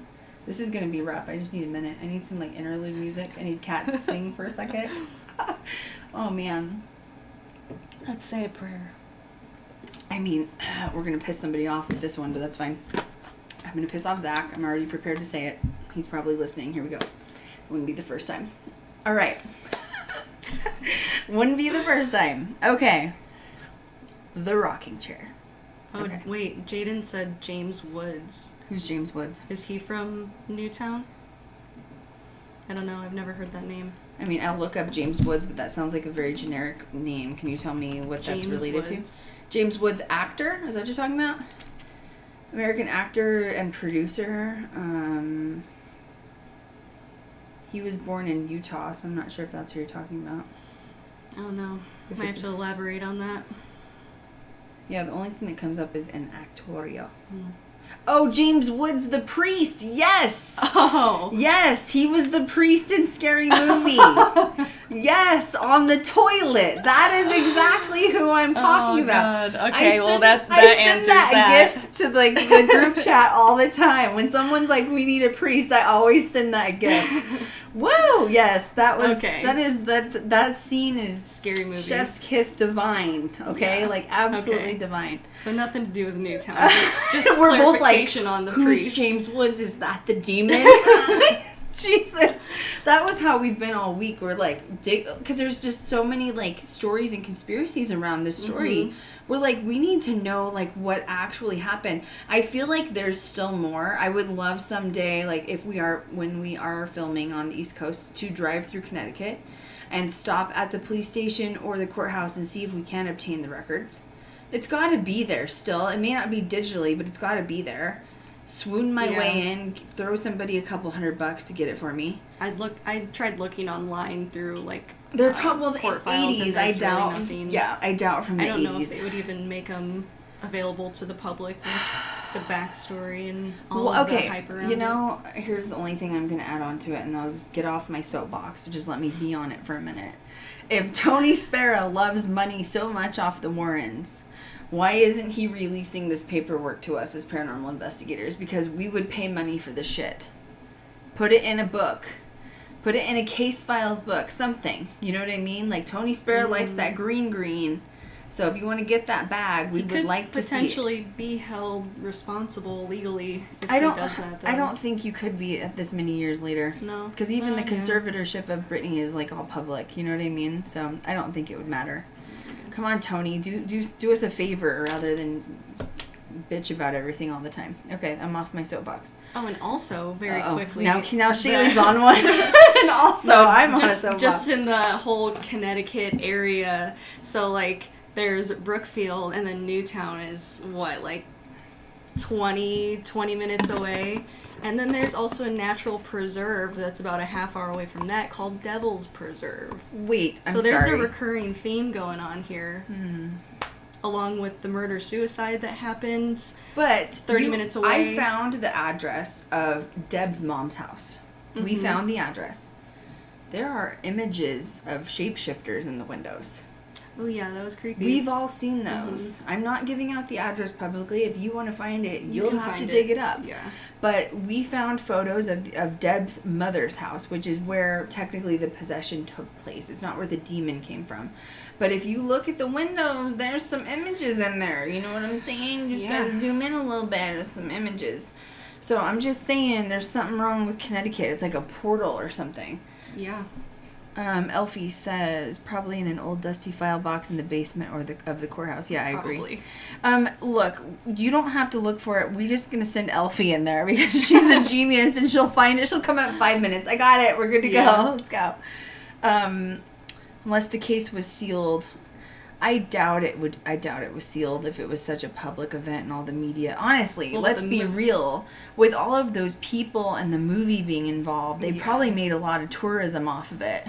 This is going to be rough. I just need a minute. I need some, like, interlude music. I need Kat to sing for a second. Oh, man. Let's say a prayer. I mean, we're going to piss somebody off with this one, but that's fine. I'm going to piss off Zach. I'm already prepared to say it. He's probably listening. Here we go. Wouldn't be the first time. All right. Wouldn't be the first time. Okay. The rocking chair. Oh, okay. Wait. Jaden said James Woods. Who's James Woods? Is he from Newtown? I don't know. I've never heard that name. I mean, I'll look up James Woods, but that sounds like a very generic name. Can you tell me what that's related to? James Woods, actor? Is that what you're talking about? American actor and producer. He was born in Utah, so I'm not sure if that's who you're talking about. I don't know. Might have to elaborate on that. Yeah, the only thing that comes up is an actorio. Oh, James Woods, the priest. Yes. Oh. Yes, he was the priest in Scary Movie. Yes, on the toilet. That is exactly who I'm talking about. God. Okay, that answers that. GIF to like the group chat all the time. When someone's like, "We need a priest," I always send that GIF. Whoa! Yes, that was. Okay. That scene is Scary Movie. Chef's kiss divine. Okay, like absolutely divine. So nothing to do with Newtown. Just we're both like, on the who's priest. James Woods? Is that the demon? Jesus. That was how we've been all week. We're like, because there's just so many like stories and conspiracies around this story. We're like, we need to know like what actually happened. I feel like there's still more. I would love someday, like when we are filming on the East Coast, to drive through Connecticut and stop at the police station or the courthouse and see if we can obtain the records. It's got to be there still. It may not be digitally, but it's got to be there. Swoon my way in, throw somebody a couple $100 to get it for me. I tried looking online through like they're probably court the files 80s. I doubt. Really yeah, I doubt from the 80s. I don't know if they would even make them available to the public with the backstory and all of the hype around it. Here's the only thing I'm going to add on to it, and I'll just get off my soapbox, but just let me be on it for a minute. If Tony Spera loves money so much off the Warrens, why isn't he releasing this paperwork to us as paranormal investigators? Because we would pay money for the shit. Put it in a book. Put it in a case files book. Something. You know what I mean? Like, Tony Spera likes that green. So if you want to get that bag, we would like to see it. Potentially be held responsible legally if he does that, though. I don't think you could be at this many years later. No. Because even the conservatorship of Britney is, like, all public. You know what I mean? So I don't think it would matter. Come on, Tony. Do us a favor rather than bitch about everything all the time. Okay, I'm off my soapbox. Oh, and also, very quickly... Now Shaylee's on one. And also, I'm on a soapbox. Just in the whole Connecticut area. So, like, there's Brookfield, and then Newtown is, what, like 20 minutes away? And then there's also a natural preserve that's about a half hour away from that called Devil's Preserve. Wait, I'm sorry. So there's a recurring theme going on here. Along with the murder-suicide that happened 30 minutes away. I found the address of Deb's mom's house. We found the address. there are images of shapeshifters in the windows. Oh yeah, that was creepy. We've all seen those. I'm not giving out the address publicly. If you want to find it, You you'll can have to find dig it up. Yeah. But we found photos of Deb's mother's house, which is where technically the possession took place. It's not where the demon came from. But if you look at the windows, there's some images in there. You know what I'm saying? You just gotta zoom in a little bit of some images. So I'm just saying there's something wrong with Connecticut. It's like a portal or something. Yeah. Elfie says probably in an old dusty file box in the basement or of the courthouse. Yeah, I agree. Look, you don't have to look for it. We're just gonna send Elfie in there because she's a genius and she'll find it. She'll come out in 5 minutes. I got it. We're good to go. Let's go. Unless the case was sealed, I doubt it was sealed if it was such a public event and all the media. Honestly, let's be real. With all of those people and the movie being involved, they probably made a lot of tourism off of it.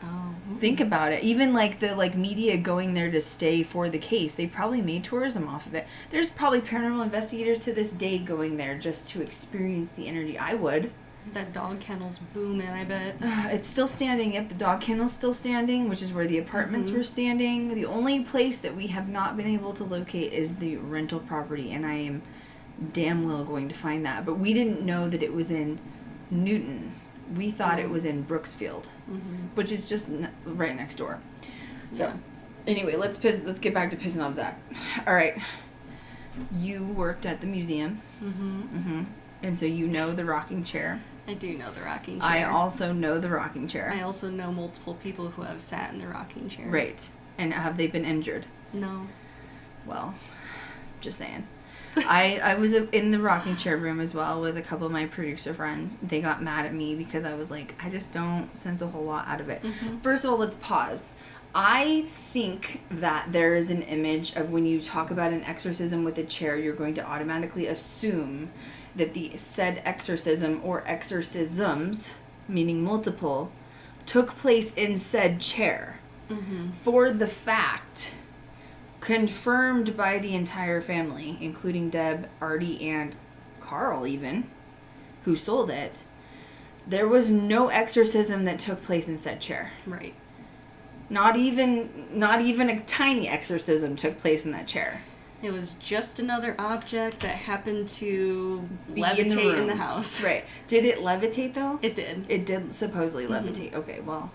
Oh. Think about it. Even like the media going there to stay for the case, they probably made tourism off of it. There's probably paranormal investigators to this day going there just to experience the energy. I would. That dog kennel's booming, I bet. It's still standing. Yep, the dog kennel's still standing, which is where the apartments were standing. The only place that we have not been able to locate is the rental property, and I am damn well going to find that. But we didn't know that it was in Newton. We thought it was in Brooksfield, which is just right next door. So, anyway, let's get back to pissing off Zach. All right. You worked at the museum. And so you know the rocking chair. I do know the rocking chair. I also know the rocking chair. I also know multiple people who have sat in the rocking chair. Right. And have they been injured? No. Well, just saying. I was in the rocking chair room as well with a couple of my producer friends. They got mad at me because I was like, I just don't sense a whole lot out of it. First of all, let's pause. I think that there is an image of when you talk about an exorcism with a chair, you're going to automatically assume that the said exorcism or exorcisms, meaning multiple, took place in said chair. For the fact, confirmed by the entire family, including Deb, Artie, and Carl even, who sold it, there was no exorcism that took place in said chair. Right. Not even a tiny exorcism took place in that chair. It was just another object that happened to levitate in the house. Right. Did it levitate, though? It did. It did supposedly levitate. Okay, well.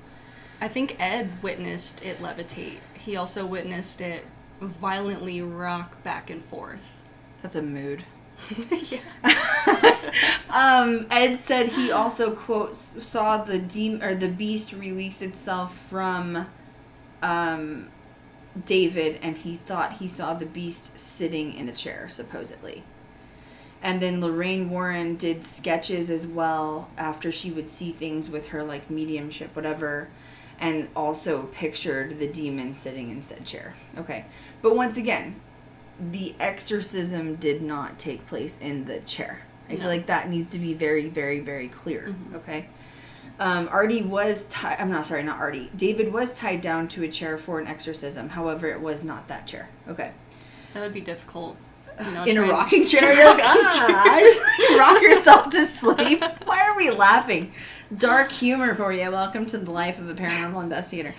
I think Ed witnessed it levitate. He also witnessed it violently rock back and forth. That's a mood. Yeah. Ed said he also, quote, saw the beast release itself from David, and he thought he saw the beast sitting in a chair, supposedly. And then Lorraine Warren did sketches as well after she would see things with her, like, mediumship, whatever, and also pictured the demon sitting in said chair. Okay. But once again, the exorcism did not take place in the chair. I feel like that needs to be very, very, very clear. Okay. Artie was David was tied down to a chair for an exorcism. However, it was not that chair. Okay. That would be difficult. You know, in a rocking chair, you're like, just rock yourself to sleep. Why are we laughing? Dark humor for you. Welcome to the life of a paranormal investigator.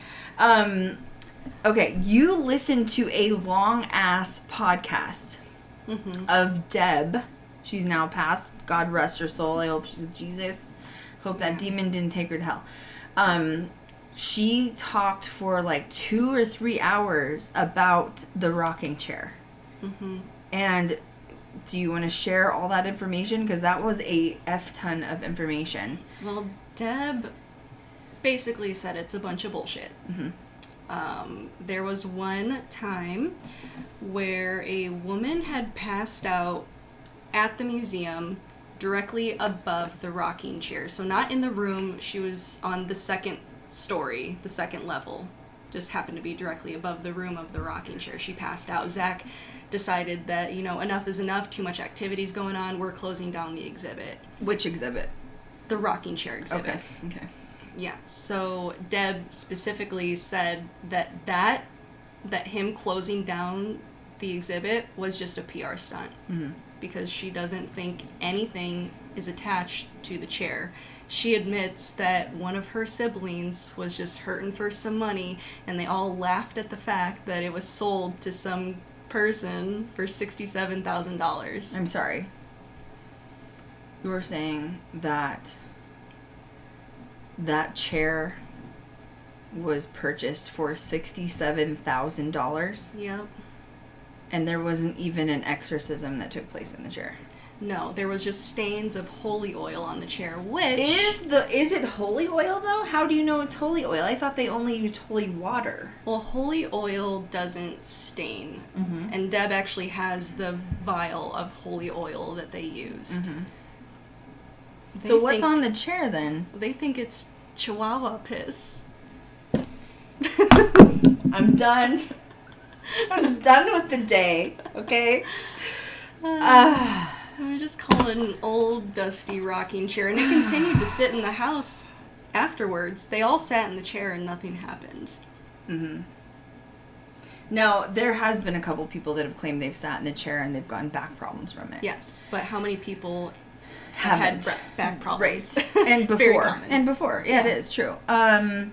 Okay, you listened to a long ass podcast of Deb. She's now passed. God rest her soul. I hope she's Jesus. Hope that demon didn't take her to hell. She talked for like 2 or 3 hours about the rocking chair. And do you want to share all that information? Because that was a F ton of information. Well, Deb basically said it's a bunch of bullshit. There was one time where a woman had passed out at the museum directly above the rocking chair. So not in the room, she was on the second story, the second level. Just happened to be directly above the room of the rocking chair. She passed out. Zach decided that, enough is enough, too much activity's going on, we're closing down the exhibit. Which exhibit? The rocking chair exhibit. Okay. Yeah, so Deb specifically said that him closing down the exhibit was just a PR stunt. Because she doesn't think anything is attached to the chair. she admits that one of her siblings was just hurting for some money, and they all laughed at the fact that it was sold to some person for $67,000. I'm sorry. You were saying that that chair was purchased for $67,000, Yep. and there wasn't even an exorcism that took place in the chair. No, there was just stains of holy oil on the chair, which... Is it holy oil, though? How do you know it's holy oil? I thought they only used holy water. Well, holy oil doesn't stain. Mm-hmm. And Deb actually has the vial of holy oil that they used. Mm-hmm. So what's on the chair, then? They think it's Chihuahua piss. I'm done. I'm done with the day, okay? I just call it an old, dusty rocking chair. And it continued to sit in the house afterwards. They all sat in the chair and nothing happened. Mm-hmm. Now, there has been a couple people that have claimed they've sat in the chair and they've gotten back problems from it. Yes, but how many people Haven't. had back problems? Right. And It's very before. common. And before. Yeah, Yeah. it is true. And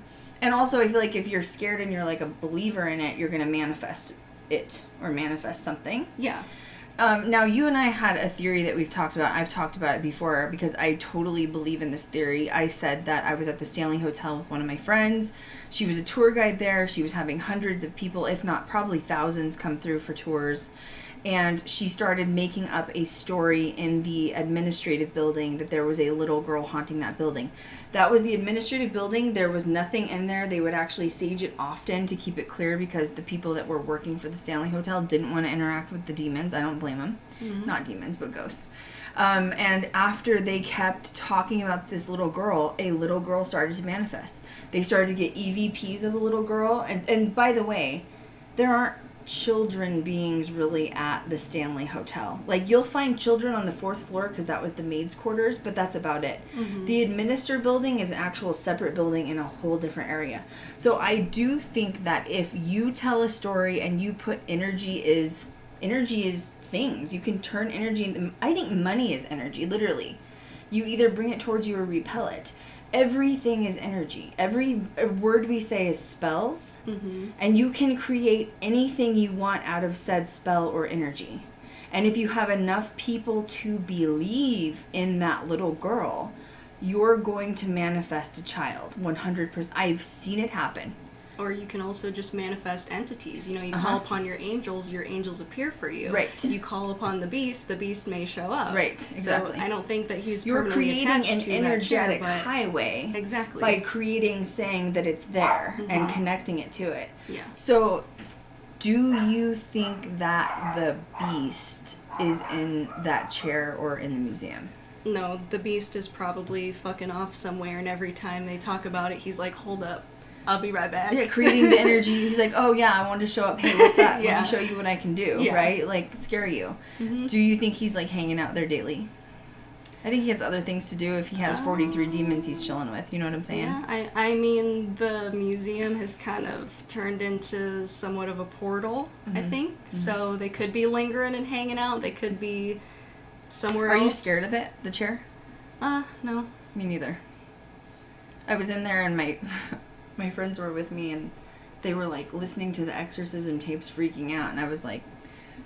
also, I feel like if you're scared and you're like a believer in it, you're going to manifest it or manifest something. Yeah. Now, you and I had a theory that we've talked about. I've talked about it before because I totally believe in this theory. I said that I was at the Stanley Hotel with one of my friends. She was a tour guide there. She was having hundreds of people, if not probably thousands, come through for tours. And she started making up a story in the administrative building that there was a little girl haunting that building. That was the administrative building. There was nothing in there. They would actually sage it often to keep it clear because the people that were working for the Stanley Hotel didn't want to interact with the demons. I don't blame them. Mm-hmm. Not demons, but ghosts. And after they kept talking about this little girl, a little girl started to manifest. They started to get EVPs of the little girl. And by the way, there aren't children beings really at the Stanley Hotel. Like, you'll find children on the 4th floor because that was the maid's quarters, but that's about it. Mm-hmm. The administrator building is an actual separate building in a whole different area. So I do think that if you tell a story and you put energy is things, you can turn energy into, I think money is energy, literally. You either bring it towards you or repel it. Everything is energy. Every word we say is spells, mm-hmm. and you can create anything you want out of said spell or energy. And if you have enough people to believe in that little girl, you're going to manifest a child, 100%. I've seen it happen. Or you can also just manifest entities. You know, you call upon your angels appear for you. Right. You call upon the beast may show up. Right, exactly. So I don't think that he's You're permanently creating attached an to energetic that chair, highway. Exactly. By saying that it's there and connecting it to it. Yeah. So, do you think that the beast is in that chair or in the museum? No, the beast is probably fucking off somewhere, and every time they talk about it, he's like, hold up. I'll be right back. Yeah, creating the energy. He's like, oh yeah, I wanted to show up. Hey, what's up? Yeah. Let me show you what I can do, right? Like, scare you. Mm-hmm. Do you think he's like hanging out there daily? I think he has other things to do. If he has 43 demons he's chilling with, you know what I'm saying? Yeah, I mean, the museum has kind of turned into somewhat of a portal, I think. Mm-hmm. So they could be lingering and hanging out. They could be somewhere else. Are you scared of it, the chair? No. Me neither. I was in there and my friends were with me and they were like listening to the exorcism tapes freaking out, and I was like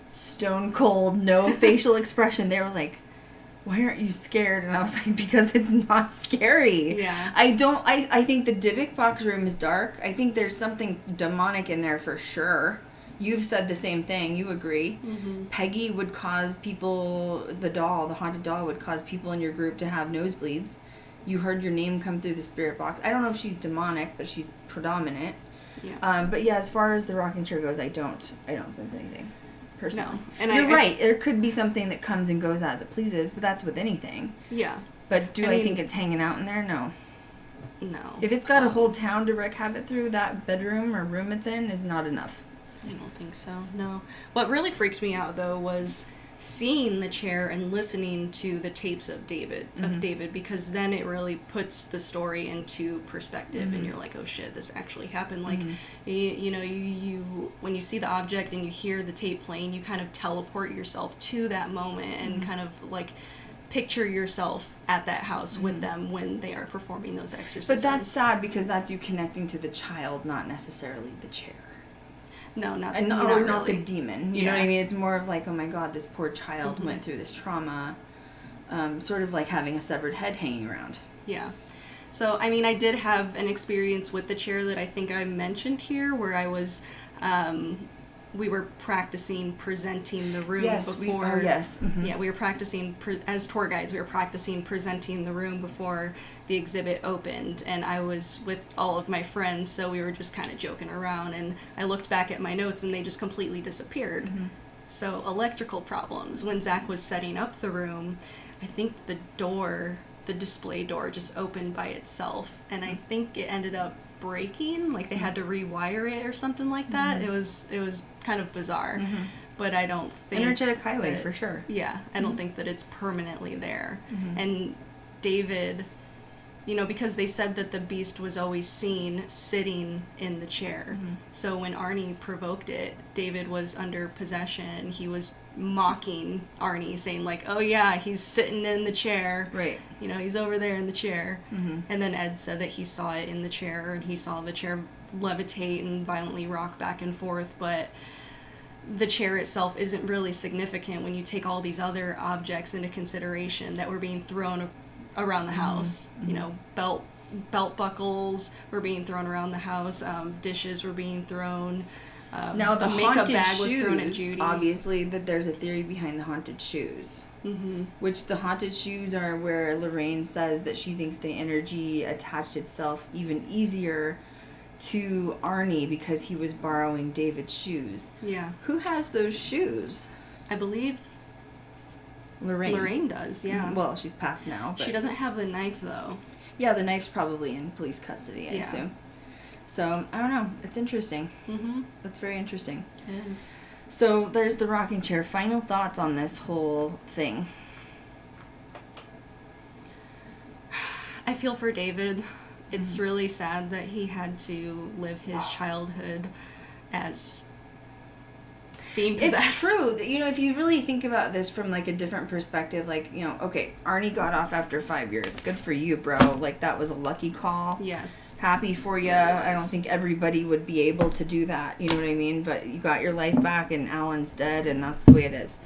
stone cold, no facial expression. They were like, why aren't you scared? And I was like, because it's not scary. Yeah. I think the Dybbuk box room is dark. I think there's something demonic in there for sure. You've said the same thing. You agree. Mm-hmm. Peggy would cause people, the haunted doll would cause people in your group to have nosebleeds. You heard your name come through the spirit box. I don't know if she's demonic, but she's predominant. Yeah. But yeah, as far as the rocking chair goes, I don't sense anything, personally. No. And you're right. There could be something that comes and goes as it pleases, but that's with anything. Yeah. But I mean, think it's hanging out in there? No. No. If it's got a whole town to wreak havoc through, that bedroom or room it's in is not enough. I don't think so, no. What really freaked me out, though, was seeing the chair and listening to the tapes of David, because then it really puts the story into perspective, and you're like, oh shit, this actually happened. Like, you when you see the object and you hear the tape playing, you kind of teleport yourself to that moment and kind of like picture yourself at that house with them when they are performing those exorcisms. But that's sad because that's you connecting to the child, not necessarily the chair. No, not Not really. the demon. You know what I mean? It's more of like, oh my god, this poor child went through this trauma. Sort of like having a severed head hanging around. Yeah. So, I mean, I did have an experience with the chair that I think I mentioned here, where I was, we were practicing presenting the room before. Yeah, we were practicing, as tour guides, we were practicing presenting the room before the exhibit opened. And I was with all of my friends, so we were just kind of joking around. And I looked back at my notes, and they just completely disappeared. So, electrical problems. When Zach was setting up the room, I think the display door just opened by itself, and I think it ended up breaking, like they had to rewire it or something like that. It was kind of bizarre, but I don't think... Energetic highway, for sure. Yeah, I don't think that it's permanently there. And David, you know, because they said that the beast was always seen sitting in the chair. So when Arnie provoked it, David was under possession. He was mocking Arnie, saying like, oh yeah, he's sitting in the chair. Right. You know, he's over there in the chair. And then Ed said that he saw it in the chair, and he saw the chair levitate and violently rock back and forth, but the chair itself isn't really significant when you take all these other objects into consideration that were being thrown around the house. You know, belt buckles were being thrown around the house, dishes were being thrown. Now the makeup haunted bag was thrown at shoes, Judy. obviously, that there's a theory behind the haunted shoes. Which the haunted shoes are where Lorraine says that she thinks the energy attached itself even easier to Arnie because he was borrowing David's shoes. Yeah. Who has those shoes? I believe Lorraine does, yeah. Well, she's passed now. But She doesn't have the knife, though. Yeah, the knife's probably in police custody, I assume. So, I don't know. It's interesting. That's very interesting. It is. So, there's the rocking chair. Final thoughts on this whole thing? I feel for David. It's really sad that he had to live his childhood as being possessed. It's true. You know, if you really think about this from, like, a different perspective, like, you know, okay, Arnie got off after 5 years. Good for you, bro. Like, that was a lucky call. Yes. Happy for you. I don't think everybody would be able to do that. You know what I mean? But you got your life back, and Alan's dead, and that's the way it is.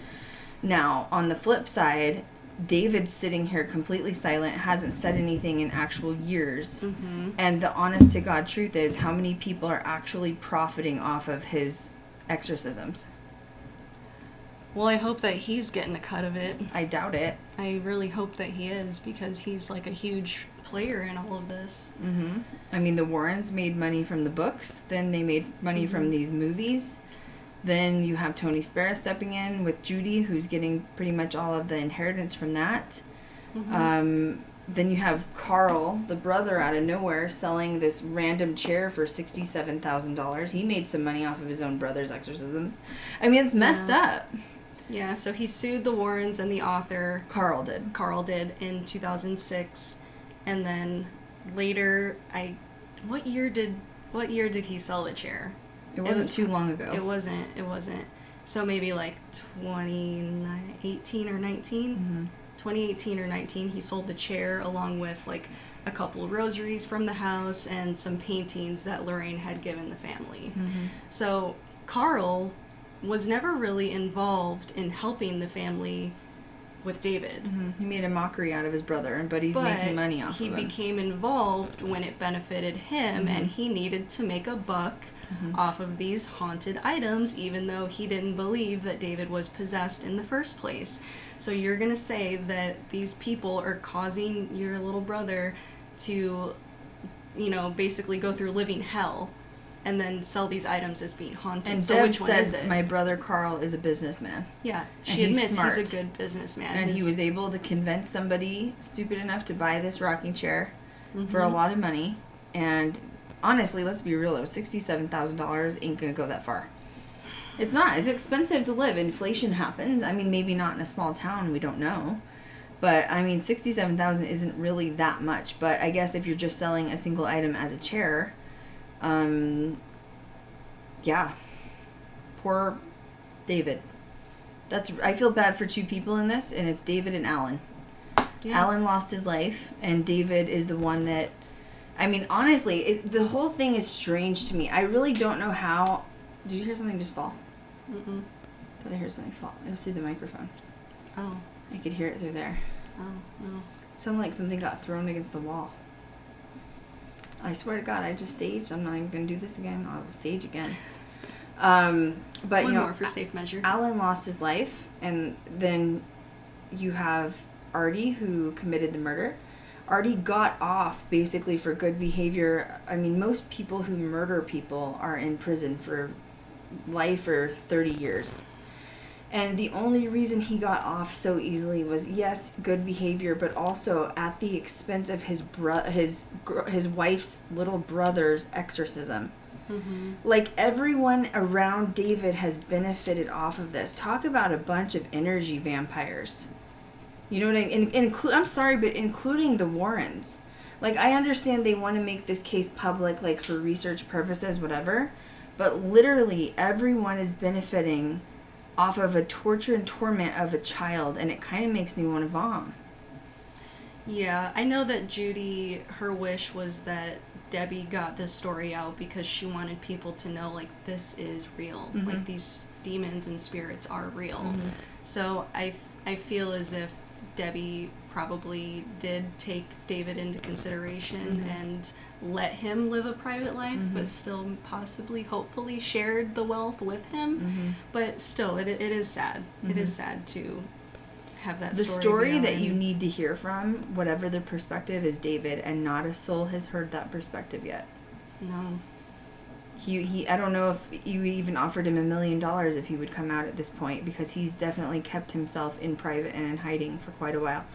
Now, on the flip side, David's sitting here completely silent, hasn't said anything in actual years. And the honest-to-God truth is, how many people are actually profiting off of his exorcisms? Well, I hope that he's getting a cut of it. I doubt it. I really hope that he is, because he's like a huge player in all of this. I mean, the Warrens made money from the books, then they made money from these movies. Then you have Tony Spera stepping in with Judy, who's getting pretty much all of the inheritance from that. Then you have Carl, the brother, out of nowhere, selling this random chair for $67,000. He made some money off of his own brother's exorcisms. I mean, it's messed up. Yeah, so he sued the Warrens and the author. Carl did In 2006. And then later, what year did he sell the chair? It wasn't too long ago. It wasn't. So maybe like 2018 or 19? 2018 or 19, he sold the chair along with like a couple of rosaries from the house and some paintings that Lorraine had given the family. So Carl was never really involved in helping the family with David. He made a mockery out of his brother, but he's making money off of him. He became involved when it benefited him, and he needed to make a buck off of these haunted items, even though he didn't believe that David was possessed in the first place. So you're going to say that these people are causing your little brother to, you know, basically go through living hell and then sell these items as being haunted. And so Deb which one is said, it? my brother Carl is a businessman. Yeah, And she he's admits smart. he's a good businessman. And he was able to convince somebody stupid enough to buy this rocking chair for a lot of money. And honestly, let's be real though, $67,000 ain't gonna go that far. It's not. It's expensive to live. Inflation happens. I mean, maybe not in a small town. We don't know. But, I mean, $67,000 isn't really that much. But I guess if you're just selling a single item as a chair, yeah. Poor David. I feel bad for two people in this, and it's David and Alan. Yeah. Alan lost his life, and David is the one that... I mean, honestly, the whole thing is strange to me. I really don't know how... Did you hear something just fall? Mm-mm. I thought I heard something fall. It was through the microphone. Oh. I could hear it through there. Oh, no. It sounded like something got thrown against the wall. I swear to God, I just saged. I'm not even going to do this again. I'll sage again. But, One more for safe measure. Alan lost his life, and then you have Artie, who committed the murder. Artie got off, basically, for good behavior. I mean, most people who murder people are in prison for life or 30 years. And the only reason he got off so easily was, yes, good behavior, but also at the expense of his wife's little brother's exorcism. Mm-hmm. Like, everyone around David has benefited off of this. Talk about a bunch of energy vampires. You know what I mean? I'm sorry, but including the Warrens. Like, I understand they want to make this case public, like, for research purposes, whatever. But literally, everyone is benefiting off of a torture and torment of a child, and it kind of makes me want to vom. Yeah, I know that Judy, her wish was that Debbie got this story out because she wanted people to know, like, this is real. Mm-hmm. Like, these demons and spirits are real. Mm-hmm. So I feel as if Debbie probably did take David into consideration Mm-hmm. and let him live a private life, Mm-hmm. but still possibly, hopefully shared the wealth with him. Mm-hmm. But still, it is sad. It is sad to have that The story story be that on. you need to hear from, whatever the perspective, is David, and not a soul has heard that perspective yet. No. He I don't know if you even offered him $1 million if he would come out at this point, because he's definitely kept himself in private and in hiding for quite a while.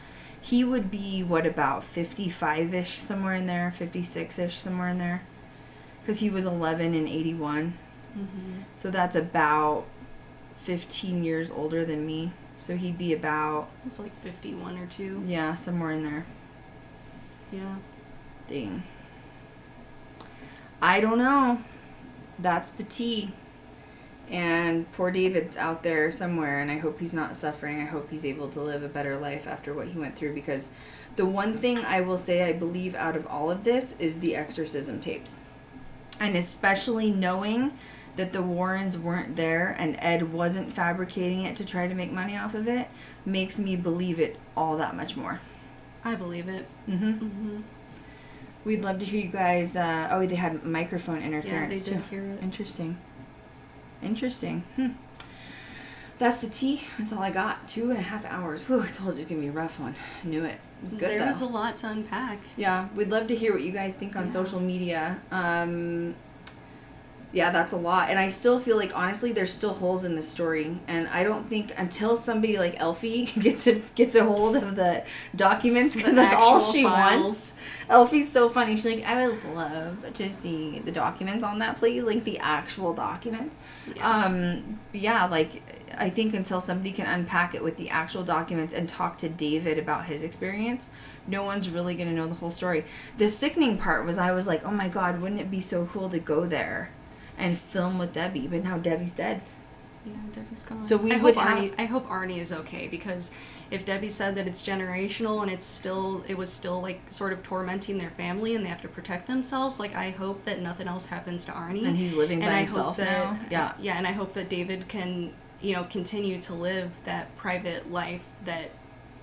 He would be, what, about 55-ish, somewhere in there, 56-ish, somewhere in there, because he was 11 in 81. Mm-hmm. So that's about 15 years older than me. So he'd be about, It's like 51 or 2. yeah, somewhere in there. Yeah. Dang. I don't know. That's the tea. And poor David's out there somewhere, and I hope he's not suffering. I hope he's able to live a better life after what he went through, because the one thing I will say I believe out of all of this is the exorcism tapes. And especially knowing that the Warrens weren't there and Ed wasn't fabricating it to try to make money off of it makes me believe it all that much more. I believe it. Mm-hmm. Mm-hmm. We'd love to hear you guys. Oh, they had microphone interference Yeah, they too. did hear it. Interesting. That's the tea. That's all I got. 2.5 hours. Whew, I told you it's going to be a rough one. I knew it. It was good, There though. was a lot to unpack. Yeah, we'd love to hear what you guys think on social media. Yeah, that's a lot. And I still feel like, honestly, there's still holes in this story. And I don't think until somebody like Elfie gets a hold of the documents, because that's all she wants. Elfie's so funny. She's like, I would love to see the documents on that, please. Like, the actual documents. Yeah. Like, I think until somebody can unpack it with the actual documents and talk to David about his experience, no one's really going to know the whole story. The sickening part was, I was like, oh my God, wouldn't it be so cool to go there and film with Debbie? But now Debbie's dead. Yeah, Debbie's gone. So we I would hope have... Arnie, I hope Arnie is okay, because if Debbie said that it's generational and it was still like sort of tormenting their family and they have to protect themselves, like, I hope that nothing else happens to Arnie. And he's living by and himself now. Yeah. Yeah, and I hope that David can, continue to live that private life that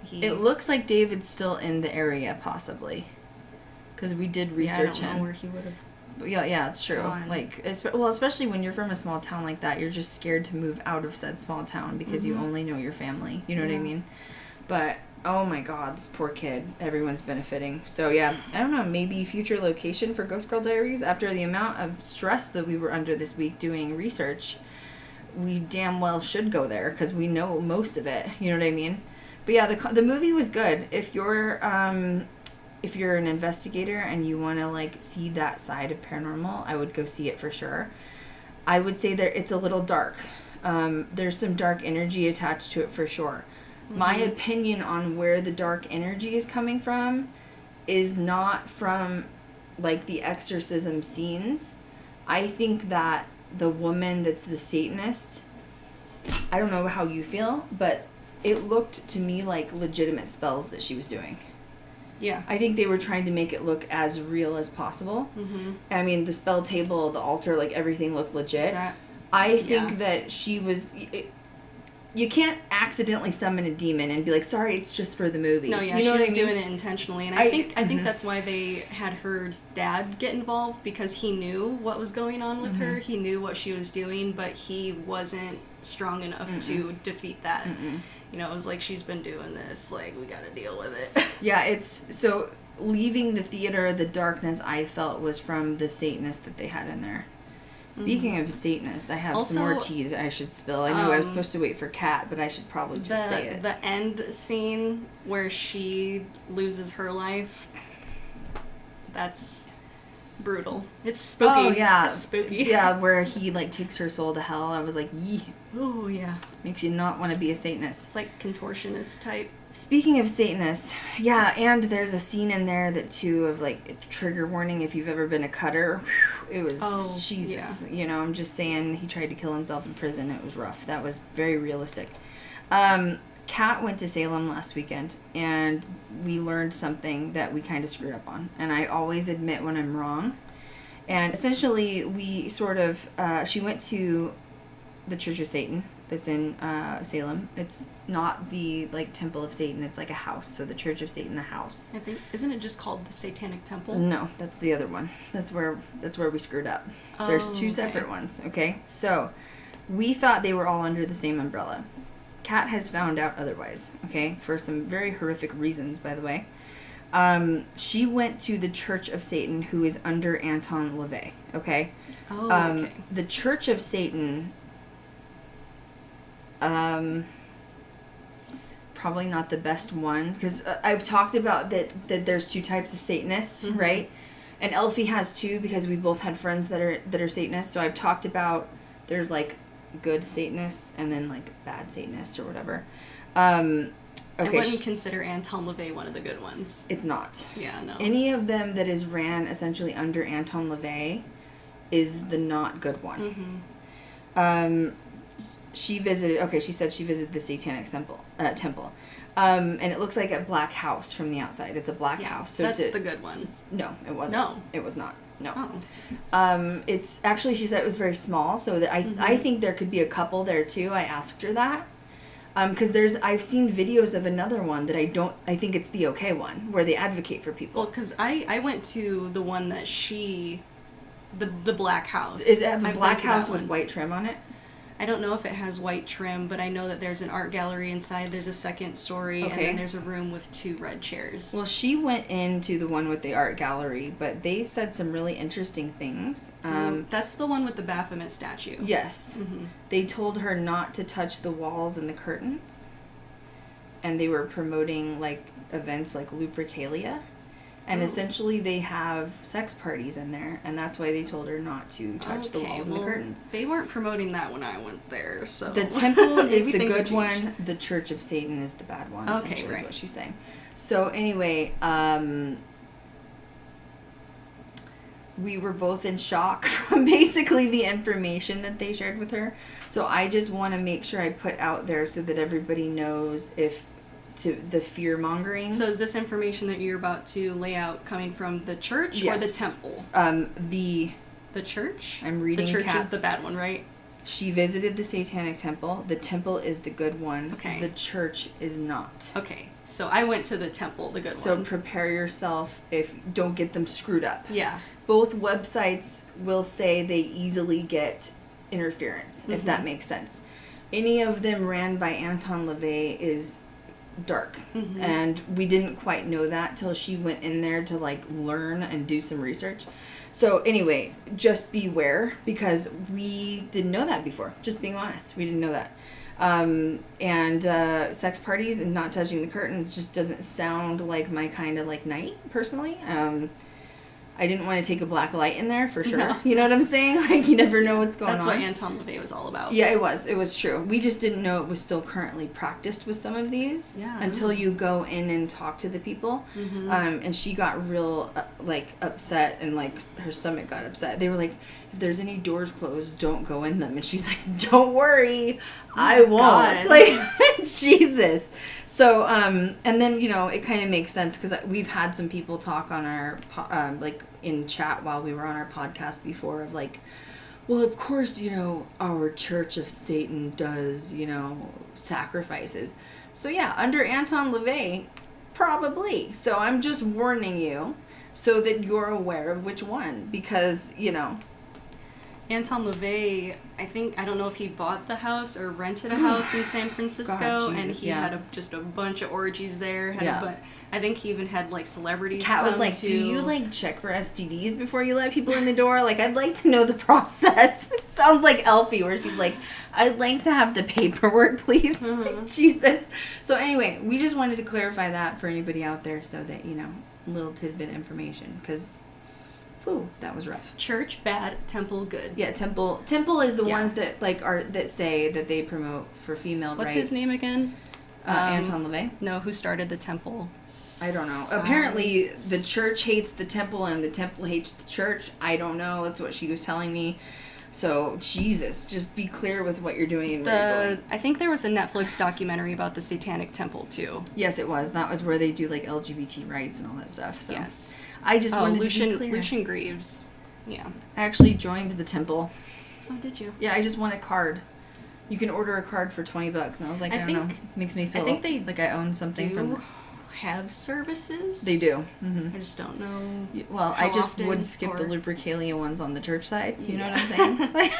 he... It looks like David's still in the area, possibly. Because we did research I don't him. know where he would have... Yeah, it's true. gone. Like, especially when you're from a small town like that, you're just scared to move out of said small town because you only know your family. You know what I mean? But, oh my God, this poor kid. Everyone's benefiting. So, yeah, I don't know, maybe future location for Ghost Girl Diaries. After the amount of stress that we were under this week doing research, we damn well should go there because we know most of it. You know what I mean? But, yeah, the movie was good. If you're an investigator and you want to, like, see that side of paranormal, I would go see it for sure. I would say that it's a little dark. There's some dark energy attached to it for sure. Mm-hmm. My opinion on where the dark energy is coming from is not from, like, the exorcism scenes. I think that the woman that's the Satanist, I don't know how you feel, but it looked to me like legitimate spells that she was doing. Yeah. I think they were trying to make it look as real as possible. Mm-hmm. I mean, the spell table, the altar, like everything looked legit. I think that she was... You can't accidentally summon a demon and be like, sorry, it's just for the movies. No, yeah, you know she was what I mean? doing it intentionally. And I think that's why they had her dad get involved, because he knew what was going on with her. He knew what she was doing, but he wasn't strong enough to defeat that. You know, it was like, she's been doing this, like, we gotta deal with it. Yeah, it's... So, leaving the theater, the darkness I felt was from the Satanist that they had in there. Speaking of Satanists, I have some more tea that I should spill. I knew I was supposed to wait for Kat, but I should probably just say it. The end scene where she loses her life, that's brutal. It's spooky. Oh, yeah. It's spooky. Yeah, where he, like, takes her soul to hell. I was like, yee. Oh, yeah. Makes you not want to be a Satanist. It's like contortionist type. Speaking of Satanists, yeah, and there's a scene in there that, too, of, like, trigger warning if you've ever been a cutter. It was, Jesus. Yeah. You know, I'm just saying, he tried to kill himself in prison. It was rough. That was very realistic. Kat went to Salem last weekend, and we learned something that we kind of screwed up on. And I always admit when I'm wrong. And essentially, we sort of, she went to the Church of Satan that's in Salem. It's not the, like, Temple of Satan. It's like a house. So the Church of Satan, the house. I think, isn't it just called the Satanic Temple? No, that's the other one. That's where we screwed up. There's two separate ones, okay? So, we thought they were all under the same umbrella. Kat has found out otherwise, okay? For some very horrific reasons, by the way. She went to the Church of Satan, who is under Anton LaVey, okay? Oh, okay. The Church of Satan... probably not the best one, because I've talked about that there's two types of Satanists, right? And Elfie has two, because we both had friends that are Satanists. So I've talked about there's like good Satanists and then like bad Satanists or whatever. Okay, I wouldn't consider Anton LaVey one of the good ones. It's not. Yeah, no. Any of them that is ran essentially under Anton LaVey is the not good one. She said she visited the Satanic temple. And it looks like a black house from the outside. It's a black house. So that's the good one. No, it wasn't. No. It was not. No. Oh. It's actually, she said it was very small, so that I think there could be a couple there too. I asked her that. Because I've seen videos of another one that I think it's the okay one, where they advocate for people. Well, because I went to the one that the black house. Is it a black house with white trim on it? I don't know if it has white trim, but I know that there's an art gallery inside. There's a second story, and then there's a room with 2 red chairs. Well, she went into the one with the art gallery, but they said some really interesting things. That's the one with the Baphomet statue. Yes. They told her not to touch the walls and the curtains, and they were promoting, like, events like Lupercalia. And essentially they have sex parties in there, and that's why they told her not to touch the walls and the curtains. They weren't promoting that when I went there, so... The temple is the good one, the Church of Satan is the bad one, essentially, is what she's saying. So anyway, we were both in shock from basically the information that they shared with her. So I just want to make sure I put out there so that everybody knows to the fear-mongering. So is this information that you're about to lay out coming from the church or the temple? The church? I'm reading the church Kat's, is the bad one, right? She visited the Satanic temple. The temple is the good one. Okay. The church is not. Okay. So I went to the temple, the good one. So prepare yourself don't get them screwed up. Yeah. Both websites will say they easily get interference, if that makes sense. Any of them ran by Anton LaVey is dark, and we didn't quite know that till she went in there to like learn and do some research. So anyway, just beware, because we didn't know that before. Just being honest, we didn't know that. And sex parties and not touching the curtains just doesn't sound like my kind of like night, personally. I didn't want to take a black light in there for sure. No. You know what I'm saying? Like, you never know what's going That's on. what Anton LaVey was all about. Yeah, it was true. We just didn't know it was still currently practiced with some of these until you go in and talk to the people. Mm-hmm. And she got real, like, upset, and, like, her stomach got upset. They were like, if there's any doors closed, don't go in them. And she's like, don't worry, I won't. God. Like, Jesus. So, and then, you know, it kind of makes sense because we've had some people talk on our, like, in chat while we were on our podcast before of, like, well, of course, you know, our Church of Satan does, you know, sacrifices. So, yeah, under Anton LaVey, probably. So I'm just warning you so that you're aware of which one because, you know. Anton LaVey, I don't know if he bought the house or rented a house in San Francisco, God, and Jesus, he had just a bunch of orgies there. I think he even had, like, celebrities Kat was come like, to... do you, like, check for STDs before you let people in the door? Like, I'd like to know the process. It sounds like Elfie, where she's like, I'd like to have the paperwork, please. Jesus. So anyway, we just wanted to clarify that for anybody out there so that, you know, little tidbit information, because... Ooh, that was rough. Church bad, temple good. Yeah, temple is the ones that like are that say that they promote for female rights. What's his name again? Anton LaVey. No, who started the temple? I don't know. Apparently, the church hates the temple and the temple hates the church. I don't know. That's what she was telling me. So, Jesus, just be clear with what you're doing and where you're going. I think there was a Netflix documentary about the Satanic Temple too. Yes, it was. That was where they do like LGBT rights and all that stuff. So. Yes. I just wanted to be clear. Lucian Greaves. Yeah. I actually joined the temple. Oh, did you? Yeah, I just want a card. You can order a card for $20, and I was like, I don't know, makes me feel like I own something from them. Have services. They do. Mm-hmm. I just don't know. Well, I just would skip the Lupercalia ones on the church side. You know what I'm saying? Like,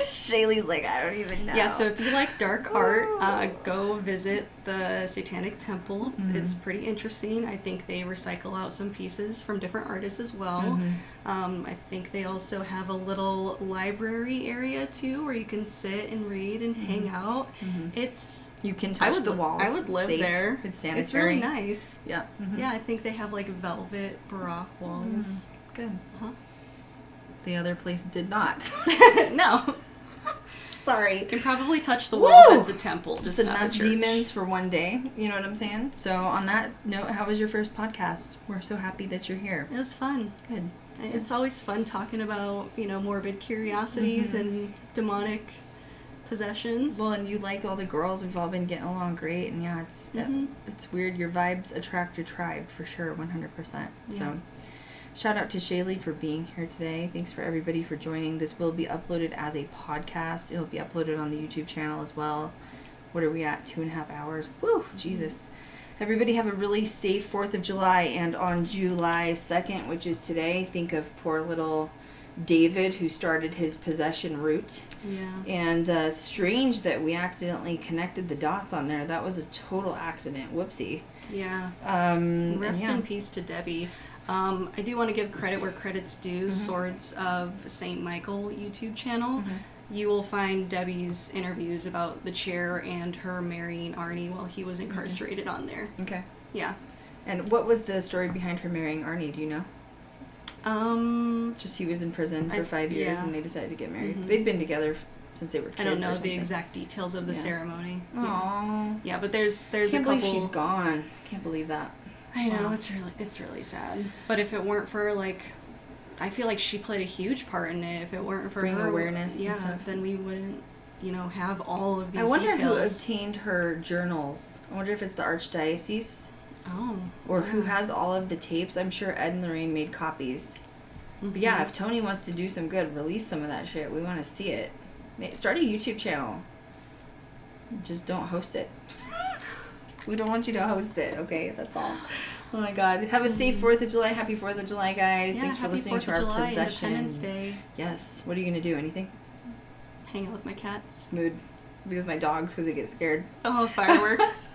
Shaylee's like, I don't even know. Yeah, so if you like dark art, go visit the Satanic Temple. Mm-hmm. It's pretty interesting. I think they recycle out some pieces from different artists as well. Mm-hmm. I think they also have a little library area too where you can sit and read and hang out. Mm-hmm. You can touch the walls. I would live there. It's sanitary. It's really nice. Yeah. Mm-hmm. Yeah, I think they have like velvet Baroque walls. Good. Huh? The other place did not. No. Sorry. You can probably touch the walls at the temple. Just it's enough demons for one day. You know what I'm saying? So on that note, how was your first podcast? We're so happy that you're here. It was fun. Good. It's always fun talking about, you know, morbid curiosities and demonic possessions. Well, and you like all the girls. We've all been getting along great. And yeah, it's weird. Your vibes attract your tribe for sure, 100%. Yeah. So shout out to Shaylee for being here today. Thanks for everybody for joining. This will be uploaded as a podcast. It'll be uploaded on the YouTube channel as well. What are we at? 2.5 hours. Woo! Jesus. Everybody have a really safe 4th of July. And on July 2nd, which is today, think of poor little David who started his possession route. Yeah. And strange that we accidentally connected the dots on there. That was a total accident. Whoopsie. Yeah. Rest in peace to Debbie. I do want to give credit where credit's due. Swords of St. Michael YouTube channel. You will find Debbie's interviews about the chair and her marrying Arnie while he was incarcerated on there. Okay. Yeah. And what was the story behind her marrying Arnie? Do you know? Just he was in prison for 5 years and they decided to get married. They'd been together since they were kids. I don't know the exact details of the ceremony. Aww. Yeah, but there's a couple. Can't believe she's gone. Can't believe that. I know, it's really sad. But if it weren't for, like, I feel like she played a huge part in it. If it weren't for her awareness, and stuff. Then we wouldn't, you know, have all of these details. I wonder details. who obtained her journals. I wonder if it's the Archdiocese. Oh. Or who has all of the tapes. I'm sure Ed and Lorraine made copies. But yeah, if Tony wants to do some good, release some of that shit. We want to see it. Start a YouTube channel. Just don't host it. We don't want you to host it, okay? That's all. Oh my God. Have a safe 4th of July. Happy 4th of July, guys. Yeah, thanks for listening to our July, possession. Independence Day. Yes. What are you going to do? Anything? Hang out with my cats. Mood. Be with my dogs because they get scared. Oh, fireworks.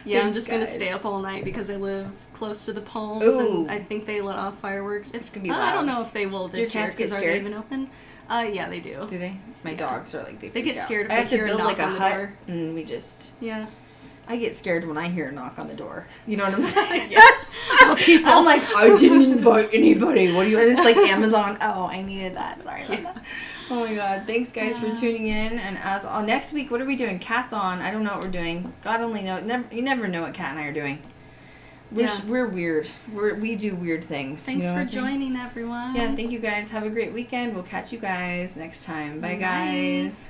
Yeah, Thanks, I'm just going to stay up all night because I live close to the Palms. Ooh. And I think they let off fireworks. It's going to be loud. I don't know if they will this year because are they even open? Yeah, they do. Do they? My dogs are like, they get out. scared if I have they to hear build a knock like a on the hut door. and we just... Yeah. I get scared when I hear a knock on the door. You know what I'm saying? People. I'm like, I didn't invite anybody. What do you? And it's like Amazon. Oh, I needed that. Sorry about that. Oh my God. Thanks, guys, for tuning in. And as next week, what are we doing? Cat's on. I don't know what we're doing. God only knows. You never know what Kat and I are doing. We're weird. We do weird things. Thanks you know for joining, everyone. Yeah, thank you guys. Have a great weekend. We'll catch you guys next time. Bye. Guys.